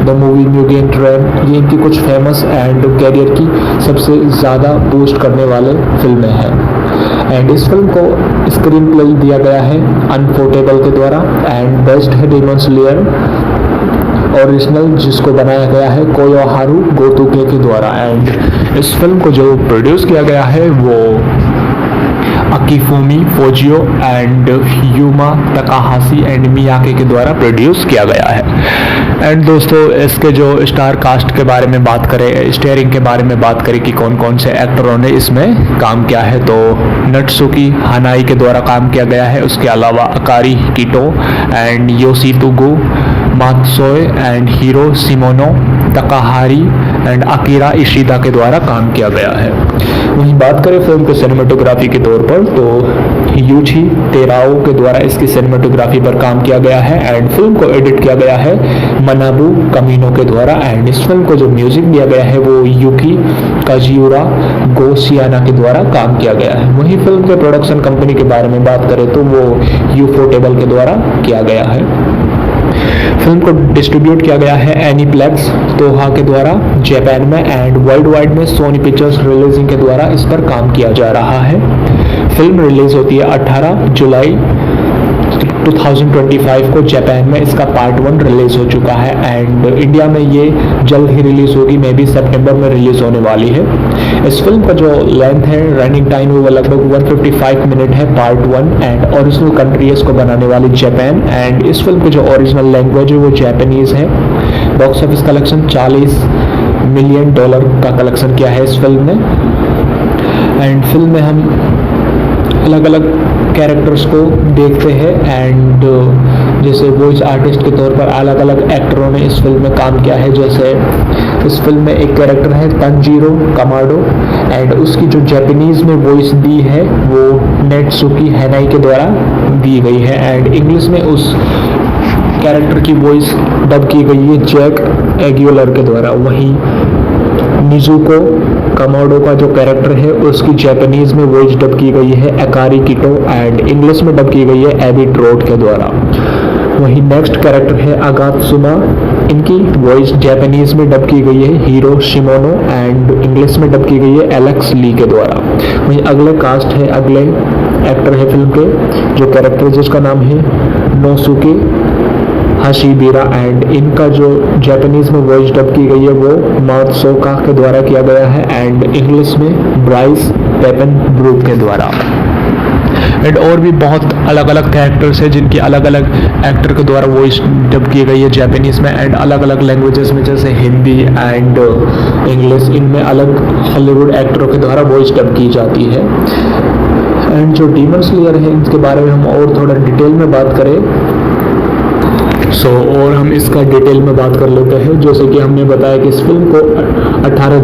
the movie Mugen Train. ये इनकी कुछ फेमस एंड कैरियर की सबसे ज़्यादा बूस्ट करने वाले फिल्में हैं। एंड इस फिल्म को स्क्रीन प्ले दिया गया है अनफोर्टेबल के द्वारा। एंड बेस्ट है डीमन स्लेयर ओरिजिनल, जिसको बनाया गया है कोयोहारू गोतुके के द्वारा। एंड इस फिल्म को जो प्रोड्यूस किया गया है वो अकीफुमी फोजियो एंड यूमा तकाहाशी एंड मियाके के द्वारा प्रोड्यूस किया गया है। एंड दोस्तों इसके जो स्टार कास्ट के बारे में बात करें, स्टारिंग के बारे में बात करें कि कौन कौन से एक्टरों ने इसमें काम किया है, तो नत्सुकी हानाई के द्वारा काम किया गया है। उसके अलावा Akari Kito and Yoshitsugu Matsuoka and Hiro Shimono Takahiro and Akira Ishida के द्वारा काम किया गया है। वहीं बात करें फिल्म के सिनेमेटोग्राफी के तौर पर तो यूची तेराओ के द्वारा इसकी सिनेमेटोग्राफी पर काम किया गया है एंड फिल्म को एडिट किया गया है मनाबू कमीनो के द्वारा। एंड इस फिल्म को जो म्यूजिक दिया गया है वो यूकी काजियुरा गोशियाना के द्वारा काम किया गया है। वहीं फिल्म के प्रोडक्शन कंपनी के बारे में बात करें तो वो यूफोटेबल के द्वारा किया गया है। फिल्म को डिस्ट्रीब्यूट किया गया है एनीप्लेक्स तोहा के द्वारा जापान में एंड वर्ल्ड वाइड में सोनी पिक्चर्स रिलीजिंग के द्वारा इस पर काम किया जा रहा है। फिल्म रिलीज होती है 18 जुलाई 2025 को जापान में इसका पार्ट 1 रिलीज हो चुका है एंड इंडिया में ये जल्द ही रिलीज होगी, मे बी सितंबर में रिलीज होने वाली है। इस फिल्म का जो लेंथ है रनिंग टाइम वो लगभग 155 मिनट है पार्ट 1 एंड ओरिजिनल कंट्री है इसको बनाने वाली जापान एंड इस फिल्म की जो ओरिजिनल लैंग्वेज है वो जापानीज है। बॉक्स ऑफिस कलेक्शन $40 मिलियन का कलेक्शन किया है इस फिल्म ने। एंड फिल्म में हम अलग अलग कैरेक्टर्स को देखते हैं एंड जैसे वॉइस आर्टिस्ट के तौर पर अलग अलग एक्टरों ने इस फिल्म में काम किया है। जैसे इस फिल्म में एक कैरेक्टर है तंजीरो कमाडो एंड उसकी जो जापानीज में वॉइस दी है वो नेत्सुकी हानाई के द्वारा दी गई है एंड इंग्लिश में उस कैरेक्टर की वॉइस डब की गई है जैक एग्यूलर के द्वारा। वहीं निजुको कमाडो का जो कैरेक्टर है उसकी जापानीज में वॉइस डब की गई है अकारी किटो एंड इंग्लिश में डब की गई है एबी ट्रोट के द्वारा। वहीं नेक्स्ट कैरेक्टर है अगात्सुमा, इनकी वॉइस जापानीज में डब की गई है हीरो शिमोनो एंड इंग्लिश में डब की गई है एलेक्स ली के द्वारा। वहीं अगले कास्ट है, अगले एक्टर है फिल्म के जो कैरेक्टर जिसका नाम है नोसुके हाशिबिरा एंड इनका जो जापानीज में वॉइस डब की गई है वो मात्सोका के द्वारा किया गया है एंड इंग्लिश में ब्राइस पेपन ब्रूक के द्वारा। एंड और भी बहुत अलग अलग कैरेक्टर्स हैं जिनकी अलग अलग एक्टर के द्वारा वॉइस डब की गई है जापानीज में एंड अलग अलग लैंग्वेजेस में जैसे हिंदी एंड इंग्लिश, इनमें अलग हॉलीवुड एक्टरों के द्वारा वॉइस डब की जाती है। एंड जो डीमन स्लेयर है इनके बारे में हम और थोड़ा डिटेल में बात करें और हम इसका डिटेल में बात कर लेते हैं। जैसे कि हमने बताया कि इस फिल्म को 18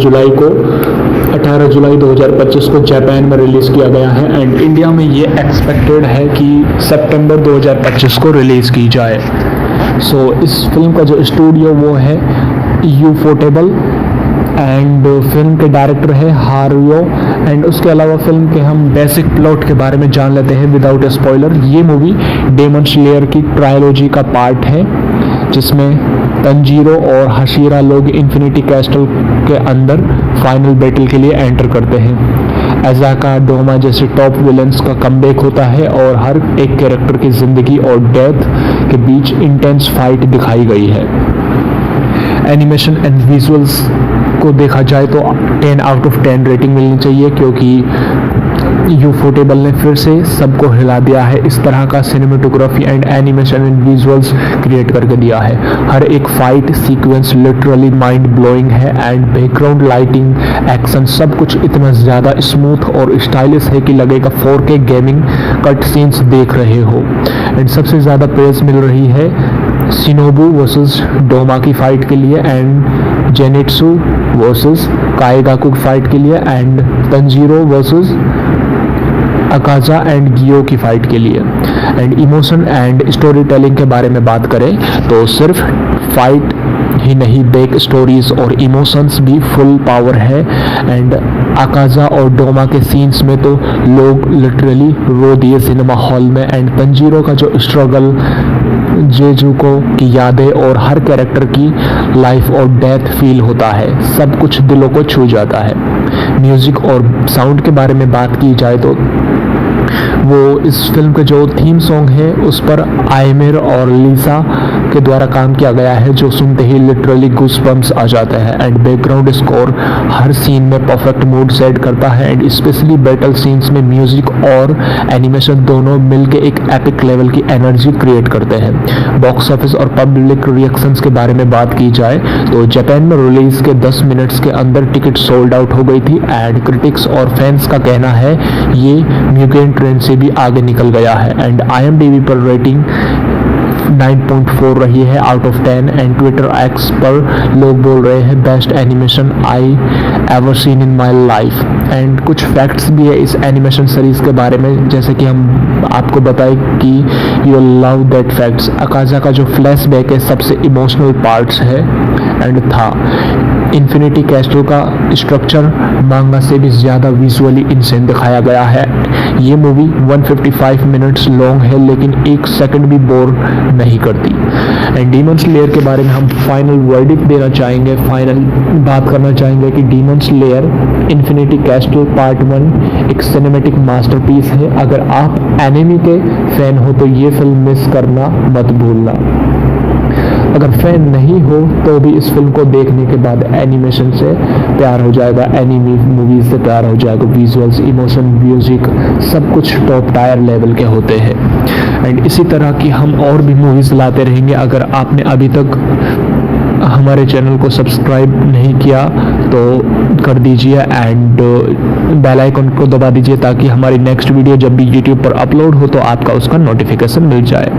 जुलाई 2025 को जापान में रिलीज किया गया है एंड इंडिया में ये एक्सपेक्टेड है कि सितंबर 2025 को रिलीज की जाए। इस फिल्म का जो स्टूडियो वो है यूफोटेबल एंड फिल्म के डायरेक्टर है हारुयो एंड उसके अलावा फिल्म के हम बेसिक प्लॉट के बारे में जान लेते हैं विदाउट स्पॉइलर। ये मूवी डेमन स्लेयर की ट्रायलॉजी का पार्ट है जिसमें तंजीरो और हशीरा लोग इन्फिनिटी कैस्टल के अंदर फाइनल बैटल के लिए एंटर करते हैं। अजाका डोमा जैसे टॉप विलेंस का कमबैक होता है और हर एक कैरेक्टर की जिंदगी और डेथ के बीच इंटेंस फाइट दिखाई गई है। एनिमेशन एंड विजुअल्स को देखा जाए तो 10 आउट ऑफ 10 रेटिंग मिलनी चाहिए क्योंकि यूफोटेबल ने फिर से सबको हिला दिया है। इस तरह का cinematography and animation and visuals create करके दिया है। हर एक fight sequence literally mind blowing है एंड बैकग्राउंड लाइटिंग एक्शन सब कुछ इतना ज़्यादा स्मूथ और स्टाइलिश है कि लगेगा 4K गेमिंग कट सीन्स देख रहे हो। एंड सबसे ज़्यादा प्रेज मिल रही है शिनोबू वर्सेस डोमा की फाइट के लिए एंड जेनिट्सु वर्सेस काएगाकू की फाइट के लिए एंड तंजीरो वर्सेस अकाजा एंड गियो की फाइट के लिए। And emotion and story telling के बारे में बात करें तो सिर्फ फाइट ही नहीं, बैक स्टोरीज और इमोशंस भी फुल पावर है। एंड अकाजा और डोमा के सीन्स में तो लोग लिटरली रो दिए सिनेमा हॉल में। एंड तंजीरो का जो स्ट्रगल, जेजुको की यादें और हर कैरेक्टर की लाइफ और डेथ फील होता है, सब कुछ दिलों को छू जाता है। म्यूजिक और साउंड के बारे में बात की जाए तो वो इस फिल्म के जो थीम सॉन्ग है उस पर आयमिर और लीसा के द्वारा काम किया गया है, जो सुनते ही लिटरली गूज़बम्प्स आ जाते हैं। एंड बैकग्राउंड स्कोर हर सीन में परफेक्ट मूड सेट करता है एंड स्पेशली बैटल सीन्स में म्यूजिक और एनिमेशन दोनों मिलके एक एपिक लेवल की एनर्जी क्रिएट करते हैं। बॉक्स ऑफिस और पब्लिक रिएक्शंस के बारे में बात की जाए तो जापान में रिलीज के 10 मिनट्स के अंदर टिकट सोल्ड आउट हो गई थी एंड क्रिटिक्स और फैंस का कहना है ये म्यूगेन ट्रेंड से भी आगे निकल गया है। एंड IMDb पर रेटिंग 9.4 रही है out of 10 and Twitter x पर लोग बोल रहे हैं best animation I ever seen in my life. And कुछ फैक्ट्स भी है इस एनिमेशन सीरीज के बारे में, जैसे कि हम आपको बताएं कि यू लव दैट फैक्ट्स। अकाजा का जो फ्लैशबैक है सबसे इमोशनल पार्ट्स है एंड था। इन्फिनिटी कैस्टल का स्ट्रक्चर मांगा से भी ज़्यादा विजुअली इंसेंट दिखाया गया है। ये मूवी 155 मिनट्स लॉन्ग है लेकिन एक सेकंड भी बोर नहीं करती। एंड डीमन स्लेयर के बारे में हम फाइनल वर्डिक्ट देना चाहेंगे, फाइनल बात करना चाहेंगे कि demon slayer infinity castle part 1 एक सिनेमैटिक मास्टरपीस है। अगर आप एनिमे के फैन हो तो ये फिल्म मिस करना मत भूलना। अगर फैन नहीं हो तो भी इस फिल्म को देखने के बाद एनिमेशन से प्यार हो जाएगा, एनिमे मूवीज से प्यार हो जाएगा। विजुअल्स, इमोशन, म्यूजिक सब कुछ टॉप टायर लेवल के होते हैं। एंड इसी तरह की हम और भी मूवीज लाते रहेंगे। अगर आपने अभी तक हमारे चैनल को सब्सक्राइब नहीं किया तो कर दीजिए एंड बेल आइकन को दबा दीजिए ताकि हमारी नेक्स्ट वीडियो जब भी यूट्यूब पर अपलोड हो तो आपका उसका नोटिफिकेशन मिल जाए।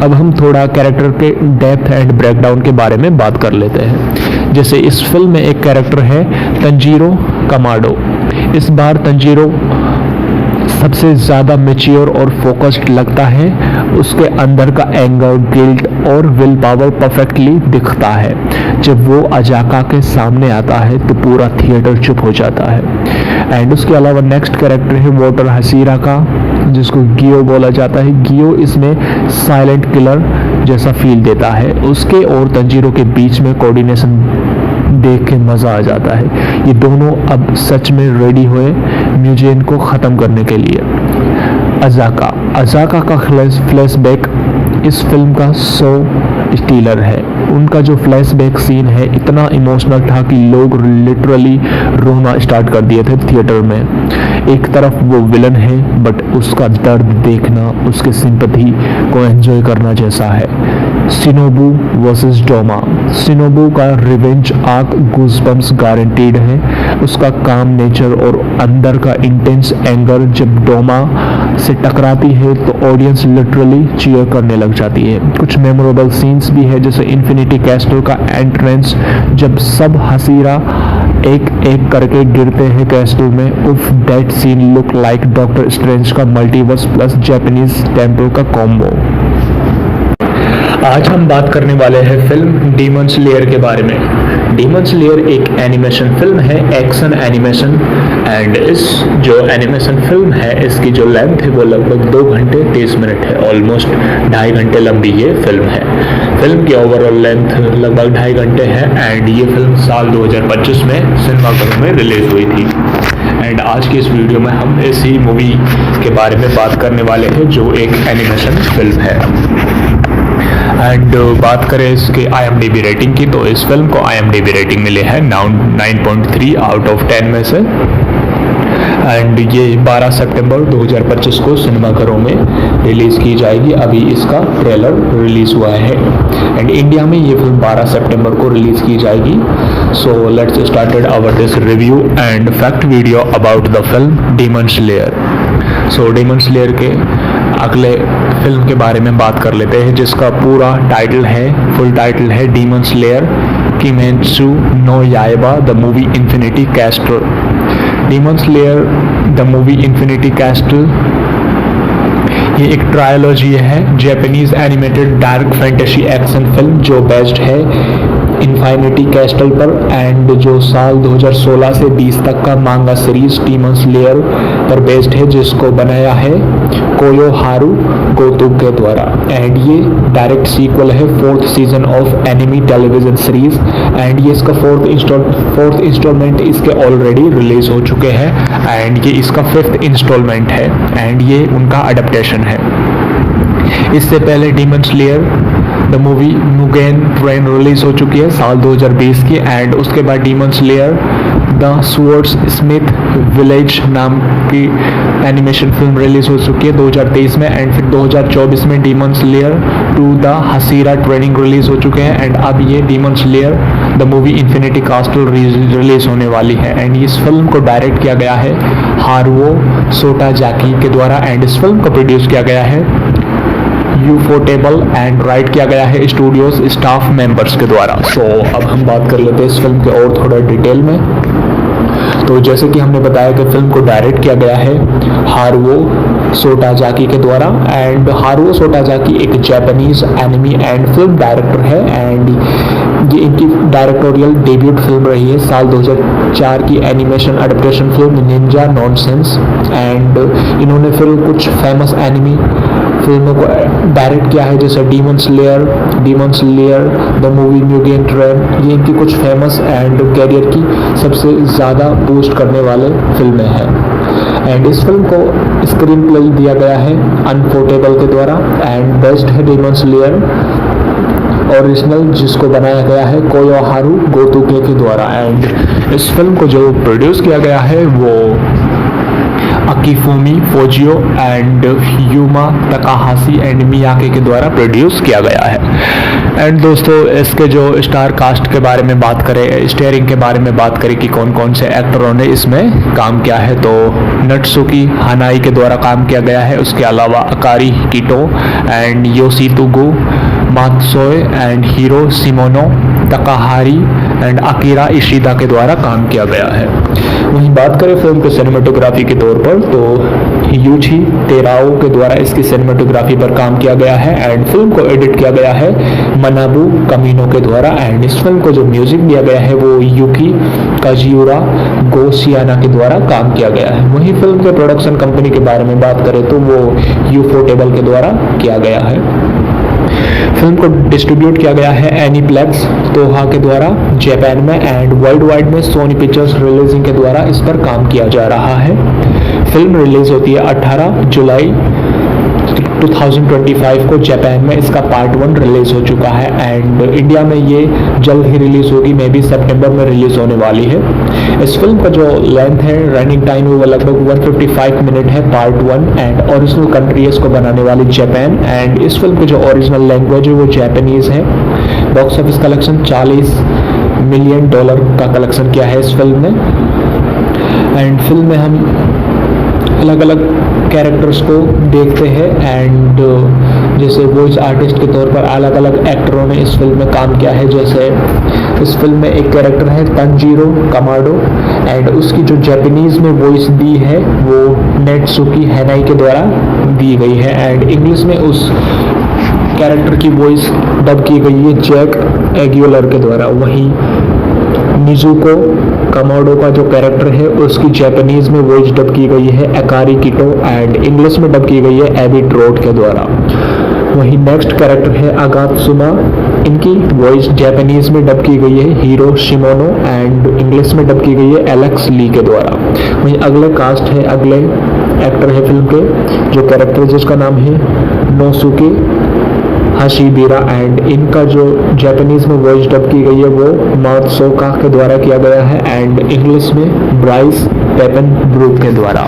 अब हम थोड़ा कैरेक्टर के डेप्थ एंड ब्रेकडाउन के बारे में बात कर लेते हैं। जैसे इस फिल्म में एक कैरेक्टर है तंजीरो कमाडो। इस बार तंजीरो सबसे ज़्यादा मैच्योर और फोकस्ड लगता है। उसके अंदर का एंगर, गिल्ट और विल पावर परफेक्टली दिखता है। जब वो अजाका के सामने आता है तो पूरा थिएटर चुप हो जाता है। एंड उसके अलावा नेक्स्ट कैरेक्टर है वाटर हसीरा का, जिसको गियो बोला जाता है। गियो इसमें साइलेंट किलर जैसा फील देता है। उसके और तंजीरो के बीच में कोऑर्डिनेशन देख के मज़ा आ जाता है। ये दोनों अब सच में रेडी हुए म्यूजियन को ख़त्म करने के लिए। अजाका का फ्लैशबैक इस फिल्म का सो स्टीलर है। उनका जो फ्लैशबैक सीन है इतना इमोशनल था कि लोग लिटरली रोना स्टार्ट कर दिए थे थिएटर में। एक तरफ वो विलन है बट उसका दर्द देखना, उसके सिंपैथी को एंजॉय करना जैसा है। Shinobu versus Doma. शिनोबू का रिवेंज आर्क गूज़बम्प्स गारंटीड है। उसका काम नेचर और अंदर का इंटेंस एंगर जब डोमा से टकराती है तो ऑडियंस लिटरली चीयर करने लग जाती है। कुछ मेमोरेबल सीन्स भी है, जैसे इन्फिनिटी कैस्टल का एंट्रेंस जब सब हसीरा एक एक करके गिरते हैं कैस्टल में। उफ, that scene look like doctor strange का मल्टीवर्स प्लस जापानीज टेम्पल का कॉम्बो। आज हम बात करने वाले हैं फिल्म डीमन स्लेयर के बारे में। डीमन स्लेयर एक एनिमेशन फिल्म है, एक्शन एनिमेशन। एंड इस जो एनिमेशन फिल्म है इसकी जो लेंथ है वो लगभग 2 घंटे 30 मिनट है। ऑलमोस्ट 2.5 घंटे लंबी ये फिल्म है। फिल्म की ओवरऑल लेंथ लगभग 2.5 घंटे है एंड ये फिल्म साल 2025 में सिनेमाघरों में रिलीज हुई थी। एंड आज की इस वीडियो में हम इसी मूवी के बारे में बात करने वाले हैं जो एक एनिमेशन फिल्म है। एंड बात करें इसके IMDb रेटिंग की तो इस फिल्म को IMDb रेटिंग मिली है 9.3 आउट ऑफ 10 में से। एंड ये 12 सितंबर 2025 को सिनेमाघरों में रिलीज की जाएगी। अभी इसका ट्रेलर रिलीज हुआ है एंड इंडिया में ये फिल्म 12 सितंबर को रिलीज की जाएगी। So let's started our this review and fact video about the film demon slayer. So demon slayer के अगले फिल्म के बारे में बात कर लेते हैं, जिसका पूरा टाइटल है, फुल टाइटल है Demon Slayer Kimetsu no Yaiba the movie Infinity Castle. Demon Slayer the movie Infinity Castle ये एक ट्रायोलॉजी है, Japanese animated dark fantasy action film जो बेस्ड है इन्फिनिटी कैस्टल पर, एंड जो साल 2016 से 20 तक का मांगा सीरीज डीमन स्लेयर पर बेस्ड है, जिसको बनाया है कोयो हारू गोतो के द्वारा। एंड ये डायरेक्ट सीक्वल है 4th season of enemy television series, and ये इसका फोर्थ इंस्टॉलमेंट इसके ऑलरेडी रिलीज हो चुके हैं, एंड ये इसका 5th इंस्टॉलमेंट है, एंड ये उनका अडेप्टेशन है। इससे पहले demon Slayer the movie Mugen train release हो चुकी है साल 2020 की, एंड उसके बाद demon Slayer the swords Smith village नाम की एनिमेशन फिल्म रिलीज हो चुकी है 2023 में, एंड फिर 2024 में Demon Slayer 2 the Hashira training release हो चुके हैं, एंड अब ये Demon Slayer the movie Infinity Castle release होने वाली है। एंड इस फिल्म को डायरेक्ट किया गया है हारुओ सोटाजाकी के द्वारा, एंड इस फिल्म को प्रोड्यूस किया गया है यूफोटेबल एंड राइट किया गया है स्टूडियोज स्टाफ मेंबर्स के द्वारा। सो अब हम बात कर लेते हैं इस फिल्म के और थोड़ा डिटेल में। तो जैसे कि हमने बताया कि फिल्म को डायरेक्ट किया गया है हारुओ सोटाजाकी के द्वारा, एंड हारुओ सोटाजाकी एक Japanese enemy and film director है, एंड ये इनकी डायरेक्टोरियल डेब्यूट फिल्म रही है साल 2004 की animation adaptation film Ninja nonsense, and इन्होंने फिर कुछ फेमस एनिमी फिल्मों को डायरेक्ट किया है, जैसे Demon Slayer the movie Mugen Train. ये इनकी कुछ फेमस एंड कैरियर की सबसे ज़्यादा बूस्ट करने वाले फिल्में हैं। एंड इस फिल्म को स्क्रीन प्ले दिया गया है अनफोर्टेबल के द्वारा, एंड बेस्ट है डीमन स्लेयर ओरिजिनल, जिसको बनाया गया है कोयोहारू गोतोके के द्वारा। एंड इस फिल्म को जो प्रोड्यूस किया गया है वो अकीफुमी फोजियो एंड यूमा तकाहाशी एंड मियाके के द्वारा प्रोड्यूस किया गया है। एंड दोस्तों, इसके जो स्टार कास्ट के बारे में बात करें, स्टारिंग के बारे में बात करें कि कौन कौन से एक्टरों ने इसमें काम किया है, तो नट्सुकी हानाई के द्वारा काम किया गया है। उसके अलावा Akari Kito and Yoshitsugu Matsuoka and Hiro Shimono Takahiro and Akira Ishida के द्वारा काम किया गया है। वहीं बात करें फिल्म के सिनेमेटोग्राफी के तौर पर, तो यूची तेराओ के द्वारा इसकी सिनेमेटोग्राफी पर काम किया गया है, एंड फिल्म को एडिट किया गया है मनाबू कमीनो के द्वारा, एंड इस फिल्म को जो म्यूजिक दिया गया है वो यूकी काजियुरा गोसियाना के द्वारा काम किया गया है। वहीं फिल्म के प्रोडक्शन कंपनी के बारे में बात करें तो वो यूफोटेबल के द्वारा किया गया है। फिल्म को डिस्ट्रीब्यूट किया गया है एनीप्लेक्स तोहा के द्वारा जापान में, एंड वर्ल्ड वाइड में सोनी पिक्चर्स रिलीजिंग के द्वारा इस पर काम किया जा रहा है। फिल्म रिलीज होती है 18 जुलाई 2025 को जापान में। इसका पार्ट 1 रिलीज हो चुका है, एंड इंडिया में ये जल्द ही रिलीज होगी, मे बी सितंबर में रिलीज होने वाली है। इस फिल्म का जो लेंथ है, रनिंग टाइम है, वो लगभग 155 मिनट है पार्ट 1, एंड ओरिजिनल कंट्री है इसको बनाने वाली जापान, एंड इस फिल्म की जो ओरिजिनल लैंग्वेज है वो जापानीज है। बॉक्स ऑफिस कलेक्शन $40 मिलियन का कलेक्शन किया है इस फिल्म ने। एंड फिल्म में हम अलग अलग कैरेक्टर्स को देखते हैं, एंड जैसे वॉइस आर्टिस्ट के तौर पर अलग अलग एक्टरों ने इस फिल्म में काम किया है। जैसे इस फिल्म में एक कैरेक्टर है तंजीरो कमाडो, एंड उसकी जो जापानीज में वॉइस दी है वो नेटसुकी हैनाई के द्वारा दी गई है, एंड इंग्लिश में उस कैरेक्टर की वॉइस डब की गई है जैक एग्यूलर के द्वारा। वहीं निजुको कमाडो का जो कैरेक्टर है उसकी जापानीज में वॉइस डब की गई है अकारी किटो, एंड इंग्लिश में डब की गई है एबी ट्रोट के द्वारा। वहीं नेक्स्ट कैरेक्टर है अगात्सुमा, इनकी वॉइस जापानीज में डब की गई है हीरो शिमोनो, एंड इंग्लिश में डब की गई है एलेक्स ली के द्वारा। वहीं अगले कास्ट है, अगले एक्टर है फिल्म के जो कैरेक्टर जिसका नाम है नोसुके हाशिबिरा, एंड इनका जो जापानीज में वॉइस डब की गई है वो मात्सोका के द्वारा किया गया है, एंड इंग्लिश में ब्राइस पेपन ब्रूक के द्वारा।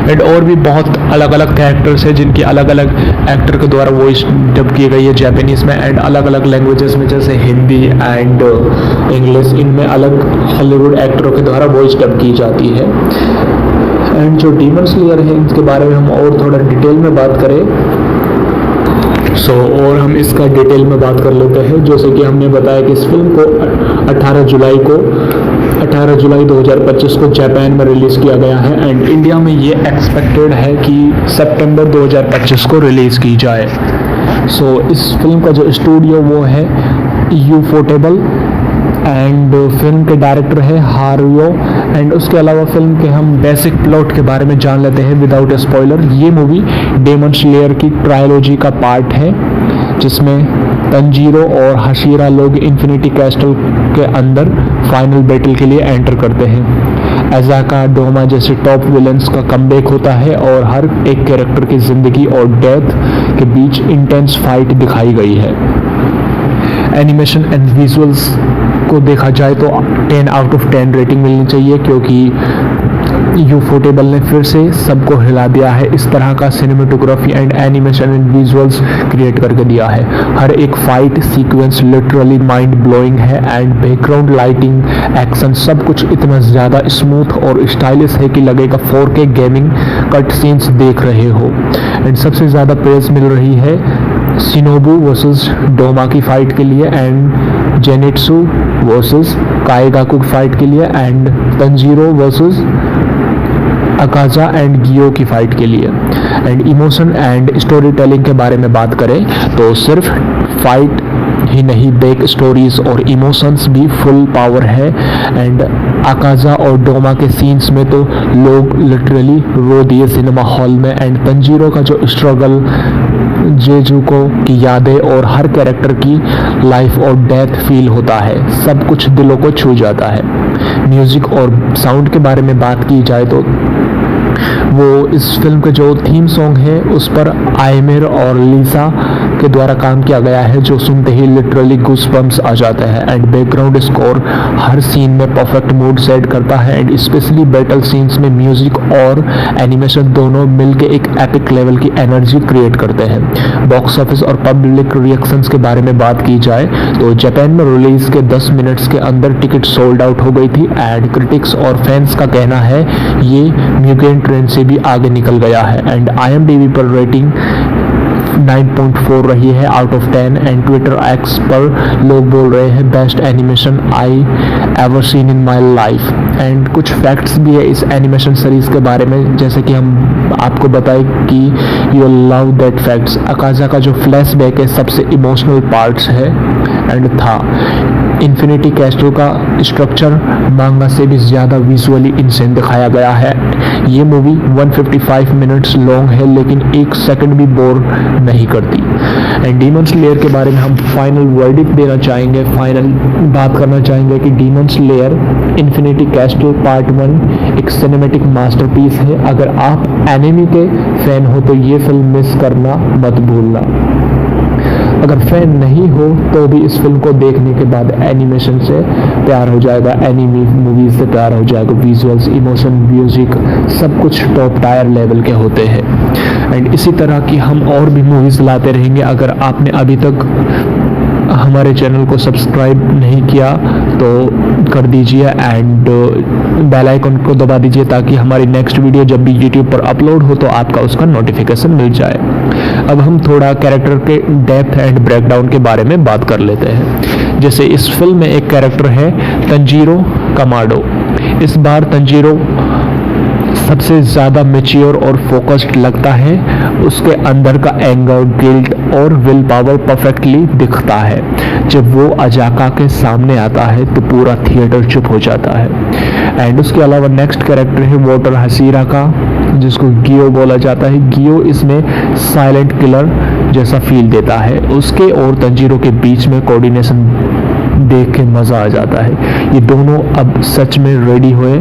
एंड और भी बहुत अलग अलग कैरेक्टर्स हैं जिनकी अलग अलग एक्टर के द्वारा वॉइस डब की गई है जापानीज में, एंड अलग अलग लैंग्वेजेस में जैसे हिंदी एंड इंग्लिश, इनमें अलग हॉलीवुड एक्टरों के द्वारा वॉइस डब की जाती है। एंड जो डीमन स्लेयर है इनके बारे में हम और थोड़ा डिटेल में बात करें और हम इसका डिटेल में बात कर लेते हैं। जैसे कि हमने बताया कि इस फिल्म को 18 जुलाई 2025 को जापान में रिलीज किया गया है, एंड इंडिया में ये एक्सपेक्टेड है कि सितंबर 2025 को रिलीज की जाए। इस फिल्म का जो स्टूडियो वो है यूफोटेबल एंड फिल्म के डायरेक्टर है हारुयो। एंड उसके अलावा फिल्म के हम बेसिक प्लॉट के बारे में जान लेते हैं विदाउट स्पॉइलर। ये मूवी डेमन स्लेयर की ट्रायोलॉजी का पार्ट है जिसमें तंजीरो और हशीरा लोग इन्फिनिटी कैस्टल के अंदर फाइनल बैटल के लिए एंटर करते हैं। अजाका, डोमा जैसे टॉप विलन्स का कमबैक होता है और हर एक कैरेक्टर की ज़िंदगी और डेथ के बीच इंटेंस फाइट दिखाई गई है। एनिमेशन एंड विजुअल्स को देखा जाए तो 10 आउट ऑफ 10 रेटिंग मिलनी चाहिए क्योंकि यूफोटेबल ने फिर से सबको हिला दिया है। इस तरह का cinematography and animation and visuals create करके दिया है। हर एक fight sequence literally mind blowing है एंड बैकग्राउंड लाइटिंग, एक्शन सब कुछ इतना ज़्यादा स्मूथ और स्टाइलिश है कि लगेगा 4K गेमिंग कट सीन्स देख रहे हो। एंड सबसे ज़्यादा प्रेज मिल रही है शिनोबू वर्सेस डोमा की फाइट के लिए एंड जेनिट्सु वर्सेस काएगाकू की फाइट के लिए एंड तंजीरो वर्सेस अकाजा एंड गियो की फाइट के लिए। And emotion and story telling के बारे में बात करें तो सिर्फ फाइट ही नहीं, बैक स्टोरीज और इमोशंस भी फुल पावर है। एंड अकाजा और डोमा के सीन्स में तो लोग लिटरली रो दिए सिनेमा हॉल में। एंड तंजीरो का जो स्ट्रगल, जेजुको की यादें और हर कैरेक्टर की लाइफ और डेथ फील होता है, सब कुछ दिलों को छू जाता है। म्यूजिक और साउंड के बारे में बात की जाए तो वो इस फिल्म के जो थीम सॉन्ग है उस पर आयमिर और लीसा के द्वारा काम किया गया है जो सुनते ही लिटरली गूज़बम्प्स आ जाते हैं। एंड बैकग्राउंड स्कोर हर सीन में परफेक्ट मूड सेट करता है एंड स्पेशली बैटल सीन्स में म्यूजिक और एनिमेशन दोनों मिलके एक एपिक लेवल की एनर्जी क्रिएट करते हैं। बॉक्स ऑफिस और पब्लिक रिएक्शंस के बारे में बात की जाए तो जापान में रिलीज के 10 मिनट्स के अंदर टिकट सोल्ड आउट हो गई थी एंड क्रिटिक्स और फैंस का कहना है ये म्यूगेन ट्रेन से भी आगे निकल गया है। एंड IMDb पर रेटिंग 9.4 रही है out of 10 and Twitter x पर लोग बोल रहे हैं best animation I ever seen in my life. And कुछ फैक्ट्स भी है इस एनिमेशन सीरीज के बारे में, जैसे कि हम आपको बताएं कि यू लव दैट फैक्ट्स। अकाजा का जो फ्लैशबैक है सबसे इमोशनल पार्ट्स है एंड था। इन्फिनिटी कैस्टल का स्ट्रक्चर मांगा से भी ज़्यादा विजुअली इंसेंट दिखाया गया है। ये मूवी 155 मिनट्स लॉन्ग है लेकिन एक सेकंड भी बोर नहीं करती। एंड डीमन स्लेयर के बारे में हम फाइनल वर्डिक्ट देना चाहेंगे, फाइनल बात करना चाहेंगे कि demon slayer infinity castle part 1 एक सिनेमैटिक मास्टरपीस है। अगर आप एनिमे के फैन हो तो ये फिल्म मिस करना मत भूलना। अगर फैन नहीं हो तो भी इस फिल्म को देखने के बाद एनिमेशन से प्यार हो जाएगा, एनिमे मूवीज से प्यार हो जाएगा। विजुअल्स, इमोशन, म्यूजिक सब कुछ टॉप टायर लेवल के होते हैं। एंड इसी तरह की हम और भी मूवीज लाते रहेंगे। अगर आपने अभी तक हमारे चैनल को सब्सक्राइब नहीं किया तो कर दीजिए एंड बेल आइकन को दबा दीजिए ताकि हमारी नेक्स्ट वीडियो जब भी यूट्यूब पर अपलोड हो तो आपका उसका नोटिफिकेशन मिल जाए। अब हम थोड़ा कैरेक्टर के डेप्थ एंड ब्रेकडाउन के बारे में बात कर लेते हैं। जैसे इस फिल्म में एक कैरेक्टर है तंजीरो कमाडो। इस बार तंजीरो सबसे ज़्यादा मैच्योर और फोकस्ड लगता है। उसके अंदर का एंगर, गिल्ट और विल पावर परफेक्टली दिखता है। जब वो अजाका के सामने आता है तो पूरा थिएटर चुप हो जाता है। एंड उसके अलावा नेक्स्ट कैरेक्टर है वाटर हसीरा का, जिसको गियो बोला जाता है। गियो इसमें साइलेंट किलर जैसा फील देता है। उसके और तंजीरो के बीच में कोऑर्डिनेशन देख के मज़ा आ जाता है। ये दोनों अब सच में रेडी हुए